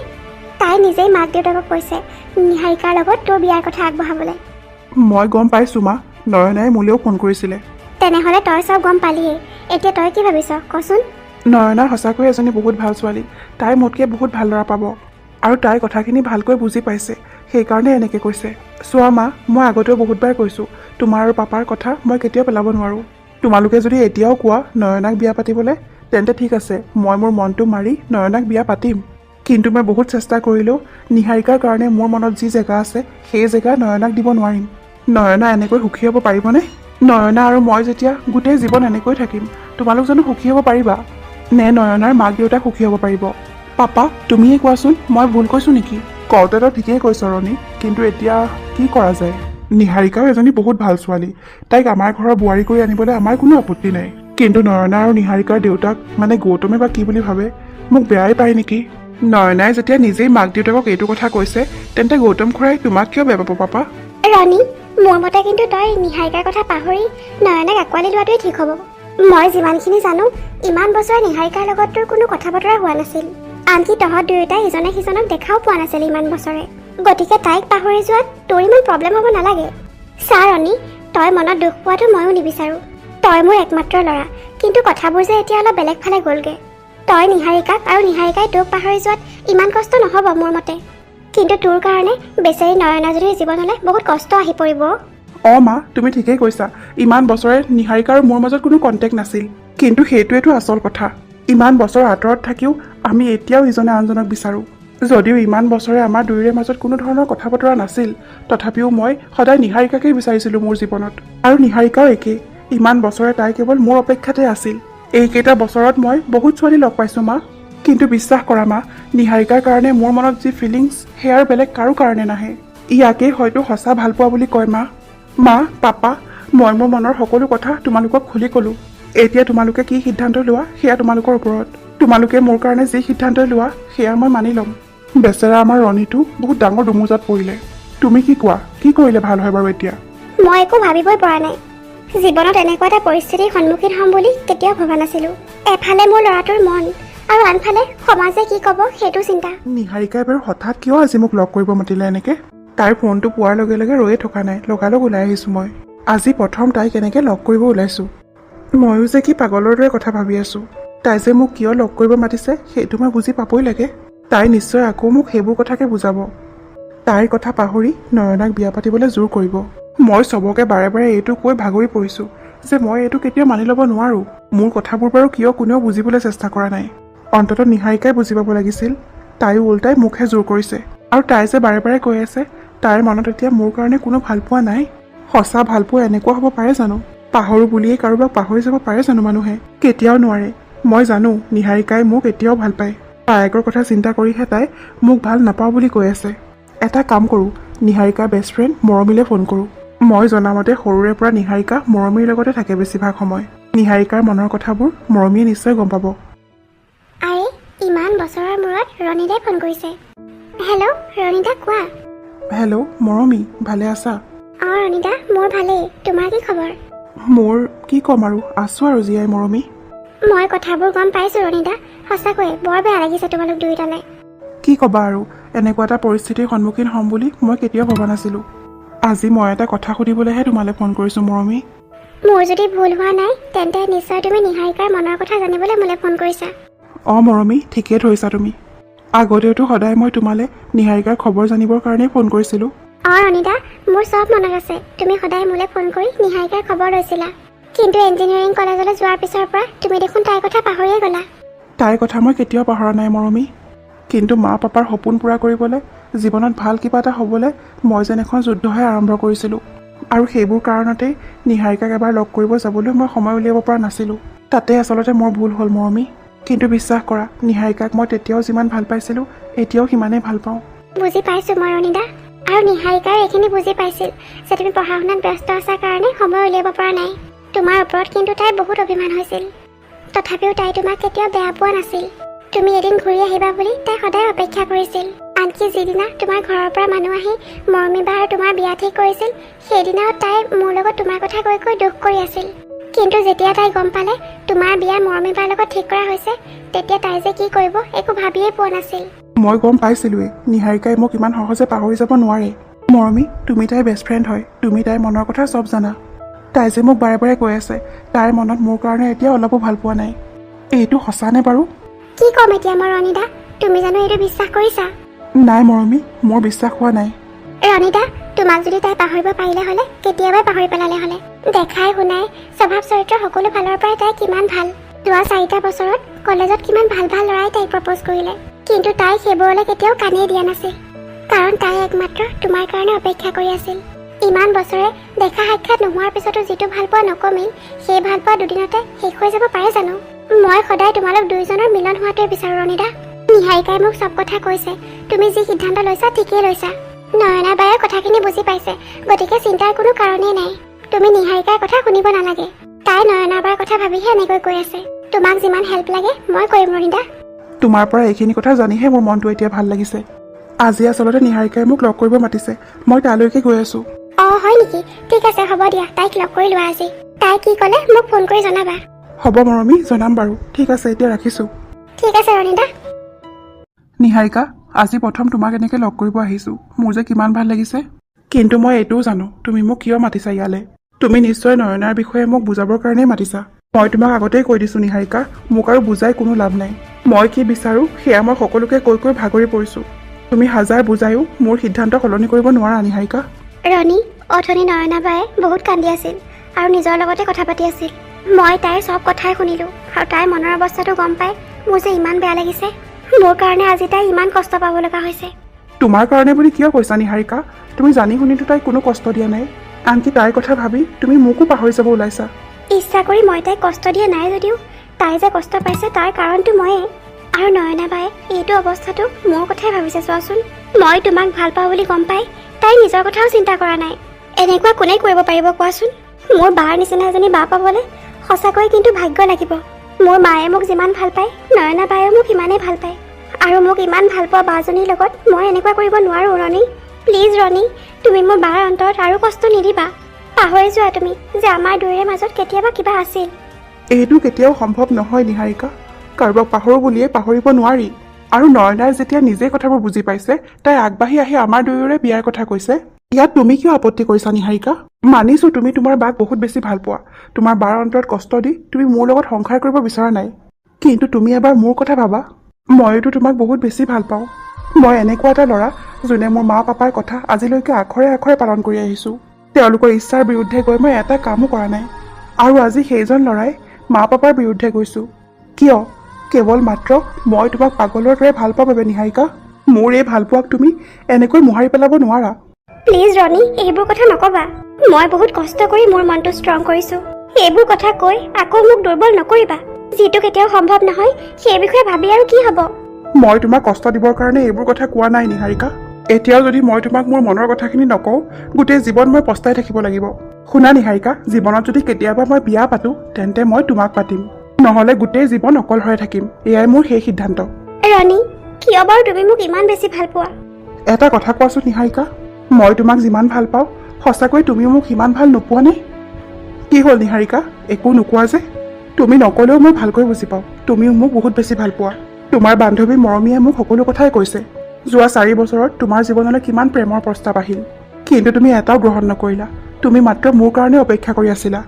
তাই নিজেই মাক দেউতাকক কৈছে নিহাৰিকাৰ লগত তোৰ বিয়াৰ কথা আগবঢ়াবলৈ। মই গম পাইছোঁ মা, নয়নাই মোলৈও ফোন কৰিছিলে। তেনেহ'লে তই চব গম পালিয়েই। এতিয়া তই কি ভাবিছ কচোন? নয়না সঁচাকৈ এজনী বহুত ভাল ছোৱালী। তাই মোতকৈ বহুত ভাল ল'ৰা পাব, আৰু তাই কথাখিনি ভালকৈ বুজি পাইছে, সেইকাৰণে এনেকৈ কৈছে। চোৱা মা, মই আগতেও বহুতবাৰ কৈছোঁ তোমাৰ আৰু পাপাৰ কথা মই কেতিয়াও পেলাব নোৱাৰোঁ। তোমালোকে যদি এতিয়াও কোৱা নয়নাক বিয়া পাতিবলৈ, তেন্তে ঠিক আছে, মই মোৰ মনটো মাৰি নয়নাক বিয়া পাতিম। কিন্তু মই বহুত চেষ্টা কৰিলেও নিহাৰিকাৰ কাৰণে মোৰ মনত যি জেগা আছে সেই জেগা নয়নাক দিব নোৱাৰিম। নয়না এনেকৈ সুখী হ'ব পাৰিবনে? নয়না আৰু মই যেতিয়া গোটেই জীৱন এনেকৈ থাকিম, তোমালোক জানো সুখী হ'ব পাৰিবা? নে নয়নাৰ মাক দেউতাক সুখী হ'ব পাৰিব? পাপা, তুমিয়ে কোৱাচোন, মই ভুল কৈছোঁ নেকি? কওঁতেতো ঠিকেই কৈছ ৰণী, কিন্তু এতিয়া কি কৰা যায়? নিহাৰিকাও এজনী বহুত ভাল ছোৱালী। তাইক আমাৰ ঘৰৰ বোৱাৰী কৰি আনিবলৈ আমাৰ কোনো আপত্তি নাই। কিন্তু নয়না আৰু নিহাৰিকাৰ দেউতাক মানে গৌতমে বা কি বুলি ভাবে? মোক বেয়াই পায় নেকি? নয়নাই যেতিয়া নিজেই মাক দেউতাকক এইটো কথা কৈছে, তেন্তে গৌতম খুৰাই তোমাক কিয় বেয়া পাব পাপা? ৰণী, মোৰ মতে কিন্তু তই নিহাৰিকাৰ কথা পাহৰি নয়নাক আঁকোৱালি লোৱাটোৱেই ঠিক হ'ব। মই যিমানখিনি জানো, ইমান বছৰে নিহাৰিকাৰ লগত তোৰ কোনো কথা বতৰা হোৱা নাছিল। আনকি তহঁত দুয়োটাই ইজনে সিজনক দেখাও পোৱা নাছিল ইমান বছৰে। গতিকে তাইক পাহৰি যোৱাত তোৰ ইমান প্ৰব্লেম হ'ব নালাগে। চা ৰণী, তই মনত দুখ পোৱাটো ময়ো নিবিচাৰোঁ। তই মোৰ একমাত্ৰ ল'ৰা, কিন্তু কথাবোৰ যে এতিয়া অলপ বেলেগ ফালে গ'লগৈ। তই নিহাৰিকাক আৰু নিহাৰিকাই তোক পাহৰি যোৱাত ইমান কষ্ট নহ'ব মোৰ মতে। কিন্তু তোৰ কাৰণে বেচেৰী নয়নাজনীৰ জীৱনলৈ বহুত কষ্ট আহি পৰিব। অঁ মা, তুমি ঠিকেই কৈছা। ইমান বছৰে নিহাৰিকা আৰু মোৰ মাজত কোনো কণ্টেক্ট নাছিল, কিন্তু সেইটোৱেতো আচল কথা। ইমান বছৰ আঁতৰত থাকিও আমি এতিয়াও ইজনে আনজনক বিচাৰোঁ। যদিও ইমান বছৰে আমাৰ দুয়োৰে মাজত কোনো ধৰণৰ কথা বতৰা নাছিল, তথাপিও মই সদায় নিহাৰিকাকেই বিচাৰিছিলোঁ মোৰ জীৱনত। আৰু নিহাৰিকাও একেই। ইমান বছৰে তাই কেৱল মোৰ অপেক্ষাতে আছিল। এইকেইটা বছৰত মই বহুত ছোৱালী লগ পাইছোঁ মা, কিন্তু বিশ্বাস কৰা মা, নিহাৰিকাৰ কাৰণে মোৰ মনত যি ফিলিংছ সেয়াৰ বেলেগ কাৰো কাৰণে নাহে। ইয়াকেই হয়তো সঁচা ভালপোৱা বুলি কয় মা। মা, পাপা, মই মোৰ মনৰ সকলো কথা তোমালোকক খুলি ক'লোঁ। এতিয়া তোমালোকে কি সিদ্ধান্ত লোৱা সেয়া তোমালোকৰ ওপৰত। তোমালোকে মোৰ কাৰণে যি সিদ্ধান্তই লোৱা সেয়া মই মানি ল'ম। বেচেৰা আমাৰ ৰণীটো বহুত ডাঙৰ দুমোজাত পৰিলে। তুমি কি কোৱা, কি কৰিলে ভাল হয় বাৰু এতিয়া? মই একো ভাবিবই পৰা নাই। জীৱনত এনেকুৱা এটা পৰিস্থিতিৰ সন্মুখীন হ'ম বুলি কেতিয়াও ভবা নাছিলোঁ। এফালে মোৰ ল'ৰাটোৰ মন, আৰু আনফালে সমাজে কি ক'ব সেইটো চিন্তা। নিহাৰিকাই বাৰু হঠাৎ কিয় আজি মোক লগ কৰিব মাতিলে এনেকৈ? তাইৰ ফোনটো পোৱাৰ লগে লগে ৰৈয়ে থকা নাই, লগালগ ওলাই আহিছোঁ মই। আজি প্ৰথম তাইক এনেকৈ লগ কৰিব ওলাইছোঁ। ময়ো যে কি পাগলৰ দৰে কথা ভাবি আছোঁ। তাই যে মোক কিয় লগ কৰিব মাতিছে সেইটো মই বুজি পাবই লাগে। তাই নিশ্চয় আকৌ মোক সেইবোৰ কথাকে বুজাব। তাইৰ কথা পাহৰি নয়নাক বিয়া পাতিবলৈ জোৰ কৰিব। মই চবকে বাৰে বাৰে এইটো কৈ ভাগৰি পৰিছোঁ যে মই এইটো কেতিয়াও মানি ল'ব নোৱাৰোঁ। মোৰ কথাবোৰ বাৰু কিয় কোনেও বুজিবলৈ চেষ্টা কৰা নাই। অন্ততঃ নিহাৰিকাই বুজি পাব লাগিছিল। তাইও ওলটাই মোকহে জোৰ কৰিছে। আৰু তাই যে বাৰে বাৰে কৈ আছে তাইৰ মনত এতিয়া মোৰ কাৰণে কোনো ভালপোৱা নাই। সঁচা ভালপোৱা এনেকুৱা হ'ব পাৰে জানো? পাহৰো বুলিয়েই কাৰোবাক পাহৰি যাব পাৰে জানো মানুহে? কেতিয়াও নোৱাৰে। মই জানো নিহাৰিকাই মোক এতিয়াও ভাল পায়। বায়েকৰ কথা চিন্তা কৰিহে তাই মোক ভাল নাপাওঁ বুলি কৈ আছে। এটা কাম কৰোঁ, নিহাৰিকাৰ বেষ্ট ফ্ৰেণ্ড মৰমীলৈ ফোন কৰোঁ। মই জনামতে সৰুৰে পৰা নিহাৰিকা মৰমীৰ লগতে থাকে বেছিভাগ সময়। নিহাৰিকাৰ মনৰ কথাবোৰ মৰমীয়ে নিশ্চয় গম পাব। আৰে, ইমান বছৰৰ মূৰত ৰণীদাই ফোন কৰিছে। হেল্ল', ৰণীদা কোৱা। হেল্ল', মৰমী, ভালে আছা? অঁ ৰণীদা, মোৰ ভালেই। তোমাৰ কি খবৰ? মোৰ কি ক'ম আৰু, আছোঁ আৰু জীয়াই মৰমী। মই কথাবোৰ গম পাইছোঁ ৰণীদা। সঁচাকৈয়ে বৰ বেয়া লাগিছে তোমালোক দুয়োটালৈ। কি ক'বা আৰু, এনেকুৱা এটা পৰিস্থিতিৰ সন্মুখীন হ'ম বুলি মই কেতিয়াও ভবা নাছিলোঁ। আজি মই এটা কথা সুধিবলৈহে তোমালৈ ফোন কৰিছোঁ মৰমী। মোৰ যদি ভুল হোৱা নাই তেন্তে নিশ্চয় তুমি নিহাৰিকাৰ মনৰ কথা জানিবলৈ মোলৈ ফোন কৰিছা। অঁ মৰমী, ঠিকেই ধৰিছা তুমি। আগতেওতো সদায় মই তোমালৈ নিহাৰিকাৰ খবৰ জানিবৰ কাৰণেই ফোন কৰিছিলোঁ। অঁ ৰণিতা, মোৰ চব মনত আছে। তুমি সদায় মোলৈ ফোন কৰি নিহাৰিকাৰ খবৰ লৈছিলা। কিন্তু ইঞ্জিনিয়াৰিং কলেজলৈ যোৱাৰ পিছৰ পৰা তুমি দেখোন তাইৰ কথা পাহৰিয়ে গ'লা। তাইৰ কথা মই কেতিয়াও পাহৰা নাই মৰমী। কিন্তু মা পাপাৰ সপোন পূৰা কৰিবলৈ, জীৱনত ভাল কিবা এটা হ'বলৈ মই যেন এখন যুদ্ধহে আৰম্ভ কৰিছিলোঁ। আৰু সেইবোৰ কাৰণতেই নিহাৰিকাক এবাৰ লগ কৰিব যাবলৈ মই সময় উলিয়াব পৰা নাছিলোঁ। তাতে আচলতে মোৰ ভুল হ'ল মৰমী। কিন্তু বিশ্বাস কৰা, নিহাৰিকাক মই তেতিয়াও যিমান ভাল পাইছিলোঁ এতিয়াও সিমানেই ভাল পাওঁ। বুজি পাইছোঁ মই ৰণিতা। আৰু নিহাৰিকাই এইখিনি বুজি পাইছিল যে তুমি পঢ়া শুনাত ব্যস্ত আছাৰ কাৰণে সময় উলিয়াব পৰা নাই। তোমাৰ ওপৰত কিন্তু তাইৰ বহুত অভিমান হৈছিল। তথাপিও তাই তোমাক কেতিয়াও বেয়া পোৱা নাছিল। তুমি এদিন ঘূৰি আহিবা বুলি তাই সদায় অপেক্ষা কৰিছিল। আনকি যিদিনা তোমাৰ ঘৰৰ পৰা মানুহ আহি মৰমী বা আৰু তোমাৰ বিয়া ঠিক কৰিছিল, সেইদিনাও তাই মোৰ লগত তোমাৰ কথা কৈ কৈ দুখ কৰি আছিল। কিন্তু যেতিয়া তাই গম পালে তোমাৰ বিয়া মৰমী বাৰ লগত ঠিক কৰা হৈছে, তেতিয়া তাই যে কি কৰিব একো ভাবিয়েই পোৱা নাছিল। মই গম পাইছিলোঁৱেই নিহাৰিকাই মোক ইমান সহজে পাহৰি যাব নোৱাৰে। মৰমী, তুমি তাইৰ বেষ্ট ফ্ৰেণ্ড হয়। তুমি তাইৰ মনৰ কথা চব জানা। তাই যে মোক বাৰে বাৰে কৈ আছে তাইৰ মনত মোৰ কাৰণে এতিয়া অলপো ভাল পোৱা নাই। এইটো সঁচানে বাৰু? কি ক'ম এতিয়া মই ৰণিতা? তুমি জানো এইটো বিশ্বাস কৰিছা? নাই মৰমী, মোৰ বিশ্বাস হোৱা নাই। ৰণিতা, তোমাক যদি তাই পাহৰিব পাৰিলে হ'লে কেতিয়াবাই পাহৰি পেলালে হ'লে। দেখাই শুনাই স্বভাৱ চৰিত্ৰ সকলো ফালৰ পৰাই তাই কিমান ভাল। যোৱা 4টা বছৰত কলেজত কিমান ভাল ভাল ল'ৰাই তাইক প্ৰপ'জ কৰিলে। কিন্তু তাই সেইবোৰলৈ কেতিয়াও কাণেই দিয়া নাছিল। কাৰণ তাই একমাত্ৰ তোমাৰ কাৰণে অপেক্ষা কৰি আছিল। ইমান বছৰে দেখা সাক্ষাৎ নোহোৱাৰ পিছতো যিটো ভাল পোৱা নকমিল, সেই ভাল পোৱা দুদিনতে শেষ হৈ যাব পাৰে জানো? মই সদায় তোমালোক দুয়োজনৰ মিলন হোৱাটোৱে বিচাৰোঁ ৰণিতা। নিহাৰিকাই মোক চব কথা কৈছে। তুমি যি সিদ্ধান্ত লৈছা ঠিকেই লৈছা। নয়না বায়ে কথাখিনি বুজি পাইছে, গতিকে চিন্তাৰ কোনো কাৰণেই নাই। তুমি নিহাৰিকাৰ কথা শুনিব নালাগে। তাই নয়না বাৰ কথা ভাবিহে এনেকৈ কৈ আছে। তোমাক যিমান হেল্প লাগে মই কৰিম ৰণিতা। তোমাৰ পৰা এইখিনি কথা জানিহে মোৰ মনটো এতিয়া ভাল লাগিছে। আজি আচলতে নিহাৰিকাই মোক লগ কৰিব মাতিছে। মই তালৈকে গৈ আছোঁ। অঁ হয় নেকি? ঠিক আছে, হ'ব দিয়া। তাইক লগ কৰি লোৱা আজি। তাই কি ক'লে মোক ফোন কৰি জনাবা। হ'ব মৰমী, জনাম বাৰু। ঠিক আছে, এতিয়া ৰাখিছোঁ। ঠিক আছে ৰণিতা। নিহাৰিকা, আজি প্ৰথম তোমাক এনেকৈ লগ কৰিব আহিছোঁ। মোৰ যে কিমান ভাল লাগিছে। কিন্তু মই এইটোও জানো তুমি মোক কিয় মাতিছা ইয়ালৈ। তুমি নিশ্চয় নয়নাৰ বিষয়ে মোক বুজাবৰ কাৰণেই মাতিছা। মই তোমাক আগতেই কৈ দিছোঁ নিহাৰিকা, মোক আৰু বুজাই কোনো লাভ নাই। মই কি বিচাৰোঁ সেয়া মই সকলোকে কৈ কৈ ভাগৰি পৰিছোঁ। তুমি হাজাৰ বুজায়ো মোৰ সিদ্ধান্ত সলনি কৰিব নোৱাৰা নিহাৰিকা। ৰণী, অথনি নয়না বায়ে বহুত কান্দি আছিল আৰু নিজৰ লগতে কথা পাতি আছিল। মই তাইৰ চব কথাই শুনিলোঁ আৰু তাইৰ মনৰ অৱস্থাটো গম পাই মোৰ যে ইমান বেয়া লাগিছে। মোৰ কাৰণে আজি তাই ইমান কষ্ট পাব লগা হৈছে। তোমাৰ কাৰণে বুলি কিয় কৈছা নিহাৰিকা? তুমি জানি শুনিতো তাইক কোনো কষ্ট দিয়া নাই। আনকি তাইৰ কথা ভাবি তুমি মোকো পাহৰি যাব ওলাইছা। ইচ্ছা কৰি মই তাইক কষ্ট দিয়া নাই যদিও তাই যে কষ্ট পাইছে তাৰ কাৰণটো ময়েই। আৰু নয়না বায়ে এইটো অৱস্থাটো মোৰ কথাই ভাবিছে চোৱাচোন। মই তোমাক ভাল পাওঁ বুলি গম পাই তাই নিজৰ কথাও চিন্তা কৰা নাই। এনেকুৱা কোনে কৰিব পাৰিব কোৱাচোন? মোৰ বাৰ নিচিনা এজনী বা পাবলৈ সঁচাকৈ কিন্তু ভাগ্য লাগিব। মোৰ মায়ে মোক যিমান ভাল পায় নয়না বায়েও মোক সিমানেই ভাল পায়। আৰু মোক ইমান ভাল পোৱা বাজনীৰ লগত মই এনেকুৱা কৰিব নোৱাৰোঁ ৰণী। প্লিজ ৰণী, তুমি মোৰ বাৰ অন্তৰত আৰু কষ্ট নিদিবা। পাহৰি যোৱা তুমি যে আমাৰ দুয়োৰে মাজত কেতিয়াবা কিবা আছিল। এইটো কেতিয়াও সম্ভৱ নহয় নিহাৰিকা। কাৰোবাক পাহৰোঁ বুলিয়ে পাহৰিব নোৱাৰি। আৰু নয়নাই যেতিয়া নিজে কথাবোৰ বুজি পাইছে, তাই আগবাঢ়ি আহি আমাৰ দুয়োৰে বিয়াৰ কথা কৈছে। ইয়াত তুমি কিয় আপত্তি কৰিছা নিহাৰিকা? মানিছোঁ তুমি তোমাৰ বাক বহুত বেছি ভাল পোৱা। তোমাৰ বাৰ অন্তৰত কষ্ট দি তুমি মোৰ লগত সংসাৰ কৰিব বিচৰা নাই। কিন্তু তুমি এবাৰ মোৰ কথা ভাবা। ময়োতো তোমাক বহুত বেছি ভাল পাওঁ। মই এনেকুৱা এটা ল'ৰা যোনে মোৰ মা পাপাৰ কথা আজিলৈকে আখৰে আখৰে পালন কৰি আহিছোঁ। তেওঁলোকৰ ইচ্ছাৰ বিৰুদ্ধে গৈ মই এটা কামো কৰা নাই। আৰু আজি সেইজন ল'ৰাই মা পাপাৰ বিৰুদ্ধে গৈছোঁ। কিয়? কেৱল মাত্ৰ মই তোমাক পাগলৰ দৰে ভাল পাব বাবে নিহাৰিকা। মোৰ এই ভাল পোৱাক তুমি এনেকৈ মোহাৰি পেলাব নোৱাৰা। প্লিজ ৰণী, এইবোৰ কথা নক'বা। মই বহুত কষ্ট কৰি মোৰ মনটো ষ্ট্ৰং কৰিছোঁ। এইবোৰ কথা কৈ আকৌ মোক দুৰ্বল নকৰিবা। যিটো কেতিয়াও সম্ভৱ নহয় সেই বিষয়ে ভাবি আৰু কি হ'ব? মই তোমাক কষ্ট দিবৰ কাৰণে এইবোৰ কথা কোৱা নাই নিহাৰিকা। এতিয়াও যদি মই তোমাক মোৰ মনৰ কথাখিনি নকওঁ, গোটেই জীৱন মই পস্তাই থাকিব লাগিব। শুনা নিহাৰিকা, জীৱনত যদি কেতিয়াবা মই বিয়া পাতোঁ তেন্তে মই তোমাক পাতিম। নহ'লে গোটেই জীৱন অকলশৰে থাকিম। এয়াই মোৰ সেই সিদ্ধান্ত। ৰণী, কিয় বাৰু তুমি মোক ইমান বেছি ভাল পোৱা? এটা কথা কোৱাচোন নিহাৰিকা, মই তোমাক যিমান ভাল পাওঁ সঁচাকৈ তুমিও মোক সিমান ভাল নোপোৱানে? কি হ'ল নিহাৰিকা, একো নোকোৱা যে? তুমি নক'লেও মই ভালকৈ বুজি পাওঁ তুমিও মোক বহুত বেছি ভাল পোৱা। তোমাৰ বান্ধৱী মৰমীয়ে মোক সকলো কথাই কৈছে। যোৱা 4 বছৰত তোমাৰ জীৱনলৈ কিমান প্ৰেমৰ প্ৰস্তাৱ আহিল। কিন্তু তুমি এটাও গ্ৰহণ নকৰিলা। তুমি মাত্ৰ মোৰ কাৰণে অপেক্ষা কৰি আছিলা।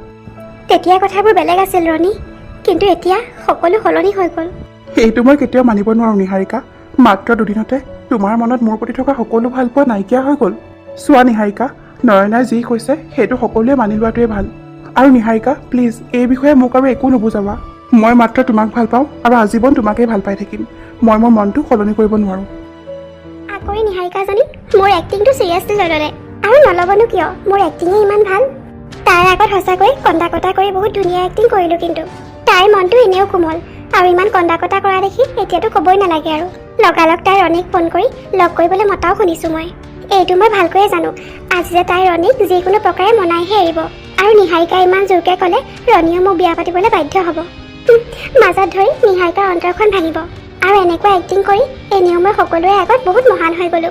তেতিয়া কথাবোৰ বেলেগ আছিল ৰণী, কিন্তু এতিয়া সকলো সলনি হৈ গ'ল। সেইটো মই কেতিয়াও মানিব নোৱাৰো নিহাৰিকা। মাত্ৰ দুদিনতে তোমাৰ মনত মোৰ প্ৰতি থকা সকলো ভালপোৱা নাইকিয়া হৈ গ'ল। চোৱা নিহাৰিকা, নয়নাই যি কৈছে সেইটো সকলোৱে মানি লোৱাটোৱে ভাল। আৰু নিহাৰিকা প্লিজ এই বিষয়ে মোক আৰু একো নুবুজাবা। মই মাত্ৰ তোমাক ভাল পাওঁ আৰু আজীৱন তোমাকেই ভাল পাই থাকিম। মই মোৰ মনটো সলনি কৰিব নোৱাৰো। আকৌ নিহাৰিকাজনী মোৰ এক্টিংটো চিৰিয়াছলি লৈ ল'লে। আৰু নল'বনো কিয়, মোৰ এক্টিঙে ইমান ভাল। তাইৰ আগত সঁচাকৈ কন্দা কটা কৰি বহুত ধুনীয়া এক্টিং কৰিলোঁ। কিন্তু তাইৰ মনটো এনেও কোমল, আৰু ইমান কন্দা কটা কৰা দেখি এতিয়াতো ক'বই নালাগে আৰু। লগালগ তাই ৰণীক ফোন কৰি লগ কৰিবলৈ মতাও শুনিছোঁ মই। এইটো মই ভালকৈয়ে জানো, আজি যে তাই ৰণীক যিকোনো প্ৰকাৰে মনাইহে এৰিব। আৰু নিহাৰিকা ইমান জোৰকৈ ক'লে ৰণীয়ে মোক বিয়া পাতিবলৈ বাধ্য হ'ব। মাজত ধৰি নিহাৰিকাৰ অন্তৰখন ভাঙিব। আৰু এনেকুৱা এক্টিং কৰি এনেও মই সকলোৰে আগত বহুত মহান হৈ গ'লো।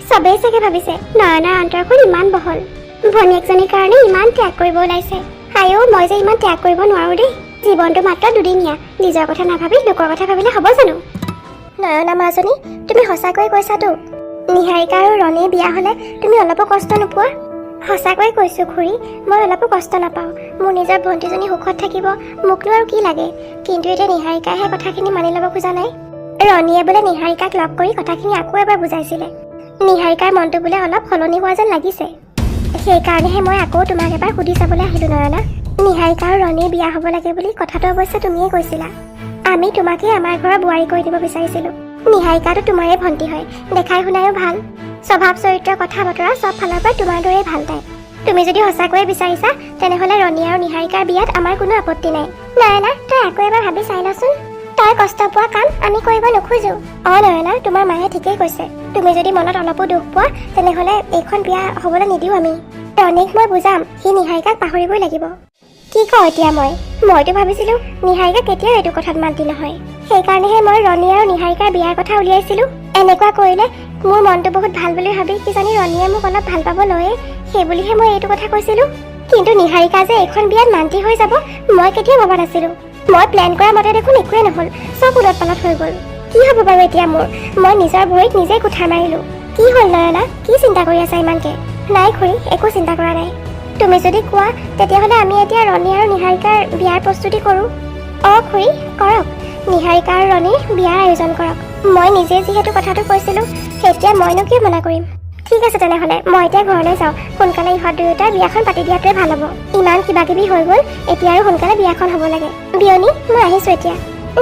চবেই চাগে ভাবিছে নয়নাৰ অন্তৰখন ইমান বহল, ভনীয়েকজনীৰ কাৰণে ইমান ত্যাগ কৰিব ওলাইছে। আইও মই যে ইমান ত্যাগ কৰিব নোৱাৰো দেই। জীৱনটো মাত্ৰ দুদিনীয়া, নিজৰ কথা নাভাবি লোকৰ কথা ভাবিলে হ'ব জানো? নয়না মাজনী, তুমি সঁচাকৈয়ে কৈছাতো নিহাৰিকা আৰু ৰণীয়ে বিয়া হ'লে তুমি অলপো কষ্ট নোপোৱা? সঁচাকৈয়ে কৈছোঁ খুৰী, মই অলপো কষ্ট নাপাওঁ। মোৰ নিজৰ ভণ্টিজনী সুখত থাকিব, মোকনো আৰু কি লাগে? কিন্তু এতিয়া নিহাৰিকাইহে কথাখিনি মানি ল'ব খোজা নাই। ৰণীয়ে বোলে নিহাৰিকাক লগ কৰি কথাখিনি আকৌ এবাৰ বুজাইছিলে। নিহাৰিকাৰ মনটো বোলে অলপ সলনি হোৱা যেন লাগিছে। সেইকাৰণেহে মই আকৌ তোমাক এবাৰ সুধি চাবলৈ আহিলোঁ নয়না। নিহাৰিকা আৰু ৰণীয়ে বিয়া হ'ব লাগে বুলি কথাটো অৱশ্যে তুমিয়ে কৈছিলা। আমি তোমাকেই আমাৰ ঘৰৰ বোৱাৰী কৰি দিব বিচাৰিছিলোঁ। নিহাৰিকাটো তোমাৰে ভণ্টি হয়, দেখাই শুনায়ো ভাল, স্বভাৱ চৰিত্ৰ কথা বতৰা চব ফালৰ পৰা তোমাৰ দৰেই ভাল তাই। তুমি যদি সঁচাকৈয়ে বিচাৰিছা তেনেহ'লে ৰণী আৰু নিহাৰিকাৰ বিয়াত আমাৰ কোনো আপত্তি নাই। নয়না, তই আকৌ এবাৰ ভাবি চাই লচোন। তই কষ্ট পোৱা কাম আমি কৰিব নোখোজো। নয়না, তোমাৰ মায়ে ঠিকেই কৈছে। তুমি যদি মনত অলপো দুখ পোৱা তেনেহ'লে এইখন বিয়া হ'বলৈ নিদিওঁ আমি। ৰণীক মই বুজাম, সি নিহাৰিকাক পাহৰিবই লাগিব। কি কওঁ এতিয়া মইতো ভাবিছিলোঁ নিহাৰিকা কেতিয়াও এইটো কথাত মান্তি নহয়। সেইকাৰণেহে মই ৰণী আৰু নিহাৰিকাৰ বিয়াৰ কথা উলিয়াইছিলোঁ। এনেকুৱা কৰিলে মোৰ মনটো বহুত ভাল বুলি ভাবি কিজানি ৰণীয়ে মোক অলপ ভাল পাব লয়ে, সেই বুলিহে মই এইটো কথা কৈছিলোঁ। কিন্তু নিহাৰিকা যে এইখন বিয়াত মান্তি হৈ যাব মই কেতিয়াও ভবা নাছিলোঁ। মই প্লেন কৰা মতে দেখোন একোৱে নহ'ল, চব উলট পালট হৈ গ'ল। কি হ'ব বাৰু এতিয়া মোৰ? মই নিজৰ ভৰিত নিজেই কুঠাৰ মাৰিলোঁ। কি হ'ল নয়না, কি চিন্তা কৰি আছা ইমানকে? নাই খুৰী, একো চিন্তা কৰা নাই। তুমি যদি কোৱা তেতিয়াহ'লে আমি এতিয়া ৰণী আৰু নিহাৰিকাৰ বিয়াৰ প্ৰস্তুতি কৰোঁ। খুৰী কৰক, নিহাৰিকা আৰু ৰণীৰ বিয়াৰ আয়োজন কৰক। মই নিজে যিহেতু কথাটো কৈছিলোঁ, এতিয়া মইনো কিয় মনা কৰিম? ঠিক আছে তেনেহ'লে মই এতিয়া ঘৰলৈ যাওঁ। সোনকালে ইহঁত দুয়োটাৰ বিয়াখন পাতি দিয়াটোৱে ভাল হ'ব। ইমান কিবা কিবি হৈ গ'ল, এতিয়া আৰু সোনকালে বিয়াখন হ'ব লাগে। বিয়নী, মই আহিছোঁ এতিয়া।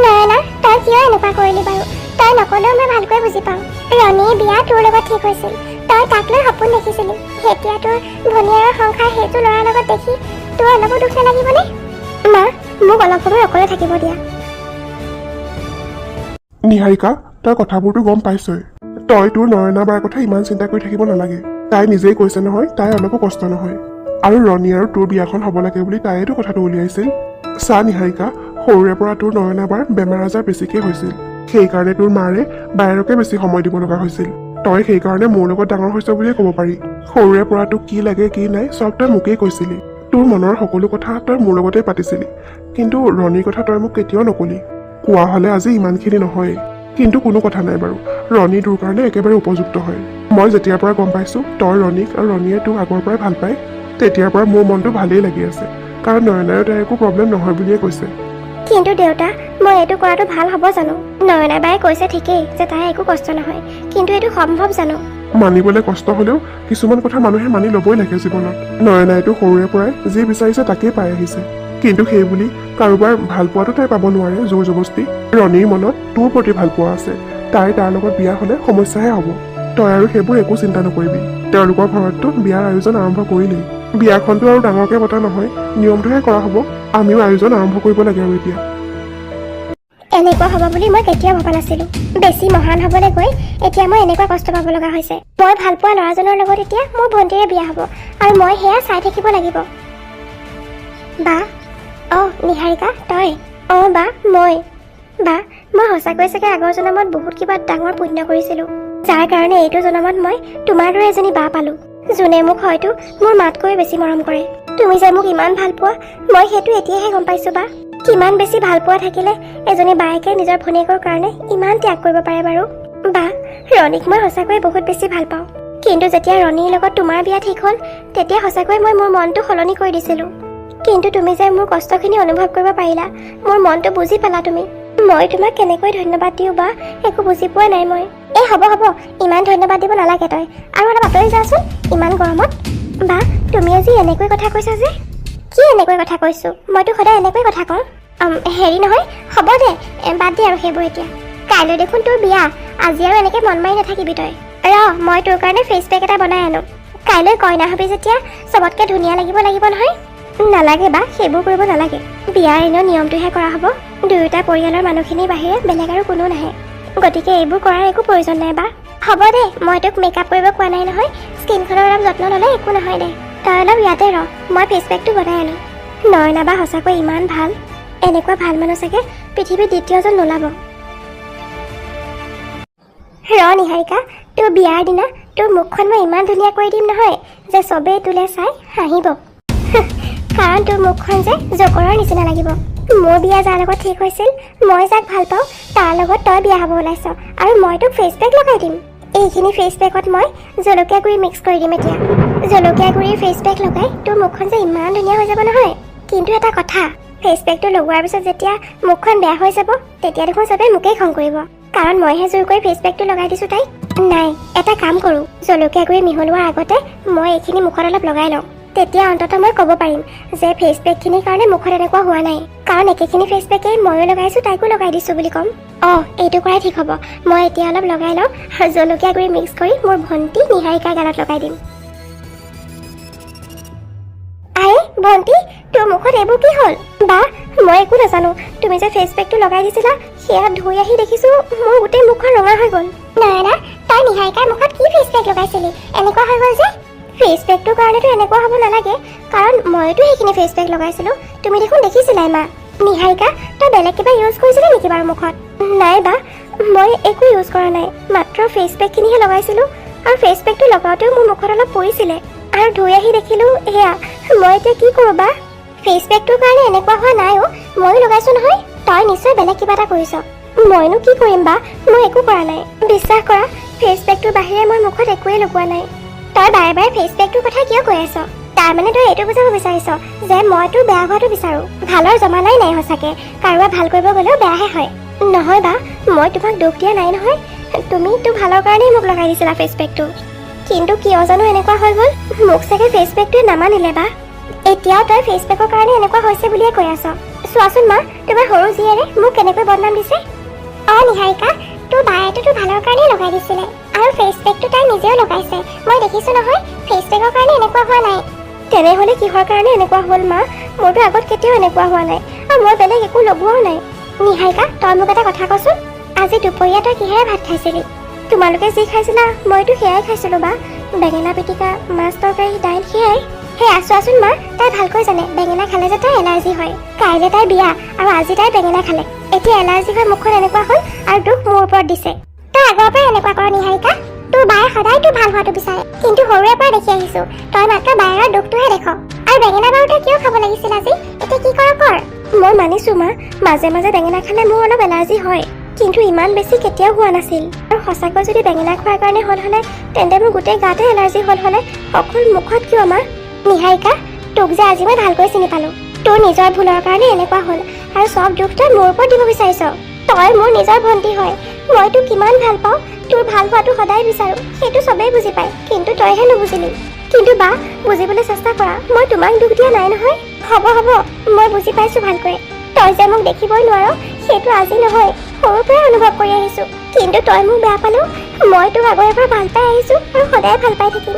নয়না, তই কিয় এনেকুৱা কৰিলি বাৰু? তই নক'লেও মই ভালকৈ বুজি পাওঁ। ৰণীৰ বিয়া তোৰ লগত ঠিক হৈছিল, তই তাক লৈ সপোন দেখিছিলি। এতিয়া তোৰ ভনীয়াৰৰ সংসাৰ সেইটো ল'ৰাৰ লগত দেখি তোৰ অলপো দুখ নালাগিবনে? মা, মোক অলপ সময় অকলে থাকিব দিয়া। নিহাৰিকা, তই কথাবোৰতো গম পাইছই। তই তোৰ নয়না বাৰ কথা ইমান চিন্তা কৰি থাকিব নালাগে। তাই নিজেই কৈছে নহয় তাই অলপো কষ্ট নহয়। আৰু ৰণী আৰু তোৰ বিয়াখন হ'ব লাগে বুলি তাইয়েতো কথাটো উলিয়াইছিল। চা নিহাৰিকা, সৰুৰে পৰা তোৰ নয়না বাৰ বেমাৰ আজাৰ বেছিকৈ হৈছিল। সেইকাৰণে তোৰ মাৰে বায়েৰকে বেছি সময় দিব লগা হৈছিল। তই সেইকাৰণে মোৰ লগত ডাঙৰ হৈছ বুলিয়ে ক'ব পাৰি। সৰুৰে পৰা তোক কি লাগে কি নাই চব তই মোকেই কৈছিলি। তোৰ মনৰ সকলো কথা তই মোৰ লগতে পাতিছিলি। কিন্তু ৰণীৰ কথা তই মোক কেতিয়াও নকলি। কোৱা হ'লে আজি ইমানখিনি নহয়। কিন্তু কোনো কথা নাই বাৰু, ৰণী তোৰ কাৰণে একেবাৰে উপযুক্ত হয়। মই যেতিয়াৰ পৰা গম পাইছোঁ তই ৰণীক আৰু ৰণীয়ে তোক আগৰ পৰাই ভাল পায়, তেতিয়াৰ পৰা মোৰ মনটো ভালেই লাগি আছে। কাৰণ নয়নায়ো তাইৰ একো প্ৰব্লেম নহয় বুলিয়ে কৈছে। কিন্তু দেউতা, মই এইটো কৰাটো ভাল হ'ব জানো? নয়না বায়ে কৈছে ঠিকেই যে তাই একো কষ্ট নহয়, কিন্তু এইটো সম্ভৱ জানো? মানিবলৈ কষ্ট হ'লেও কিছুমান কথা মানুহে মানি ল'বই লাগে জীৱনত। নয়নাইতো সৰুৰে পৰাই যি বিচাৰিছে তাকেই পাই আহিছে। কিন্তু সেই বুলি কাৰোবাৰ ভাল পোৱাটো তাই পাব নোৱাৰে জোৰ জবস্তি। ৰণীৰ মনত তোৰ প্ৰতি ভাল পোৱা আছে। তাই তাৰ লগত বিয়া হ'লে সমস্যাহে হ'ব। তই আৰু সেইবোৰ একো চিন্তা নকৰিবি। তেওঁলোকৰ ঘৰততো বিয়াৰ আয়োজন আৰম্ভ কৰিলেই। বিয়াখনতো আৰু ডাঙৰকে পতা নহয়, নিয়মটোহে কৰা হ'ব। আমিও আয়োজন আৰম্ভ কৰিব লাগে আৰু এতিয়া। এনেকুৱা হ'ব বুলি মই কেতিয়াও ভবা নাছিলোঁ। বেছি মহান হ'বলৈ গৈ এতিয়া মই এনেকুৱা কষ্ট পাব লগা হৈছে। মই ভাল পোৱা ল'ৰাজনৰ লগত এতিয়া মোৰ ভণ্টিৰে বিয়া হ'ব, আৰু মই সেয়া চাই থাকিব লাগিব। বা, নিহাৰিকা তই? বা, মই সঁচাকৈ চাগে আগৰ জনমত বহুত কিবা ডাঙৰ পুণ্য কৰিছিলোঁ, যাৰ কাৰণে এইটো জনমত মই তোমাৰ দৰে এজনী বা পালোঁ, যোনে মোক হয়তো মোৰ মাতকৈ বেছি মৰম কৰে। তুমি যে মোক ইমান ভাল পোৱা মই সেইটো এতিয়াহে গম পাইছোঁ বা। কিমান বেছি ভাল পোৱা থাকিলে এজনী বায়েকে নিজৰ ভনীয়েকৰ কাৰণে ইমান ত্যাগ কৰিব পাৰে বাৰু? বা, ৰণীক মই সঁচাকৈয়ে বহুত বেছি ভাল পাওঁ, কিন্তু যেতিয়া ৰণীৰ লগত তোমাৰ বিয়া ঠিক হ'ল তেতিয়া সঁচাকৈ মই মোৰ মনটো সলনি কৰি দিছিলোঁ। কিন্তু তুমি যে মোৰ কষ্টখিনি অনুভৱ কৰিব পাৰিলা, মোৰ মনটো বুজি পালা তুমি। মই তোমাক কেনেকৈ ধন্যবাদ দিওঁ বা একো বুজি পোৱা নাই মই। এই হ'ব ইমান ধন্যবাদ দিব নালাগে তই, আৰু অলপ আঁতৰি যাচোন ইমান গৰমত। বা তুমি আজি এনেকৈ কথা কৈছা যে? কি এনেকৈ কথা কৈছোঁ? মইতো সদায় এনেকৈ কথা কওঁ। হেৰি নহয়, হ'ব দে, বাদ দে আৰু সেইবোৰ এতিয়া। কাইলৈ দেখোন তোৰ বিয়া, আজি আৰু এনেকৈ মন মাৰি নাথাকিবি তই। মই তোৰ কাৰণে ফেচ পেক এটা বনাই আনো। কাইলৈ কইনা হবি যেতিয়া চবতকৈ ধুনীয়া লাগিব নহয়। নালাগে বা, সেইবোৰ কৰিব নালাগে। বিয়াৰ এনেও নিয়মটোহে কৰা হ'ব। দুয়োটা পৰিয়ালৰ মানুহখিনিৰ বাহিৰে বেলেগ আৰু কোনো নাহে, গতিকে এইবোৰ কৰাৰ একো প্ৰয়োজন নাই বা। হ'ব দে, মই তোক মেকআপ কৰিব কোৱা নাই নহয়। স্কিনখনৰ অলপ যত্ন ল'লে একো নহয় দে। তই অলপ ইয়াতে ৰ, মই ফেচ পেকটো বনাই আনো। নয়না বা সঁচাকৈ ইমান ভাল, এনেকুৱা ভাল মানুহ চাগে পৃথিৱীত দ্বিতীয়জন নোলাব। নিহাৰিকা, তোৰ বিয়াৰ দিনা তোৰ মুখখন মই ইমান ধুনীয়া কৰি দিম নহয় যে চবেই তোলে চাই হাঁহিব। কাৰণ তোৰ মুখখন যে জকৰৰ নিচিনা লাগিব। মোৰ বিয়া যাৰ লগত ঠিক হৈছিল, মই যাক ভাল পাওঁ তাৰ লগত তই বিয়া হ'ব ওলাইছ, আৰু মই তোক ফেচ পেক লগাই দিম। এইখিনি ফেচ পেকত মই জলকীয়া গুড়ি মিক্স কৰি দিম এতিয়া। জলকীয়া গুড়িৰ ফেচ পেক লগাই তোৰ মুখখন যে ইমান ধুনীয়া হৈ যাব নহয়। কিন্তু এটা কথা, ফেচ পেকটো লগোৱাৰ পিছত যেতিয়া মুখখন বেয়া হৈ যাব তেতিয়া দেখোন চবেই মোকেই খং কৰিব, কাৰণ মইহে জোৰ কৰি ফেচ পেকটো লগাই দিছোঁ তাইক। নাই, এটা কাম কৰোঁ, জলকীয়া গুড়ি মিহলোৱাৰ আগতে মই এইখিনি মুখত অলপ লগাই লওঁ। তেতিয়া অন্ততঃ মই ক'ব পাৰিম যে ফেচ পেকখিনিৰ কাৰণে মুখত এনেকুৱা হোৱা নাই, কাৰণ একেখিনি ফেচ পেকেই ময়ো লগাইছোঁ তাইকো লগাই দিছোঁ বুলি ক'ম। এইটো কৰাই ঠিক হ'ব। মই এতিয়া অলপ লগাই লওঁ আৰু জলকীয়া গুড়ি মিক্স কৰি মোৰ ভণ্টি নিহাৰিকাৰ গালত লগাই দিম। আৰে ভণ্টি, তোৰ মুখত এইবোৰ কি হ'ল? বা মই একো নাজানো, তুমি যে ফেচ পেকটো লগাই দিছিলা সেয়া ধুই আহি দেখিছোঁ মোৰ গোটেই মুখখন ৰঙা হৈ গ'ল। নয়না, তই নিহাৰিকাৰ মুখত কি ফেচ পেক লগাইছিলি এনেকুৱা হৈ গ'ল যে? ফেচ পেকটোৰ কাৰণেতো এনেকুৱা হ'ব নালাগে, কাৰণ মইতো সেইখিনি ফেচ পেক লগাইছিলোঁ। তুমি দেখোন দেখিছিলাই মা। নিহাৰিকা, তই বেলেগ কিবা ইউজ কৰিছিলি নেকি বাৰু মুখত? নাই বা, মই একো ইউজ কৰা নাই, মাত্ৰ ফেচ পেকখিনিহে লগাইছিলোঁ। আৰু ফেচ পেকটো লগাওঁতেও মোৰ মুখত অলপ পৰিছিলে, আৰু ধুই আহি দেখিলোঁ সেয়া। মই এতিয়া কি কৰোঁ বা? ফেচ পেকটোৰ কাৰণে এনেকুৱা হোৱা নাই ময়ো লগাইছোঁ নহয়। তই নিশ্চয় বেলেগ কিবা এটা কৰিছ। মইনো কি কৰিম বা, মই একো কৰা নাই। বিশ্বাস কৰা, ফেচ পেকটোৰ বাহিৰে মই মুখত একোৱেই লগোৱা নাই। তই বাৰে বাৰে ফেচ পেকটোৰ কথা কিয় কৈ আছ? তাৰমানে তই এইটো বুজাব বিচাৰিছ যে মই তোৰ বেয়া হোৱাটো বিচাৰোঁ। ভালৰ জমানাই নাই সঁচাকৈ, কাৰোবাৰ ভাল কৰিব গ'লেও বেয়াহে হয়। নহয় বা, মই তোমাক দুখ দিয়া নাই নহয়। তুমি তোৰ ভালৰ কাৰণেই মোক লগাই দিছিলা ফেচ পেকটো। কিন্তু কিয় জানো এনেকুৱা হৈ গ'ল, মোক চাগে ফেচ পেকটোৱে নামানিলে বা। এতিয়াও তই ফেচ পেকৰ কাৰণে এনেকুৱা হৈছে বুলিয়ে কৈ আছ। চোৱাচোন মা, তোমাৰ সৰু জীয়েৰে মোক কেনেকৈ বদনাম দিছে। নিহাৰিকা, তোৰ বায়েতো তোৰ ভালৰ কাৰণেই লগাই দিছিলে, আৰু ফেচ পেকটো তাই নিজেও লগাইছে। মই দেখিছোঁ নহয়, ফেচ পেকৰ কাৰণে এনেকুৱা হোৱা নাই। তেনেহ'লে কিহৰ কাৰণে এনেকুৱা হ'ল মা? মোৰতো আগত কেতিয়াও এনেকুৱা হোৱা নাই, আৰু মই বেলেগ একো লগোৱাও নাই। নিহাৰিকা, তই মোক এটা কথা কচোন, আজি দুপৰীয়া তই কিহেৰে ভাত খাইছিলি? তোমালোকে যি খাইছিলা মইতো সেয়াই খাইছিলোঁ বা। বেঙেনা পিটিকা, মাছ তৰকাৰী, দাইল সেয়াই। চোৱাচোন মা, তাই ভালকৈ জানে বেঙেনা খালে যে তাই এলাৰ্জি হয়। কাইলৈ তাইৰ বিয়া, আৰু আজি তাই বেঙেনা খালে। এতিয়া এলাৰ্জি হৈ মুখখন এনেকুৱা হ'ল, আৰু দুখ মোৰ ওপৰত দিছে। তই আগৰ পৰাই এনেকুৱা কৰ নিহাৰিকা। তোৰ বায়ে সদায় তোৰ ভাল হোৱাটো বিচাৰে, কিন্তু সৰুৰে পৰা দেখি আহিছোঁ তই মাত্ৰ বায়েৰৰ দুখটোহে দেখ। আৰু বেঙেনা বাৰু তই কিয় খাব লাগিছিল আজি? এতিয়া কি কৰ কৰ। মই মানিছোঁ মা, মাজে মাজে বেঙেনা খালে মোৰ অলপ এলাৰ্জি হয়, কিন্তু ইমান বেছি কেতিয়াও হোৱা নাছিল। আৰু সঁচাকৈ যদি বেঙেনা খোৱাৰ কাৰণে হ'ল হ'লে তেন্তে মোৰ গোটেই গাতে এলাৰ্জি হ'ল হ'লে অকল মুখত কিয় মা? নিহাৰিকা, তোক যে আজি মই ভালকৈ চিনি পালোঁ। তোৰ নিজৰ ভুলৰ কাৰণে এনেকুৱা হ'ল, আৰু চব দুখ তই মোৰ ওপৰত দিব বিচাৰিছ। তই মোৰ নিজৰ ভণ্টি হয়, মই তোক কিমান ভাল পাওঁ, তোৰ ভাল হোৱাটো সদায় বিচাৰোঁ, সেইটো চবেই বুজি পায়, কিন্তু তইহে নুবুজিলি। কিন্তু বা, বুজিবলৈ চেষ্টা কৰা, মই তোমাক দুখ দিয়া নাই নহয়। হ'ব, মই বুজি পাইছোঁ ভালকৈ। তই যে মোক দেখিবই নোৱাৰ সেইটো আজি নহয়, সৰুৰ পৰাই অনুভৱ কৰি আহিছোঁ। কিন্তু তই মোক বেয়া পালেও মই তোক আগৰে পৰা ভাল পাই আহিছোঁ, আৰু সদায় ভাল পাই থাকিম।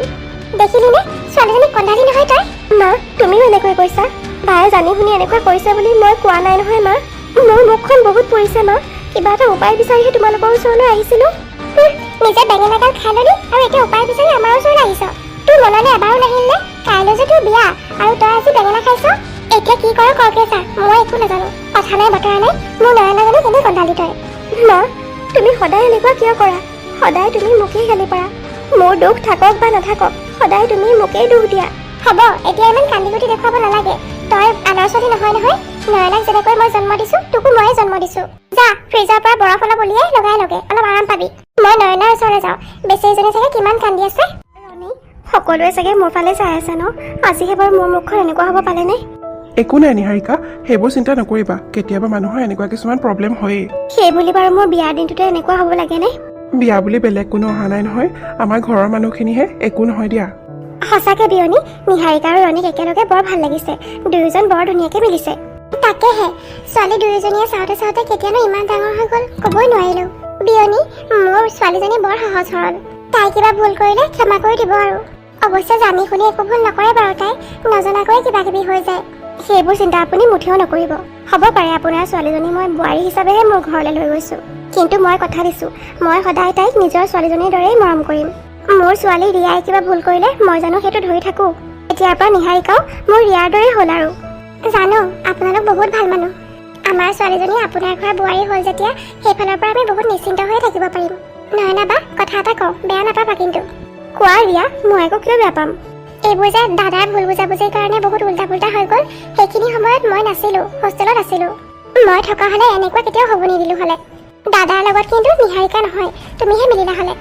দেখিলিনে, ছোৱালীজনী কন্দালি নহয় তাই? মা, তুমিও এনেকৈ কৈছা। বায়ে জানি শুনি এনেকুৱা কৰিছে বুলি মই কোৱা নাই নহয় মা। মোৰ মুখখন বহুত পৰিছে মা, কিবা এটা উপায় বিচাৰিহে তোমালোকৰ ওচৰলৈ আহিছিলোঁ। নিজে বেঙেনাডাল খাই ল'লি, আৰু এতিয়া উপায় বিচাৰি আমাৰ ওচৰলৈ আহিছ। তোৰ মনলৈ এবাৰো নাহিল নে কাইলৈ যে তোৰ বিয়া, আৰু তই আজি বেঙেনা খাইছ? এতিয়া কি কৰ কৰকে চা, মই একো নাজানো। কথা নাই বতৰা নাই, মোৰ নয়না জানো কেনে কন্দালি তই। মা, তুমি সদায় এনেকুৱা কিয় কৰা? সদায় তুমি মোকেই গালি পাৰা। মোৰ দুখ থাকক বা নাথাকক, সদায় তুমি মোকেই দুখ দিয়া। হ'ব, এতিয়া ইমান কান্দি কুটি দেখুৱাব নালাগে। তই আনৰ ছোৱালী নহয় নহয়। নয়নাক যেনেকৈ মই জন্ম দিছোঁ, তোকো ময়ে জন্ম দিছোঁ। যা, ফ্ৰিজৰ পৰা বৰফ অলপ উলিয়াই লগাই লগে, অলপ আৰাম পাবি। মই নয়নাৰ ওচৰলৈ যাওঁ, বেচেৰীজনী চাগে কিমান কান্দি আছে। সকলোৱে চাগে মোৰ ফালে চাই আছে ন আজিহে বাৰু মোৰ মুখখন এনেকুৱা হ'ব পালেনে একো নাই নিহাৰিকা সেইবোৰ চিন্তা নকৰিবা কেতিয়াবা মানুহৰ এনেকুৱা কিছুমান প্ৰব্লেম হয়েই সেই বুলি বাৰু মোৰ বিয়াৰ দিনটোতে এনেকুৱা হ'ব লাগেনে বিয়া বুলি বেলেগ কোনো অহা নাই নহয় আমাৰ ঘৰৰ মানুহখিনিহে একো নহয় দিয়া সঁচাকে বিয়নী নিহাৰিকা আৰু ৰণীক একেলগে বৰ ভাল লাগিছে দুয়োজন বৰ ধুনীয়াকে মিলিছে তাকেহে ছোৱালী দুয়োজনীয়ে চাওঁতে চাওঁতে কেতিয়ানো ইমান ডাঙৰ হৈ গ'ল ক'বই নোৱাৰিলো বিয়নী মোৰ ছোৱালীজনী বৰ সহজ সৰল তাই কিবা ভুল কৰিলে ক্ষমা কৰি দিব আৰু অৱশ্যে জানি শুনি একো ভুল নকৰে বাৰু তাই নজনাকৈ কিবা কিবি হৈ যায় সেইবোৰ চিন্তা আপুনি মুঠেও নকৰিব হ'ব পাৰে আপোনাৰ ছোৱালীজনী মই বোৱাৰী হিচাপেহে মোৰ ঘৰলৈ লৈ গৈছোঁ কিন্তু মই কথা দিছোঁ মই সদায় তাইক নিজৰ ছোৱালীজনীৰ দৰেই মৰম কৰিম মোৰ ছোৱালী ৰিয়াই কিবা ভুল কৰিলে মই জানো সেইটো ধৰি থাকোঁ এতিয়াৰ পৰা নিহাৰিকাও মোৰ ৰিয়াৰ দৰেই হ'ল আৰু জানো আপোনালোক বহুত ভাল মানুহ আমাৰ ছোৱালীজনী আপোনাৰ ঘৰৰ বোৱাৰী হ'ল যেতিয়া সেইফালৰ পৰা আমি বহুত নিশ্চিন্ত হৈ থাকিব পাৰিম নয়না বা কথা এটা কওঁ বেয়া নাপাবা কিন্তু কোৱা ৰিয়া মই আকৌ কিয় বেয়া পাম এইবোৰ যে দাদাৰ ভুল বুজাবুজিৰ কাৰণে বহুত উল্টা পুল্টা হৈ গ'ল সেইখিনি সময়ত মই নাছিলোঁ হোষ্টেলত আছিলোঁ মই থকা হ'লে এনেকুৱা কেতিয়াও হ'ব নিদিলোঁ হ'লে দাদাৰ লগত কিন্তু নিহাৰিকা নহয় তুমিহে মিলিলা হ'লে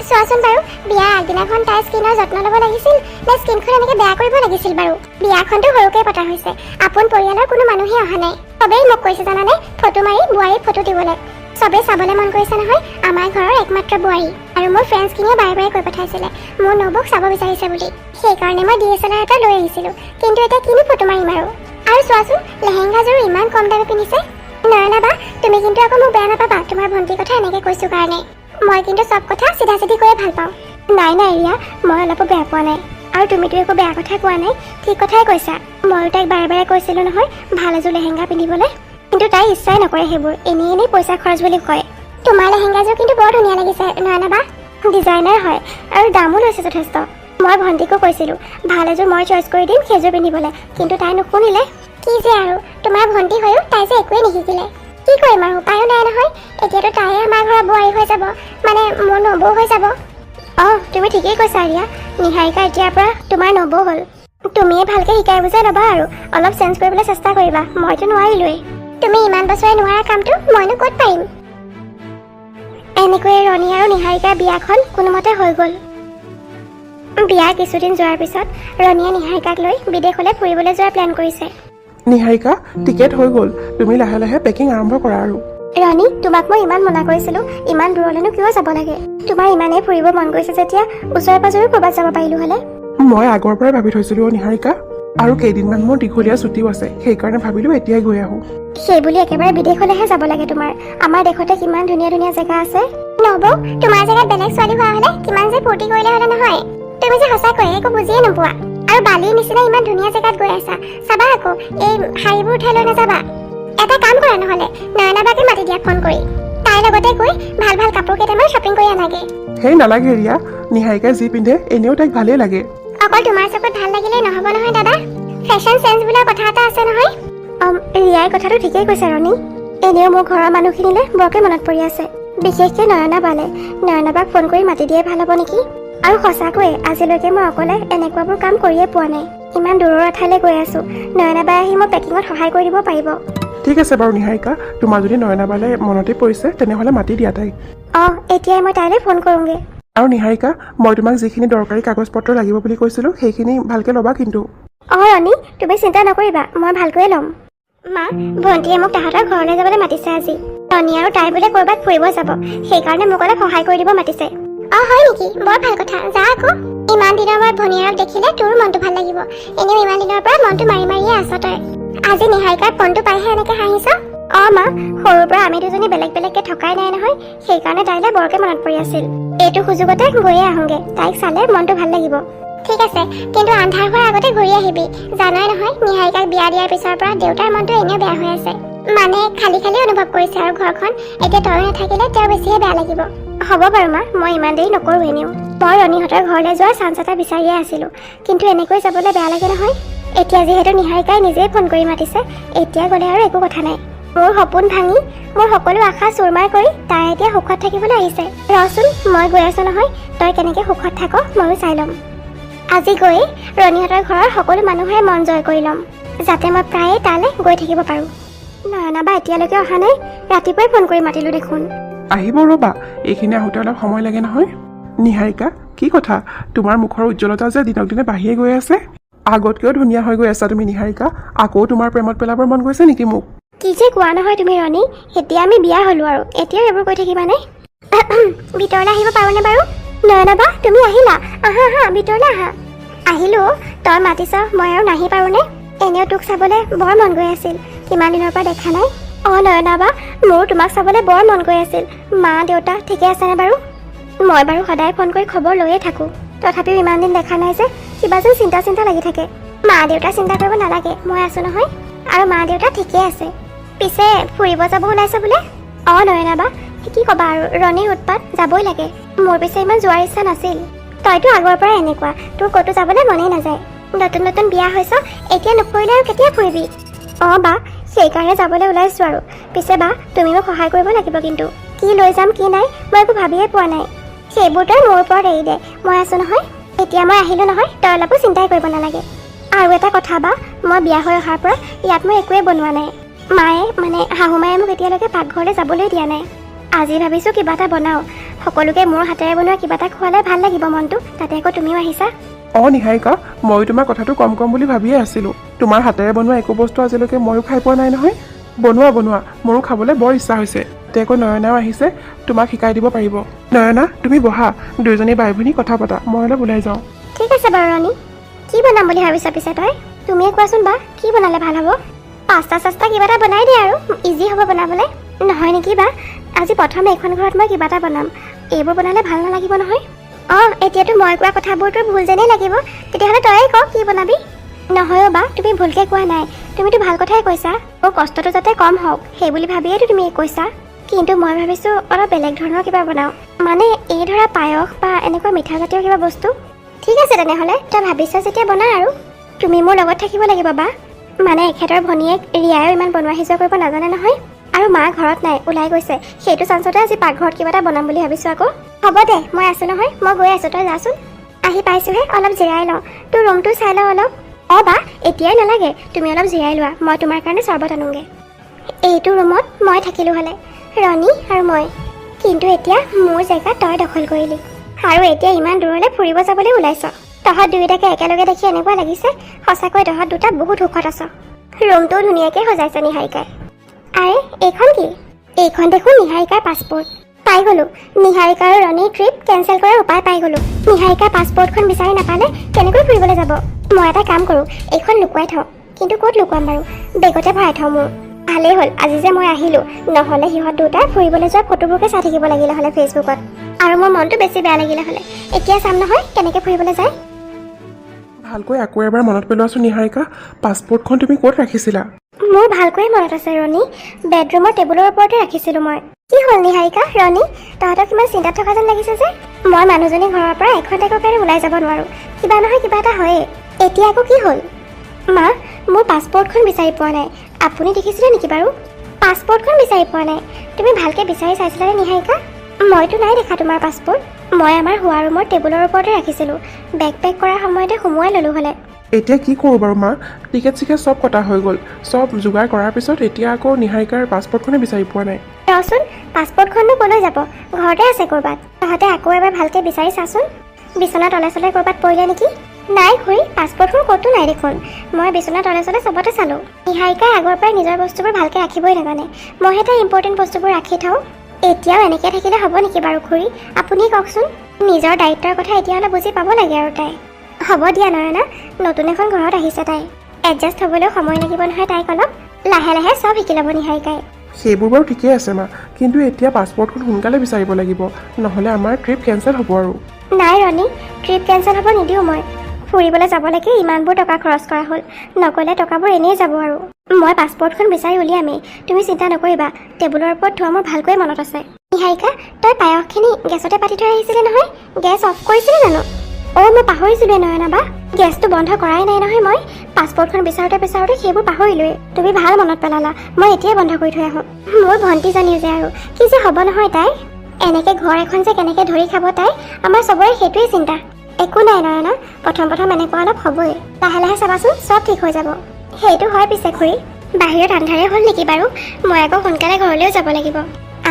চোৱাচোন বাৰু বিয়াৰ আগদিনাখন তাইৰ স্কিনৰ যত্ন ল'ব লাগিছিল নে স্কিনখন এনেকৈ বেয়া কৰিব লাগিছিল বাৰু বিয়াখনতো সৰুকৈ পতা হৈছে আপোন পৰিয়ালৰ কোনো মানুহেই অহা নাই চবেই মোক কৈছে জানানে ফটো মাৰি বোৱাৰীৰ ফটো দিবলৈ চবেই চাবলৈ মন কৰিছে নহয় আমাৰ ঘৰৰ একমাত্ৰ বোৱাৰী আৰু মোৰ ফ্ৰেণ্ডছখিনিয়ে বাৰে বাৰে কৈ পঠাইছিলে মোৰ নবৌক চাব বিচাৰিছে বুলি সেইকাৰণে মই DSLR এটা লৈ আহিছিলোঁ কিন্তু এতিয়া কিনো ফটো মাৰিম আৰু চোৱাচোন লেহেংগাযোৰ ইমান কম দামে পিন্ধিছে নয়না বা তুমি কিন্তু আকৌ মোক বেয়া নাপাবা তোমাৰ ভণ্টিৰ কথা এনেকৈ কৈছোঁ কাৰণে মই কিন্তু চব কথা চিধা চিধি কৈয়ে ভাল পাওঁ নাই নাই ৰিয়া মই অলপো বেয়া পোৱা নাই আৰু তুমিতো একো বেয়া কথা কোৱা নাই ঠিক কথাই কৈছা ময়ো তাইক বাৰে বাৰে কৈছিলোঁ নহয় ভাল এযোৰ লেহেংগা পিন্ধিবলৈ কিন্তু তাই ইচ্ছাই নকৰে সেইবোৰ এনেই পইচা খৰচ বুলি কয় তোমাৰ লেহেংগাযোৰ কিন্তু বৰ ধুনীয়া লাগিছে নয়না বা ডিজাইনাৰ হয় আৰু দামো লৈছে যথেষ্ট মই ভণ্টিকো কৈছিলোঁ ভাল এযোৰ মই চইচ কৰি দিম সেইযোৰ পিন্ধিবলৈ কিন্তু তাই নুশুনিলে কি যে আৰু তোমাৰ ভণ্টি হৈও তাই যে একোৱেই নিশিকিলে কি কৰিম আৰু উপায়ো নাই নহয় এতিয়াতো তাইহে আমাৰ ঘৰৰ বোৱাৰী হৈ যাব মানে মোৰ নবৌ হৈ যাব অঁ তুমি ঠিকেই কৈছা ৰিয়া নিহাৰিকা এতিয়াৰ পৰা তোমাৰ নবৌ হ'ল তুমিয়ে ভালকৈ শিকাই বুজাই ল'বা আৰু অলপ চেঞ্জ কৰিবলৈ চেষ্টা কৰিবা মইতো নোৱাৰিলোৱেই তুমি ইমান বছৰে নোৱাৰা কামটো মইনো ক'ত পাৰিম এনেকৈয়ে ৰণী আৰু নিহাৰিকাৰ বিয়াখন কোনোমতে হৈ গ'ল বিয়াৰ কিছুদিন যোৱাৰ পিছত ৰণীয়ে নিহাৰিকাক লৈ বিদেশলৈ ফুৰিবলৈ যোৱাৰ প্লেন কৰিছে নিহাৰিকা টিকেট হৈ গ'ল তুমি লাহে লাহে পেকিং আৰম্ভ কৰা আৰু ৰণী তোমাক মই ইমান মনা কৰিছিলোঁ ইমান দূৰলৈনো কিয় যাব লাগে তোমাৰ ইমানেই ফুৰিব মন গৈছে যেতিয়া ওচৰে পাজৰে ক'ৰবাত যাব পাৰিলোঁ হ'লে মই আগৰ পৰাই ভাবি থৈছিলোঁ নিহাৰিকা আৰু কেইদিনমান মোৰ দীঘলীয়া ছুটিও আছে সেইকাৰণে ভাবিলোঁ এতিয়াই গৈ আহোঁ সেইবুলি একেবাৰে বিদেশলৈহে যাব লাগে তোমাৰ আমাৰ দেশতে কিমান ধুনীয়া ধুনীয়া জেগা আছে নবৌ তোমাৰ জেগাত বেলেগ ছোৱালী হোৱা হ'লে কিমান যে ফূৰ্তি কৰিলে হ'লে নহয় তুমি যে সঁচাকৈ একো বুজিয়ে নোপোৱা আৰু বালিৰ নিচিনা ইমান ধুনীয়া জেগাত গৈ আছা চাবা আকৌ এই শাৰীবোৰ উঠাই লৈ নাযাবা এটা কাম কৰা নহ'লে নয়নাবাকে মাতি দিয়া ফোন কৰি তাইৰ লগতে গৈ ভাল ভাল কাপোৰ কেইটামান শ্বপিং কৰি আনাগে সেই নালাগে ৰিয়া নিহাৰিকাই যি পিন্ধে এনেও তাইক ভালেই লাগে অকল তোমাৰ চকুত ভাল লাগিলে নহ'ব নহয় দাদা ফেশ্বন চেঞ্চ বোলা কথা এটা আছে নহয় ৰিয়াৰ কথাটো ঠিকেই কৈছে ৰণী এনেও মোৰ ঘৰৰ মানুহখিনিলৈ বৰকৈ মনত পৰি আছে বিশেষকৈ নয়নাবাক ফোন কৰি মাতি দিয়ে ভাল হ'ব নেকি আৰু সঁচাকৈয়ে আজিলৈকে মই অকলে এনেকুৱাবোৰ কাম কৰিয়ে পোৱা নাই ইমান দূৰৰ এঠাইলৈ গৈ আছোঁ নয়নাবাই আহি মোক পেকিঙত সহায় কৰি দিব পাৰিব ঠিক আছে বাৰু নিহাৰিকা তোমাৰ যদি নয়নাবালৈ মনতে পৰিছে তেনেহ'লে মাতি দিয়া তাইক অঁ এতিয়াই মই তাইলৈ ফোন কৰোঁগৈ আৰু নিহাৰিকা মই তোমাক যিখিনি দৰকাৰী কাগজ পত্ৰ লাগিব বুলি কৈছিলোঁ সেইখিনি ভালকৈ ল'বা কিন্তু অঁ ৰণী তুমি চিন্তা নকৰিবা মই ভালকৈয়ে ল'ম মা ভণ্টিয়ে মোক তাহাঁতৰ ঘৰলৈ যাবলৈ মাতিছে আজি ৰণী আৰু তাই বোলে ক'ৰবাত ফুৰিব যাব সেইকাৰণে মোক অলপ সহায় কৰি দিব মাতিছে অঁ হয় নেকি বৰ ভাল কথা যা আকৌ ইমান দিনৰ মূৰত ভনীয়েৰক দেখিলে তোৰো মনটো ভাল লাগিব এনেও ইমান দিনৰ পৰা মনটো মাৰি মাৰিয়ে আছ তই আজি নিহাৰিকাৰ ফোনটো পাইহে এনেকৈ হাঁহিছ অঁ মা সৰুৰ পৰা আমি দুজনী বেলেগ বেলেগকৈ থকাই নাই নহয় সেইকাৰণে তাইলৈ বৰকৈ মনত পৰি আছিল এইটো সুযোগতে গৈয়ে আহোঁগৈ তাইক চালে মনটো ভাল লাগিব ঠিক আছে কিন্তু আন্ধাৰ হোৱাৰ আগতে ঘূৰি আহিবি জানাই নহয় নিহাৰিকাক বিয়া দিয়াৰ পিছৰ পৰা দেউতাৰ মনটো এনেও বেয়া হৈ আছে মানে খালী খালী অনুভৱ কৰিছে আৰু ঘৰখন এতিয়া তই নাথাকিলে তেওঁৰ বেছিহে বেয়া লাগিব হ'ব বাৰু মা মই ইমান দেৰি নকৰোঁ এনেও মই ৰণীহঁতৰ ঘৰলৈ যোৱাৰ চান্স এটা বিচাৰিয়ে আছিলোঁ কিন্তু এনেকৈ যাবলৈ বেয়া লাগে নহয় এতিয়া যিহেতু নিহাৰিকাই নিজেই ফোন কৰি মাতিছে এতিয়া গ'লে আৰু একো কথা নাই মোৰ সপোন ভাঙি মোৰ সকলো আশা চুৰমাৰ কৰি তাই এতিয়া সুখত থাকিবলৈ আহিছে ৰচোন মই গৈ আছোঁ নহয় তই কেনেকৈ সুখত থাক ময়ো চাই ল'ম আজি গৈ ৰণীহঁতৰ ঘৰৰ সকলো মানুহৰে মন জয় কৰি ল'ম যাতে মই প্ৰায়ে তালৈ গৈ থাকিব পাৰোঁ নয়নাবা এতিয়ালৈকে অহা নাই ৰাতিপুৱাই ফোন কৰি মাতিলোঁ দেখোন আহিব ৰ'বা এইখিনি আহোঁতে অলপ সময় লাগে নহয় নিহাৰিকা কি কথা তোমাৰ মুখৰ উজ্জ্বলতা যে দিনক দিনে বাঢ়িয়ে গৈ আছে আগতকৈও ধুনীয়া হৈ গৈ আছা তুমি নিহাৰিকা আকৌ তোমাৰ প্ৰেমত পেলাবৰ মন গৈছে নেকি মোক কি যে কোৱা নহয় তুমি ৰণী এতিয়া আমি বিয়া হ'লো আৰু এতিয়াও এইবোৰ কৈ থাকিবানে ভিতৰলৈ আহিব পাৰোঁনে বাৰু নয়না বা তুমি আহিলা আহা আহা ভিতৰলৈ আহা আহিলোঁ তই মাতিছ মই আৰু নাহি পাৰোঁনে এনেও তোক চাবলৈ বৰ মন গৈ আছিল কিমান দিনৰ পৰা দেখা নাই অঁ নয়না বা মোৰো তোমাক চাবলৈ বৰ মন গৈ আছিল মা দেউতা ঠিকে আছেনে বাৰু মই বাৰু সদায় ফোন কৰি খবৰ লৈয়ে থাকোঁ তথাপিও ইমান দিন দেখা নাই যে কিবা যেন চিন্তা লাগি থাকে মা দেউতাৰ চিন্তা কৰিব নালাগে মই আছোঁ নহয় আৰু মা দেউতা ঠিকেই আছে পিছে ফুৰিব যাব ওলাইছে বোলে অঁ নয়না বা কি ক'বা আৰু ৰণীৰ উৎপাত যাবই লাগে মোৰ পিছে ইমান যোৱাৰ ইচ্ছা নাছিল তইতো আগৰ পৰাই এনেকুৱা তোৰ ক'তো যাবলৈ মনেই নাযায় নতুন বিয়া হৈছ এতিয়া নফুৰিলে আৰু কেতিয়া ফুৰিবি অঁ বা সেইকাৰণে যাবলৈ ওলাইছোঁ আৰু পিছে বা তুমি মোক সহায় কৰিব লাগিব কিন্তু কি লৈ যাম কি নাই মই একো ভাবিয়ে পোৱা নাই সেইবোৰ তই মোৰ ওপৰত এৰি দে মই আছোঁ নহয় এতিয়া মই আহিলোঁ নহয় তই অলপো চিন্তাই কৰিব নালাগে আৰু এটা কথা বা মই বিয়া হৈ অহাৰ পৰা ইয়াত মই একোৱে বনোৱা নাই মায়ে মানে শাহুমায়ে মোক এতিয়ালৈকে পাকঘৰলৈ যাবলৈ দিয়া নাই আজি ভাবিছোঁ কিবা এটা বনাওঁ সকলোকে মোৰ হাতেৰে বনোৱা কিবা এটা খোৱালে ভাল লাগিব মনটো তাতে আকৌ তুমিও আহিছা অঁ নিহাৰিকা ময়ো তোমাৰ কথাটো কম বুলি ভাবিয়ে আছিলোঁ তোমাৰ হাতেৰে বনোৱা একো বস্তু আজিলৈকে ময়ো খাই পোৱা নাই নহয় বনোৱা মোৰো খাবলৈ বৰ ইচ্ছা হৈছে এতিয়া আকৌ নয়নাও আহিছে তোমাক শিকাই দিব পাৰিব নয়না তুমি বহা দুয়োজনী বাই ভনী কথা পতা মই অলপ ওলাই যাওঁ ঠিক আছে বাৰু ৰণী কি বনাম বুলি ভাবিছা পিছে তই তুমিয়ে কোৱাচোন বা কি বনালে ভাল হ'ব পাস্তা চাস্তা কিবা এটা বনাই দিয়া আৰু ইজি হ'ব বনাবলৈ নহয় নেকি বা আজি প্ৰথমে এইখন ঘৰত মই কিবা এটা বনাম এইবোৰ বনালে ভাল নালাগিব নহয় অঁ এতিয়াতো মই কোৱা কথাবোৰতো ভুল যেনেই লাগিব তেতিয়াহ'লে তয়ে ক কি বনাবি নহয়ো বা তুমি ভুলকৈ কোৱা নাই তুমিতো ভাল কথাই কৈছা মোৰ কষ্টটো যাতে কম হওক সেই বুলি ভাবিয়েতো তুমি কৈছা কিন্তু মই ভাবিছোঁ অলপ বেলেগ ধৰণৰ কিবা বনাওঁ মানে এই ধৰা পায়স বা এনেকুৱা মিঠা জাতীয় কিবা বস্তু ঠিক আছে তেনেহ'লে তই ভাবিছা যেতিয়া বনা আৰু তুমি মোৰ লগত থাকিব লাগিব বা মানে এখেতৰ ভনীয়েক ৰিয়ায়ো ইমান বনোৱা সিজোৱা কৰিব নাজানে নহয় আৰু মা ঘৰত নাই ওলাই গৈছে সেইটো চান্সতে আজি পাকঘৰত কিবা এটা বনাম বুলি ভাবিছোঁ আকৌ হ'ব দে মই আছোঁ নহয় মই গৈ আছোঁ তই যাচোন আহি পাইছোঁহে অলপ জিৰাই লওঁ তোৰ ৰুমটো চাই লওঁ অলপ অঁ বা এতিয়াই নালাগে তুমি অলপ জিৰাই লোৱা মই তোমাৰ কাৰণে চৰ্বত আনোগৈ এইটো ৰুমত মই থাকিলোঁ হ'লে ৰণী আৰু মই কিন্তু এতিয়া মোৰ জেগা তই দখল কৰিলি আৰু এতিয়া ইমান দূৰলৈ ফুৰিব যাবলৈ ওলাইছ তহঁত দুয়োটাকে একেলগে দেখি এনেকুৱা লাগিছে সঁচাকৈ তহঁত দুটা বহুত সুখত আছ ৰুমটোও ধুনীয়াকৈ সজাইছে নিহাৰিকাই আৰে এইখন কি এইখন দেখোন নিহাৰিকাৰ পাছপৰ্ট পাই গ'লোঁ নিহাৰিকা আৰু ৰণীৰ ট্ৰিপ কেঞ্চেল কৰাৰ উপায় পাই গ'লোঁ নিহাৰিকাৰ পাছপৰ্টখন বিচাৰি নাপালে কেনেকৈ ফুৰিবলৈ যাব মই এটা কাম কৰোঁ এইখন লুকুৱাই থওঁ কিন্তু ক'ত লুকুৱাম বাৰু বেগতে ভৰাই থওঁ মোৰ ভালেই হ'ল আজি যে মই আহিলোঁ নহ'লে সিহঁত দুটাই ফুৰিবলৈ যোৱা ফটোবোৰকে চাই থাকিব লাগিলে হ'লে ফেচবুকত আৰু মোৰ মনটো বেছি বেয়া লাগিলে হ'লে এতিয়া চাম নহয় কেনেকৈ ফুৰিবলৈ যায় ভালকৈ আকৌ এবাৰ মনত পেলোৱাচোন নিহাৰিকা পাছপৰ্টখন তুমি ক'ত ৰাখিছিলা মোৰ ভালকৈয়ে মনত আছে ৰণী বেডৰুমৰ টেবুলৰ ওপৰতে ৰাখিছিলোঁ মই কি হ'ল নিহাৰিকা ৰণী তহঁতক কিমান চিন্তাত থকা যেন লাগিছে যে মই মানুহজনী ঘৰৰ পৰা এঘণ্টাকৰ কাৰণে ওলাই যাব নোৱাৰোঁ কিবা নহয় কিবা এটা হয়েই এতিয়া আকৌ কি হ'ল মা মোৰ পাছপৰ্টখন বিচাৰি পোৱা নাই আপুনি দেখিছিলে নেকি বাৰু পাছপৰ্টখন বিচাৰি পোৱা নাই তুমি ভালকৈ বিচাৰি চাইছিলানে নিহাৰিকা মইতো নাই দেখা তোমাৰ পাছপৰ্ট মই আমাৰ শোৱা ৰুমৰ টেবুলৰ ওপৰতে ৰাখিছিলোঁ বেগ পেক কৰাৰ সময়তে সোমোৱাই ল'লোঁ হ'লে এতিয়া কি কৰোঁ বাৰু মা টিকেট চিকেট চব কটা হৈ গ'ল চব যোগাৰ কৰাৰ পিছত এতিয়া আকৌ নিহাৰিকাৰ পাছপৰ্টখনে বিচাৰি পোৱা নাই ৰচোন পাছপৰ্টখননো ক'লৈ যাব ঘৰতে আছে ক'ৰবাত তহঁতে আকৌ এবাৰ ভালকৈ বিচাৰি চাচোন বিচনা তলে চলে ক'ৰবাত পৰিলে নেকি নাই খুৰী পাছপৰ্টখন ক'তো নাই দেখোন মই বিচনা তলে চলে চবতে চালোঁ নিহাৰিকাই আগৰ পৰাই নিজৰ বস্তুবোৰ ভালকৈ ৰাখিবই নাজানে মইহে তাই ইম্পৰ্টেণ্ট বস্তুবোৰ ৰাখি থওঁ এতিয়াও এনেকৈ থাকিলে হ'ব নেকি বাৰু খুৰী আপুনি কওকচোন নিজৰ দায়িত্বৰ কথা এতিয়া অলপ বুজি পাব লাগে আৰু তাই হ'ব দিয়া নয়না নতুন এখন ঘৰত আহিছে তাই এডজাষ্ট হ'বলৈও সময় লাগিব নহয় তাইক অলপ লাহে লাহে চব শিকি ল'ব নিহাৰিকাই সেইবোৰ বাৰু ঠিকেই আছে মা কিন্তু এতিয়া পাছপৰ্টখন সোনকালে বিচাৰিব লাগিব নহ'লে আমাৰ ট্ৰিপ কেঞ্চেল হ'ব আৰু নাই ৰণী ট্ৰিপ কেঞ্চেল হ'ব নিদিওঁ মই ফুৰিবলৈ যাবলৈকে ইমানবোৰ টকা খৰচ কৰা হ'ল নগ'লে টকাবোৰ এনেই যাব আৰু মই পাছপৰ্টখন বিচাৰি উলিয়ামেই তুমি চিন্তা নকৰিবা টেবুলৰ ওপৰত থোৱা মোৰ ভালকৈ মনত আছে নিহাৰিকা তই পায়সখিনি গেছতে পাতি থৈ আহিছিলি নহয় গেছ অফ কৰিছিলি জানো অঁ মই পাহৰিছিলোঁ নয়না বা গেছটো বন্ধ কৰাই নাই নহয় মই পাছপৰ্টখন বিচাৰোঁতে সেইবোৰ পাহৰিলোৱেই তুমি ভাল মনত পেলালা মই এতিয়াই বন্ধ কৰি থৈ আহোঁ মোৰ ভণ্টিজনীও যে আৰু কি যে হ'ব নহয় তাই এনেকৈ ঘৰ এখন যে কেনেকৈ ধৰি খাব তাই আমাৰ চবৰে সেইটোৱেই চিন্তা একো নাই নয়না প্ৰথম এনেকুৱা অলপ হ'বই লাহে লাহে চাবাচোন চব ঠিক হৈ যাব সেইটো হয় পিছে খুৰী বাহিৰত আন্ধাৰে হ'ল নেকি বাৰু মই আকৌ সোনকালে ঘৰলৈও যাব লাগিব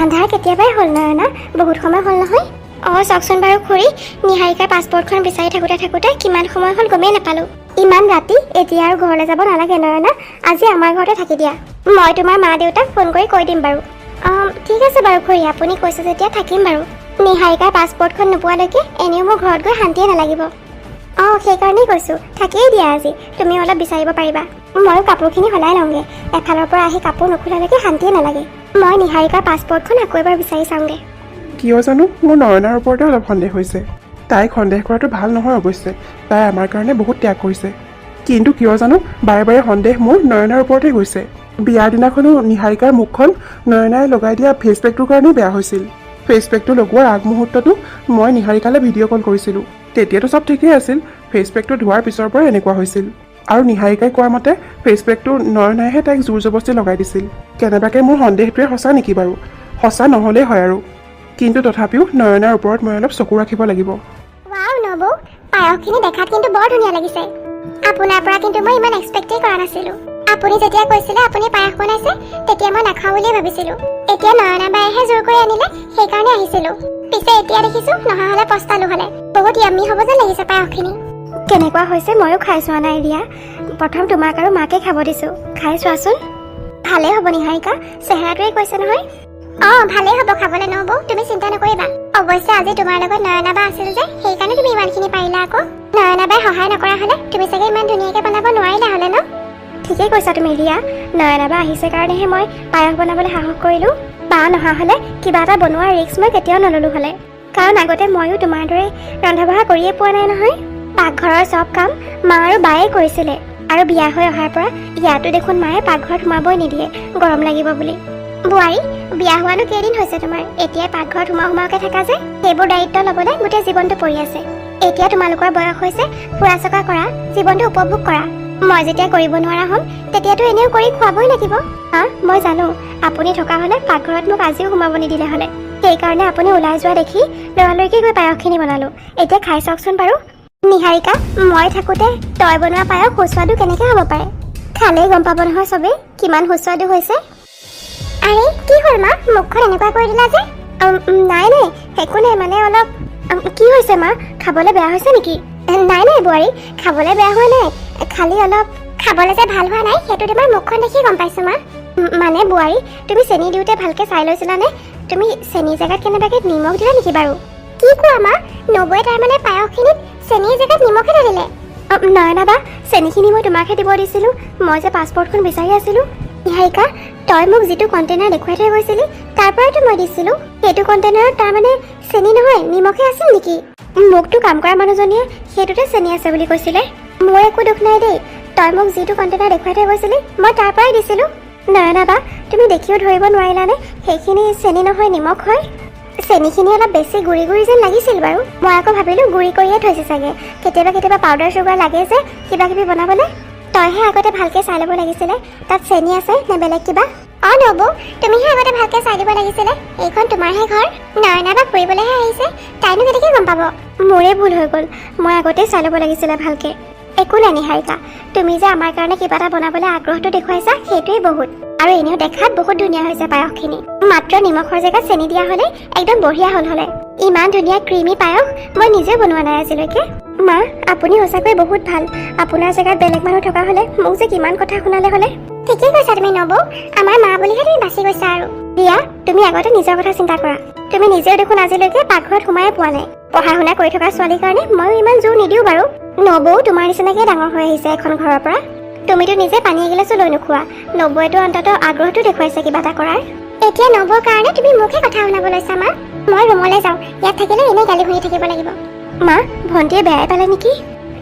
আন্ধাৰ কেতিয়াবাই হ'ল নয়না বহুত সময় হ'ল নহয় অঁ চাওকচোন বাৰু খুৰী, নিহাৰিকাৰ পাছপৰ্টখন বিচাৰি থাকোঁতে কিমান সময় হ'ল গমেই নাপালোঁ। ইমান ৰাতি, এতিয়া আৰু ঘৰলৈ যাব নালাগে নয়না, আজি আমাৰ ঘৰতে থাকি দিয়া। মই তোমাৰ মা দেউতাক ফোন কৰি কৈ দিম বাৰু। ঠিক আছে বাৰু খুৰী, আপুনি কৈছে যেতিয়া থাকিম বাৰু। নিহাৰিকাৰ পাছপৰ্টখন নোপোৱালৈকে এনেও মোৰ ঘৰত গৈ শান্তিয়ে নালাগিব। সেইকাৰণেই কৈছোঁ, থাকিয়েই দিয়া আজি, তুমি অলপ বিচাৰিব পাৰিবা। ময়ো কাপোৰখিনি সলাই লওঁগৈ, এফালৰ পৰা আহি কাপোৰ নোখোলালৈকে শান্তিয়ে নালাগে। মই নিহাৰিকাৰ পাছপৰ্টখন আকৌ এবাৰ বিচাৰি চাওঁগৈ। কিয় জানো মোৰ নয়নাৰ ওপৰতে অলপ সন্দেহ হৈছে। তাইক সন্দেহ কৰাটো ভাল নহয় অৱশ্যে, তাই আমাৰ কাৰণে বহুত ত্যাগ কৰিছে। কিন্তু কিয় জানো বাৰে বাৰে সন্দেহ মোৰ নয়নাৰ ওপৰতে গৈছে। বিয়াৰ দিনাখনো নিহাৰিকাৰ মুখখন নয়নাই লগাই দিয়া ফেচ পেকটোৰ কাৰণেই বেয়া হৈছিল। ফেচ পেকটো লগোৱাৰ আগমুহূৰ্ততো মই নিহাৰিকালৈ ভিডিঅ' কল কৰিছিলোঁ। তেতিয়াতো চব ঠিকেই আছিল, ফেচ পেকটো ধোৱাৰ পিছৰ পৰাই এনেকুৱা হৈছিল। আৰু নিহাৰিকাই কোৱা মতে ফেচ পেকটো নয়নাইহে তাইক জোৰ জবস্তি লগাই দিছিল। কেনেবাকে মোৰ সন্দেহটোৱে সঁচা নেকি বাৰু? সঁচা নহ'লেই হয় আৰু, কিন্তু তথাপিও নয়নাৰ ওপৰত মই অলপ চকু ৰাখিব লাগিব। ৱাও নবৌ, পায়সখিনি দেখাত কিন্তু বৰ ধুনীয়া লাগিছে। আপোনাৰ পৰা কিন্তু মই ইমান এক্সপেক্টেই কৰা নাছিলোঁ। আপুনি যেতিয়া কৈছিলে আপুনি পায়স বনাইছে, তেতিয়া মই নাখাওঁ বুলিয়ে ভাবিছিলোঁ। এতিয়া নয়না বায়েহে জোৰ কৰি আনিলে, সেইকাৰণে আহিছিলোঁ। পিছে এতিয়া দেখিছোঁ, নহা হ'লে পস্তালো হ'লে। বহুত য়াম্মি হ'ব যেন লাগিছে পায়সখিনি। কেনেকুৱা হৈছে ময়ো খাই চোৱা নাই ৰিয়া, প্ৰথম তোমাক আৰু মাকে খাব দিছোঁ, খাই চোৱাচোন। ভালেই হ'ব নিহাৰিকা, চেহেৰাটোৱে কৈছে নহয়। ভালেই হ'ব খাবলৈ নবৌ, তুমি চিন্তা নকৰিবা। অৱশ্যে আজি তোমাৰ লগত নয়না বা আছিল যে, সেইকাৰণে তুমি ইমানখিনি পাৰিলা আকৌ। নয়না বাই সহায় নকৰা হ'লে তুমি চাগে ইমান ধুনীয়াকৈ বনাব নোৱাৰিলা হ'লে ন? ঠিকেই কৈছা তুমি ৰিয়া, নয়না বা আহিছে কাৰণেহে মই পায়স বনাবলৈ সাহস কৰিলোঁ। বা নহা হ'লে কিবা এটা বনোৱাৰ ৰিস্ক মই কেতিয়াও নললোঁ হ'লে। কাৰণ আগতে ময়ো তোমাৰ দৰে ৰন্ধা বঢ়া কৰিয়ে পোৱা নাই নহয়। পাকঘৰৰ চব কাম মা আৰু বায়ে কৰিছিলে, আৰু বিয়া হৈ অহাৰ পৰা ইয়াতো দেখোন মায়ে পাকঘৰত সোমাবই নিদিয়ে, গৰম লাগিব বুলি। বোৱাৰী, বিয়া হোৱানো কেইদিন হৈছে তোমাৰ? এতিয়াই পাকঘৰত সোমাওকে থাকা যে, সেইবোৰ দায়িত্ব ল'বলৈ গোটেই জীৱনটো পৰি আছে। এতিয়া তোমালোকৰ বয়স হৈছে ফুৰা চকা কৰা, জীৱনটো উপভোগ কৰা। মই যেতিয়া কৰিব নোৱাৰা হ'ম, তেতিয়াতো এনেও কৰি খুৱাবই লাগিব। মই জানো, আপুনি থকা হ'লে পাকঘৰত মোক আজিও সোমাব নিদিলে হ'লে। সেইকাৰণে আপুনি ওলাই যোৱা দেখি লৰালৰিকে গৈ পায়সখিনি বনালোঁ। এতিয়া খাই চাওকচোন বাৰু। নিহাৰিকা, মই থাকোঁতে তই বনোৱা পায়স সুস্বাদু কেনেকৈ হ'ব পাৰে? খালেই গম পাব নহয় চবেই কিমান সুস্বাদু হৈছে। আৰে কি হ'ল মা, মুখখন এনেকুৱা কৰি দিলা যে? নাই একো নাই, মানে অলপ। কি হৈছে মা, খাবলৈ বেয়া হৈছে নেকি? নাই বোৱাৰী, খাবলৈ বেয়া হোৱা নাই, খালি অলপ। খাবলৈ যে ভাল হোৱা নাই সেইটো তোমাৰ মুখখন দেখি গম পাইছোঁ মা। মানে বোৱাৰী, তুমি চেনি দিওঁতে ভালকৈ চাই লৈছিলানে? তুমি চেনি জেগাত কেনেবাকৈ নিমখ দিলা নেকি বাৰু? কি কোৱা মা, নবৌয়ে তাৰমানে পায়সখিনিত চেনিৰ জেগাত নিমখে ঢালিলে? নয়না বা, চেনিখিনি মই তোমাকহে দিব দিছিলোঁ, মই যে পাছপৰ্টখন বিচাৰি আছিলোঁ। নিহাৰিকা, তই মোক যিটো কণ্টেইনাৰ দেখুৱাই থৈ গৈছিলি তাৰ পৰাইতো মই দিছিলোঁ। সেইটো কণ্টেইনাৰত তাৰমানে চেনি নহয় নিমখে আছিল নেকি? মোকতো কাম কৰা মানুহজনীয়ে সেইটোতে চেনি আছে বুলি কৈছিলে। মোৰ একো দুখ নাই দেই, তই মোক যিটো কণ্টেইনাৰ দেখুৱাই থৈ গৈছিলি মই তাৰ পৰাই দিছিলোঁ। নয়না বা, তুমি দেখিও ধৰিব নোৱাৰিলানে সেইখিনি চেনি নহয় নিমখ হয়? চেনিখিনি অলপ বেছি গুৰি যেন লাগিছিল বাৰু। মই আকৌ ভাবিলোঁ গুৰি কৰিয়ে থৈছে চাগে, কেতিয়াবা পাউডাৰ চুগাৰ লাগে যে কিবা কিবি বনাবলৈ। তইহে আগতে ভালকৈ চাই ল'ব লাগিছিলে তাত চেনি আছে নে বেলেগ কিবা। নবৌ, তুমিহে আগতে ভালকৈ চাই দিব লাগিছিলে, এইখন তোমাৰহে ঘৰ। নয়না বা ফুৰিবলৈহে আহিছে, তাইনো কেনেকৈ গম পাব? মোৰে ভুল হৈ গ'ল, মই আগতেই চাই ল'ব লাগিছিলে ভালকৈ। একো নাই নিহাৰিকা, তুমি যে আমাৰ কাৰণে কিবা এটা বনাবলৈ আগ্ৰহটো দেখুৱাইছা সেইটোৱেই বহুত। আৰু এনেও দেখাত বহুত ধুনীয়া হৈছে পায়সখিনি। মাত্ৰ নিমখৰ জেগাত চেনি দিয়া হ'লে একদম বঢ়িয়া হ'ল হ'লে। ইমান ধুনীয়া ক্ৰীমি পায়স মই নিজে বনোৱা নাই আজিলৈকে। মা, আপুনি সঁচাকৈ বহুত ভাল। আপোনাৰ জেগাত বেলেগ মানুহ থকা হ'লে মোক যে কিমান কথা শুনালে হ'লে। ঠিকেই কৈছা তুমি নবৌ, আমাৰ মা বুলিহে তুমি বাচি গৈছা আৰু। ৰিয়া, তুমি আগতে নিজৰ কথা চিন্তা কৰা। তুমি নিজেও দেখোন আজিলৈকে পাকঘৰত সোমায়ে পোৱা নাই। পঢ়া শুনা কৰি থকা ছোৱালীৰ কাৰণে ময়ো ইমান জোৰ নিদিওঁ বাৰু। নবৌ তোমাৰ নিচিনাকৈ ডাঙৰ হৈ আহিছে এখন ঘৰৰ পৰা। তুমিতো নিজে পানী এগিলাচো লৈ নোখোৱা, নবৌৱেতো অন্ততঃ আগ্ৰহটো দেখুৱাইছে কিবা এটা কৰাৰ। এতিয়া নবৌৰ কাৰণে তুমি মোকহে কথা শুনাব লৈছা মা। মই ৰুমলৈ যাওঁ, ইয়াত থাকিলে এনেই গালি শুনি থাকিব লাগিব। মা, ভণ্টিয়ে বেয়াই পালে নেকি?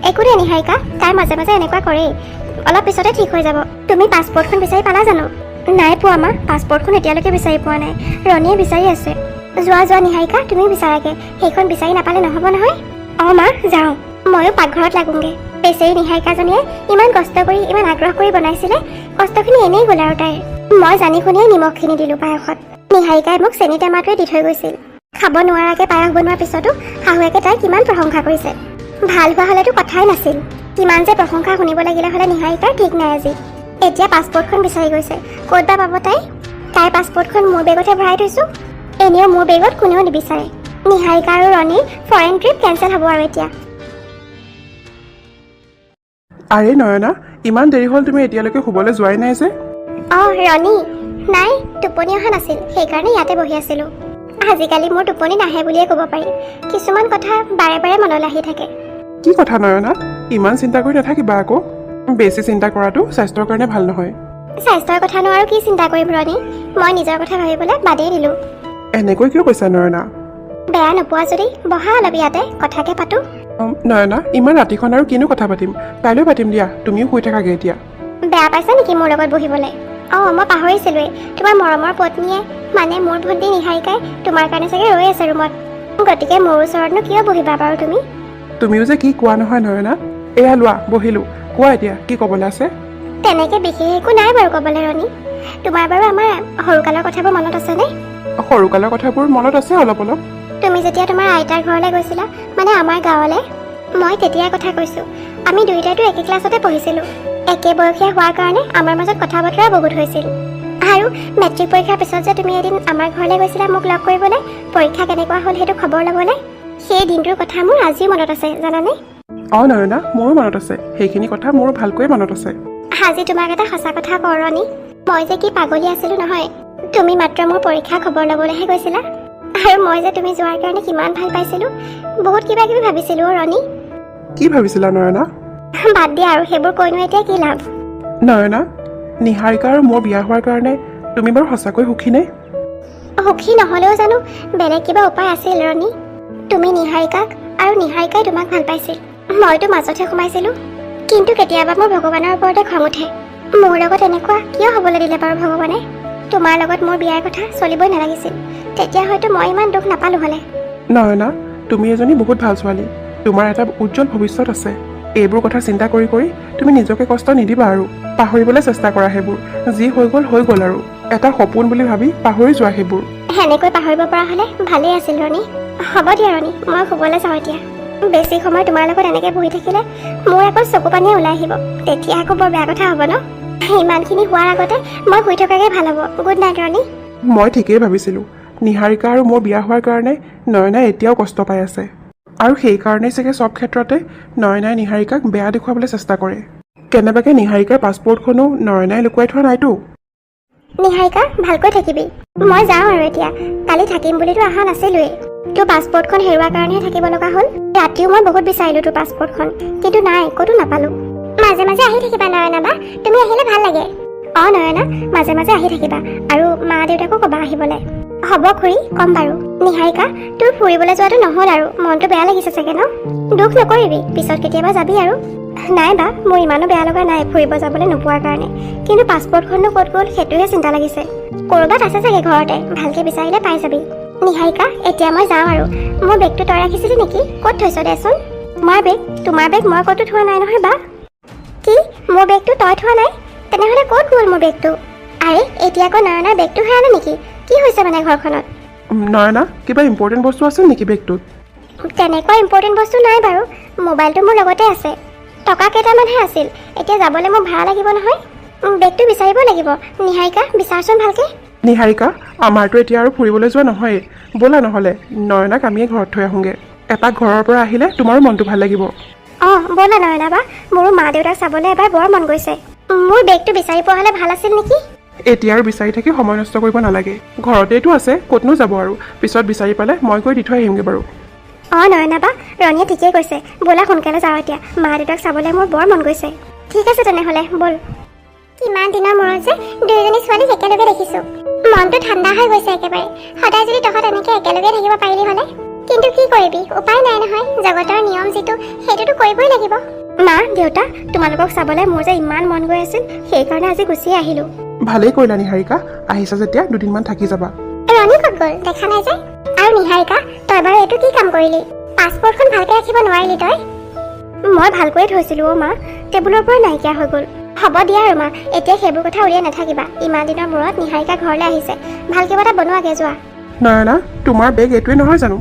একো নাই নিহাৰিকা, তাই মাজে মাজে এনেকুৱা কৰেই, অলপ পিছতে ঠিক হৈ যাব। তুমি পাছপৰ্টখন বিচাৰি পালা জানো? নাই পোৱা মা, পাছপৰ্টখন এতিয়ালৈকে বিচাৰি পোৱা নাই, ৰণীয়ে বিচাৰি আছে। যোৱা নিহাৰিকা, তুমি বিচাৰাগে, সেইখন বিচাৰি নাপালে নহ'ব নহয়। মা, যাওঁ, ময়ো পাকঘৰত লাগোংগে। বেচেৰি নিহাৰিকাজনীয়ে ইমান কষ্ট কৰি ইমান আগ্ৰহ কৰি বনাইছিলে, কষ্টখিনি এনেই গ'ল আৰু তাইৰ। মই জানি শুনিয়ে নিমখখিনি দিলোঁ পায়সত। নিহাৰিকাই মোক চেনি টেমাটোৱে দি থৈ গৈছিল। খাব নোৱাৰাকৈ পায়স বনোৱাৰ পিছতো শাহুৱেকে তাই কিমান প্ৰশংসা কৰিছে। ভাল হোৱা হ'লেতো কথাই নাছিল, কিমান যে প্ৰশংসা শুনিব লাগিলে হ'লে নিহাৰিকাৰ ঠিক নাই আজি। এতিয়া পাছপৰ্টখন বিচাৰি গৈছে, ক'ত বা পাব তাইৰ পাছপৰ্টখন মোৰ বেগতহে ভৰাই থৈছোঁ। এনেও মোৰ বেগত কোনেও নিবিচাৰে। নিহাৰিকা আৰু ৰণীৰ ফৰেন ট্ৰিপ কেঞ্চেল হ'ব আৰু এতিয়া। আৰে নয়না, ইমান দেৰি হ'ল, তুমি এতিয়ালৈকে শুবলৈ যোৱাই নাই যে? ৰণী, নাই, টোপনি অহা নাছিল, সেইকাৰণে ইয়াতে বহি আছিলোঁ। আজিকালি মোৰ টোপনি নাহে বুলিয়ে ক'ব পাৰি। কিছুমান কথা বাৰে বাৰে মনলৈ আহি থাকে। কি কথা নয়না? ইমান চিন্তা কৰি নাথাকিবা আকৌ। বেছি চিন্তা কৰাটো স্বাস্থ্যৰ কাৰণে ভাল নহয়। স্বাস্থ্যৰ কথানো আৰু কি চিন্তা কৰিম ৰণী, মই নিজৰ কথা ভাবিবলৈ বাদেই দিলোঁ। এনেকৈ কিয় কৈছা নয়না? বেয়া নোপোৱা যদি বহা অলপ ইয়াতে কথাকে পাতোঁ। নয়না, ইমান ৰাতিখন আৰু কিনো কথা পাতিম? কাইলৈ পাতিম দিয়া, তুমিও শুই থাকাগে এতিয়া। বেয়া পাইছা নেকি মোৰ লগত বহিবলৈ? মই পাহৰিছিলোঁৱেই, তোমাৰ মৰমৰ পত্নীয়ে মানে মোৰ ভণ্টি নিহাৰিকাই তোমাৰ কাৰণে চাগে ৰৈ আছে ৰুমত। গতিকে মোৰ ওচৰতনো কিয় বহিবা বাৰু তুমি? তুমিও যে কি কোৱা নহয় নয়না। এয়া লোৱা, বহিলোঁ। কোৱা এতিয়া, কি ক'বলৈ আছে? তেনেকে বিশেষ একো নাই বাৰু ক'বলৈ ৰণী। তোমাৰ বাৰু আমাৰ সৰুকালৰ কথাবোৰ মনত আছেনে? সৰুকালৰ কথাবোৰ মনত আছে অলপ অলপ। তুমি যেতিয়া তোমাৰ আইতাৰ ঘৰলৈ গৈছিলা, মানে আমাৰ গাঁৱলৈ, মই তেতিয়াৰ কথা কৈছোঁ। আমি দুয়োটাইতো একে ক্লাছতে পঢ়িছিলোঁ। একে বয়সীয়া হোৱাৰ কাৰণে আমাৰ মাজত কথা বতৰা বহুত হৈছিল। আৰু মেট্ৰিক পৰীক্ষাৰ পিছত যে তুমি এদিন আমাৰ ঘৰলৈ গৈছিলা মোক লগ কৰিবলৈ, পৰীক্ষা কেনেকুৱা হ'ল সেইটো খবৰ ল'বলৈ, সেই দিনটোৰ কথা মোৰ আজিও মনত আছে, জানানে? নয়না, মোৰো মনত আছে। সেইখিনি কথা মোৰো ভালকৈয়ে মনত আছে। আজি তোমাক এটা সঁচা কথা কওঁ ৰণী, মই যে কি পাগলী আছিলোঁ নহয়। তুমি মাত্ৰ মোৰ পৰীক্ষা খবৰ ল'বলৈহে গৈছিলা, আৰু মই যে তুমি যোৱাৰ কাৰণে কিমান ভাল পাইছিলোঁ, বহুত কিবা কিবি ভাবিছিলোঁ ৰণী। কি ভাবিছিলা নয়না? বাদ দিয়া আৰু, সেইবোৰ কৈনো এতিয়া কি লাভ। নয়না, নিহাৰিকা আৰু মোৰ বিয়া হোৱাৰ কাৰণে তুমি বাৰু সঁচাকৈ সুখী নে? সুখী নহ'লেও জানো বেলেগ কিবা উপায় আছিল ৰণী। তুমি নিহাৰিকাক আৰু নিহাৰিকাই তোমাক ভাল পাইছিল, মইতো মাজতহে সোমাইছিলোঁ। কিন্তু কেতিয়াবা মোৰ ভগৱানৰ ওপৰতে খং উঠে। মোৰ লগত এনেকুৱা কিয় হ'বলৈ দিলে বাৰু ভগৱানে? তোমাৰ লগত মোৰ বিয়াৰ কথা চলিবই নালাগিছিল, তেতিয়া হয়তো মই ইমান দুখ নাপালোঁ হ'লে। নয়না, তুমি এজনী বহুত ভাল ছোৱালী। তোমাৰ এটা উজ্জ্বল ভৱিষ্যত আছে। এইবোৰ কথা চিন্তা কৰি কৰি তুমি নিজকে কষ্ট নিদিবা আৰু। পাহৰিবলৈ চেষ্টা কৰা সেইবোৰ। যি হৈ গ'ল আৰু। এটা সপোন বুলি ভাবি পাহৰি যোৱা সেইবোৰ। সেনেকৈ পাহৰিব পৰা হ'লে ভালেই আছিল ৰণী। হ'ব দিয়া ৰণী, মই শুবলৈ যাওঁ এতিয়া। বেছি সময় তোমাৰ লগত এনেকৈ বহি থাকিলে মোৰ আকৌ চকু পানীয়ে ওলাই আহিব, তেতিয়া আকৌ বৰ বেয়া কথা হ'ব ন। ইমানখিনি হোৱাৰ আগতে মই শুই থকাগে ভাল হ'ব। Good night Roni. মই ঠিকেই ভাবিছিলোঁ। নিহাৰিকা আৰু মোৰ বিয়া হোৱাৰ কাৰণে নয়নাই এতিয়াও কষ্ট পাই আছে, আৰু সেইকাৰণেই চাগে চব ক্ষেত্ৰতে নয়নাই নিহাৰিকাক বেয়া দেখুৱাবলৈ চেষ্টা কৰে। কেনেবাকৈ নিহাৰিকাৰ পাছপৰ্টখনো নয়নাই লুকুৱাই থোৱা নাইতো? নিহাৰিকা, ভালকৈ থাকিবি। মই যাওঁ আৰু এতিয়া। কালি থাকিম বুলিতো অহা নাছিলোৱেই। তোৰ পাছপৰ্টখন হেৰুৱাৰ কাৰণেহে থাকিব লগা হ'ল। ৰাতিও মই বহুত বিচাৰিলোঁ তোৰ পাছপৰ্টখন, কিন্তু নাই, ক'তো নাপালোঁ। মাজে মাজে আহি থাকিবা নয়না বা, তুমি আহিলে ভাল লাগে। নয়না, মাজে মাজে আহি থাকিবা, আৰু মা দেউতাকো ক'বা আহিবলৈ। হ'ব খুৰী, ক'ম বাৰু। নিহাৰিকা, তোৰ ফুৰিবলৈ যোৱাটো নহ'ল আৰু, মনটো বেয়া লাগিছে চাগে ন? দুখ নকৰিবি, পিছত কেতিয়াবা যাবি আৰু। নাই বা, মোৰ ইমানো বেয়া লগা নাই ফুৰিব যাবলৈ নোপোৱাৰ কাৰণে, কিন্তু পাছপৰ্টখননো ক'ত গ'ল সেইটোহে চিন্তা লাগিছে। ক'ৰবাত আছে চাগে ঘৰতে, ভালকৈ বিচাৰিলে পাই যাবি। নিহাৰিকা, এতিয়া মই যাওঁ আৰু। মোৰ বেগটো তই ৰাখিছিলি নেকি? ক'ত থৈছ দেচোন। তোমাৰ বেগ মই ক'তো থোৱা নাই নহয় বা। কি, মোৰ বেগটো তই থোৱা নাই? তেনেহ'লে ক'ত গ'ল মোৰ বেগটো? আৰে, এতিয়া আকৌ নয়নাৰ বেগটো হেৰালে নেকি? কি হৈছে মানে ঘৰখনত? নয়না, কিবা ইম্পৰ্টেণ্ট বস্তু আছিল নেকি বেগটোত? তেনেকুৱা ইম্পৰ্টেণ্ট বস্তু নাই বাৰু। মোবাইলটো মোৰ লগতে আছে। টকা কেইটামানহে আছিল। এতিয়া যাবলৈ মোৰ ভাড়া লাগিব নহয়। বেগটো বিচাৰিব লাগিব। নিহাৰিকা, বিচাৰচোন ভালকৈ। নিহাৰিকা, আমাৰতো এতিয়া আৰু ফুৰিবলৈ যোৱা নহয়েই। ব'লা নহ'লে নয়নাক আমিয়ে ঘৰত থৈ আহোঁগৈ। এপাক ঘৰৰ পৰা আহিলে তোমাৰো মনটো ভাল লাগিব। ব'লা নয়না বা, মোৰো মা দেউতাক চাবলৈ এবাৰ বৰ মন গৈছে। মোৰ বেগটো বিচাৰি পোৱা হ'লে ভাল আছিল নেকি? এতিয়া আৰু বিচাৰি থাকি সময় নষ্ট কৰিব নালাগে। ঘৰতেইতো আছে, ক'তনো যাব আৰু। পিছত বিচাৰি পালে মই গৈ দি থৈ আহিমগৈ বাৰু। নয়না বা, ৰণীয়ে ঠিকেই কৈছে। ব'লা সোনকালে যাওঁ এতিয়া। মা দেউতাক চাবলৈ মোৰ বৰ মন গৈছে। ঠিক আছে তেনেহ'লে, ব'ল। কিমান দিনৰ মূৰত যে দুয়োজনী ছোৱালীক একেলগে দেখিছোঁ। মনটো ঠাণ্ডা হৈ গৈছে একেবাৰে। সদায় যদি তহঁত এনেকৈ একেলগে থাকিব পাৰিলি হ'লে। কিন্তু কি কৰিবি, উপায় নাই নহয়। জগতৰ নিয়ম যিটো, সেইটোতো কৰিবই লাগিব। মা দেউতা, তোমালোকক চাবলৈ মোৰ যে ইমান মন গৈ আছিল, সেইকাৰণে আজি গুচিয়ে আহিলোঁ। ভালেই কৰিলা নিহাৰিকা, আহিছা যেতিয়া দুদিনমান থাকি যাবা। ৰণী ক'ত গ'ল, দেখা নাই যে? আৰু নিহাৰিকা, তই বাৰু এইটো কি কাম কৰিলি? পাছপৰ্টখন ভালকৈ ৰাখিব নোৱাৰিলি তই? মই ভালকৈয়ে থৈছিলোঁ মা, টেবুলৰ পৰা নাইকিয়া হৈ গ'ল। হ'ব দিয়া আৰু মা, এতিয়া সেইবোৰ কথা উলিয়াই নাথাকিবা। ইমান দিনৰ মূৰত নিহাৰিকা ঘৰলৈ আহিছে, ভাল কিবা এটা বনোৱাগে যোৱা। নয়না, তোমাৰ বেগ এইটোৱে নহয় জানো?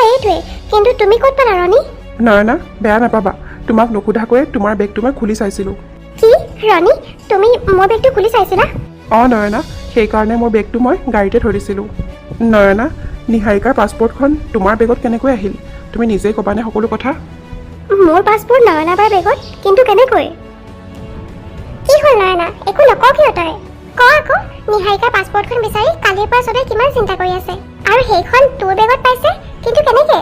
এইটোৱে, কিন্তু তুমি ক'ত পালা ৰণী? নয়না, বেয়া নাপাবা, তোমাক নুসুধাকৈয়ে তোমাৰ বেগটো মই খুলি চাইছিলোঁ। কি ৰণী, তুমি মোৰ বেগটো খুলি চাইছিলা? নয়না, সেইকাৰণে মোৰ বেগটো মই গাড়ীতে থৈ দিছিলোঁ। নয়না, নিহাৰিকাৰ পাছপৰ্টখন তোমাৰ বেগত কেনেকৈ আহিল তুমি নিজেই ক'বানে সকলো কথা মোৰ পাছপৰ্ট নয়নাবাৰ বেগত কিন্তু কেনেকৈ কি হ'ল নয়না একো নকওঁ কিয় তই ক আকৌ নিহাৰিকাৰ পাছপৰ্টখন বিচাৰি কালিৰ পৰা চবেই কিমান চিন্তা কৰি আছে আৰু সেইখন তোৰ বেগত পাইছে কিন্তু কেনেকৈ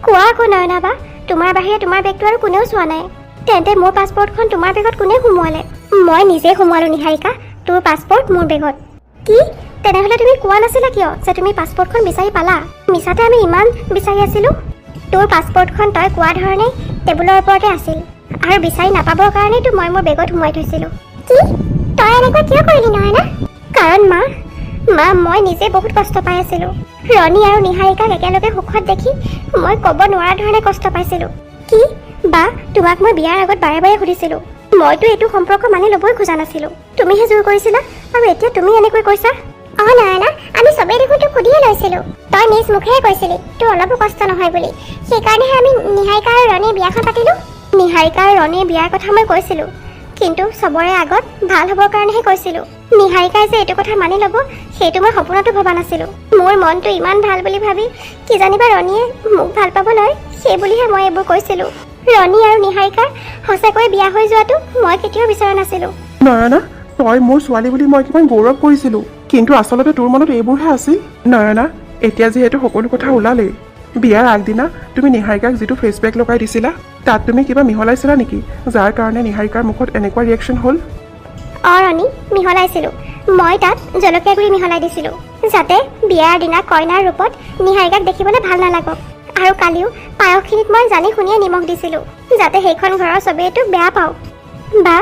কোৱা আকৌ নয়নাবা তোমাৰ বাহিৰে তোমাৰ বেগটো আৰু কোনেও চোৱা নাই তেন্তে মোৰ পাছপৰ্টখন তোমাৰ বেগত কোনে সোমোৱালে মই নিজে সোমোৱালো নিহাৰিকা তোৰ পাছপৰ্ট মোৰ বেগত কি তেনেহ'লে তুমি কোৱা নাছিলা কিয় যে তুমি পাছপৰ্টখন বিচাৰি পালা মিছাতে আমি ইমান বিচাৰি আছিলোঁ তোৰ পাছপৰ্টখন তই কোৱা ধৰণে টেবুলৰ ওপৰতে আছিল আৰু বিচাৰি নাপাবৰ কাৰণেতো মই মোৰ বেগত সোমোৱাই থৈছিলোঁ কি তই এনেকুৱা কিয় কৰিলি নহয় না কাৰণ মা মই নিজে বহুত কষ্ট পাই আছিলোঁ ৰণী আৰু নিহাৰিকাক একেলগে সুখত দেখি মই ক'ব নোৱাৰা ধৰণে কষ্ট পাইছিলোঁ কি বা তোমাক মই বিয়াৰ আগত বাৰে বাৰে সুধিছিলোঁ মইতো এইটো সম্পৰ্ক মানি ল'বই খোজা নাছিলোঁ তুমিহে জোৰ কৰিছিলা আৰু এতিয়া তুমি এনেকৈ কৈছা নয়না আমি চবেই দেখোন তোক সুধিয়ে লৈছিলোঁ তই নিজ মুখেৰে কৈছিলি তোৰ অলপো কষ্ট নহয় বুলি সেইকাৰণেহে আমি নিহাৰিকা আৰু ৰণীৰ বিয়াখন পাতিলোঁ নিহাৰিকা আৰু ৰণীৰ বিয়াৰ কথা মই কৈছিলোঁ কিন্তু চবৰে আগত ভাল হ'বৰ কাৰণেহে কৈছিলোঁ নিহাৰিকাই যে এইটো কথা মানি ল'ব সেইটো মই সপোনতো ভবা নাছিলোঁ মোৰ মনটো ইমান ভাল বুলি ভাবি কিজানিবা ৰণীয়ে মোক ভাল পাব লয় সেই বুলিহে মই এইবোৰ কৈছিলোঁ ৰণী আৰু নিহাৰিকাৰ সঁচাকৈ বিয়া হৈ যোৱাটো মই কেতিয়াও বিচৰা নাছিলোঁ নয়না তই মোৰ ছোৱালী বুলি মই কিমান গৌৰৱ কৰিছিলোঁ কিন্তু আচলতে তোৰ মনত এইবোৰহে আছিল নয়না এতিয়া যিহেতু সকলো কথা ওলালেই বিয়াৰ আগদিনা তুমি নিহাৰিকাক যিটো ফেচ পেক লগাই দিছিলা তাত তুমি কিবা মিহলাইছিলা নেকি যাৰ কাৰণে নিহাৰিকাৰ মুখত এনেকুৱা ৰিয়েকশ্যন হ'ল ৰণী মিহলাইছিলোঁ মই তাত জলকীয়া গুড়ি মিহলাই দিছিলোঁ যাতে বিয়াৰ দিনা কইনাৰ ৰূপত নিহাৰিকাক দেখিবলৈ ভাল নালাগক আৰু কালিও পায়সখিনিত মই জানি শুনিয়ে নিমখ দিছিলোঁ যাতে সেইখন ঘৰৰ চবেই তোক বেয়া পাওঁ বা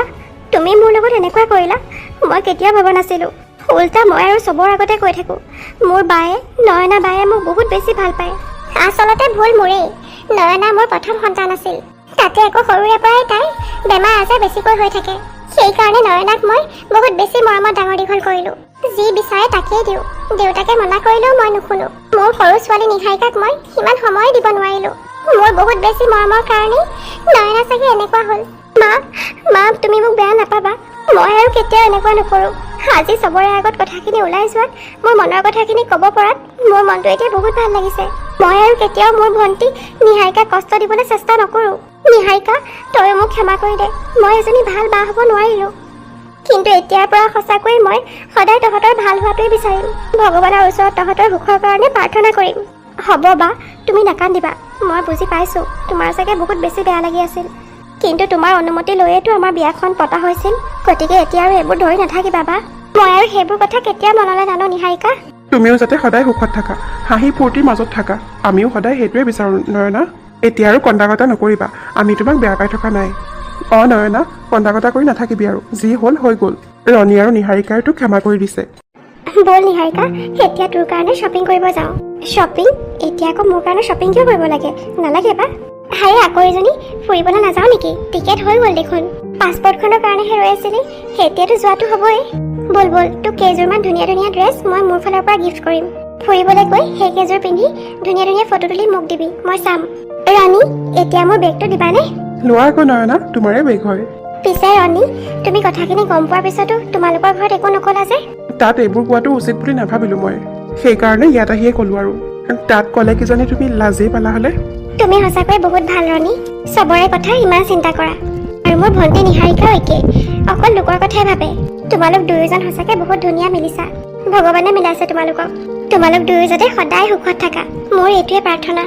তুমি মোৰ লগত এনেকুৱা কৰিলা মই কেতিয়াও ভবা নাছিলোঁ উল্টা মই আৰু চবৰ আগতে কৈ থাকোঁ মোৰ বায়ে নয়না বায়ে মোক বহুত বেছি ভাল পায় আচলতে ভুল মোৰেই নয়না মোৰ প্ৰথম সন্তান আছিল তাতে আকৌ সৰুৰে পৰাই তাই বেমাৰ আজাৰ বেছিকৈ হৈ থাকে সেইকাৰণে নয়নাক মই বহুত বেছি মৰমত ডাঙৰ দীঘল কৰিলোঁ যি বিচাৰে তাকেই দিওঁ দেউতাকে মনা কৰিলেও মই নুশুনো মোৰ সৰু ছোৱালী নিহাৰিকাক মই সিমান সময় দিব নোৱাৰিলোঁ মোৰ বহুত বেছি মৰমৰ কাৰণেই নয়না চাগে এনেকুৱা হ'ল মা তুমি মোক বেয়া নাপাবা মই আৰু কেতিয়াও এনেকুৱা নকৰোঁ আজি চবৰে আগত কথাখিনি ওলাই যোৱাত মোৰ মনৰ কথাখিনি ক'ব পৰাত মোৰ মনটো এতিয়া বহুত ভাল লাগিছে মই আৰু কেতিয়াও মোৰ ভণ্টি নিহাৰিকাক কষ্ট দিবলৈ চেষ্টা নকৰোঁ নিহাৰিকা তই মোক ক্ষমা কৰি দে মই এজনী ভাল বা হ'ব নোৱাৰিলোঁ কিন্তু এতিয়াৰ পৰা সঁচাকৈ মই সদায় তহঁতৰ ভাল হোৱাটোৱে বিচাৰিম ভগৱানৰ ওচৰত তহঁতৰ সুখৰ কাৰণে প্ৰাৰ্থনা কৰিম হ'ব বা তুমি নাকান্দিবা মই বুজি পাইছোঁ তোমাৰ চাগে বহুত বেছি বেয়া লাগি আছিল কিন্তু তোমাৰ অনুমতি লৈয়েতো আমাৰ বিয়াখন পতা হৈছিল গতিকে এতিয়া আৰু এইবোৰ ধৰি নাথাকিবা বা মই আৰু সেইবোৰ কথা কেতিয়াও মনলৈ নানো নিহাৰিকা তুমিও যাতে সদায় সুখত থাকা হাঁহি ফূৰ্তিৰ মাজত থাকা আমিও সদায় সেইটোৱে বিচাৰোঁ নয়না এতিয়া আৰু কন্দাকটা নকৰিবা আমি তোমাক বেয়া পাই থকা নাই নয়না কন্দাকটা কৰি নাথাকিবি আৰু যি হ'ল হৈ গ'ল ৰণী আৰু নিহাৰিকাই তোক ক্ষমা কৰি দিছে ব'ল নিহাৰিকা এতিয়া তোৰ কাৰণে শ্বপিং কৰিব যাওঁ শ্বপিং এতিয়া আকৌ মোৰ কাৰণে শ্বপিং কিয় কৰিব লাগে নালাগে বা হাই আকৌ এজনী ফুৰিবলৈ নাযাওঁ নেকি টিকেট হৈ গ'ল দেখোন পাছপৰ্টখনৰ কাৰণেহে ৰৈ আছিলি এতিয়াতো যোৱাটো হ'বই ব'ল তোক কেইযোৰমান ধুনীয়া ধুনীয়া ড্ৰেছ মই মোৰ ফালৰ পৰা গিফ্ট কৰিম ফুৰিবলৈ গৈ সেইকেইযোৰ পিন্ধি ধুনীয়া ধুনীয়া ফটো তুলি মোক দিবি মই চাম ৰণী এতিয়া মোৰ বেগটো দিবানে লোৱা আকৌ নয়না তোমাৰে বেগ হয় পিছে ৰণী তুমি কথাখিনি গম পোৱাৰ পিছতো তোমালোকৰ ঘৰত একো নকলা যে তাত এইবোৰ কোৱাটো উচিত বুলি নাভাবিলোঁ মই সেইকাৰণে ইয়াত আহিয়ে ক'লোঁ আৰু তাত ক'লে কিজানি তুমি লাজেই পালা হ'লে তুমি সঁচাকৈ বহুত ভাল ৰণী চবৰে কথা ইমান চিন্তা কৰা আৰু মোৰ ভণ্টি নিহাৰিকাও একেই অকল লোকৰ কথাই ভাবে তোমালোক দুয়োজন সঁচাকৈ বহুত ধুনীয়া মিলিছা ভগৱানে মিলাইছে তোমালোকক তোমালোক দুয়ো যাতে সদায় সুখত থাকা মোৰ এইটোৱে প্ৰাৰ্থনা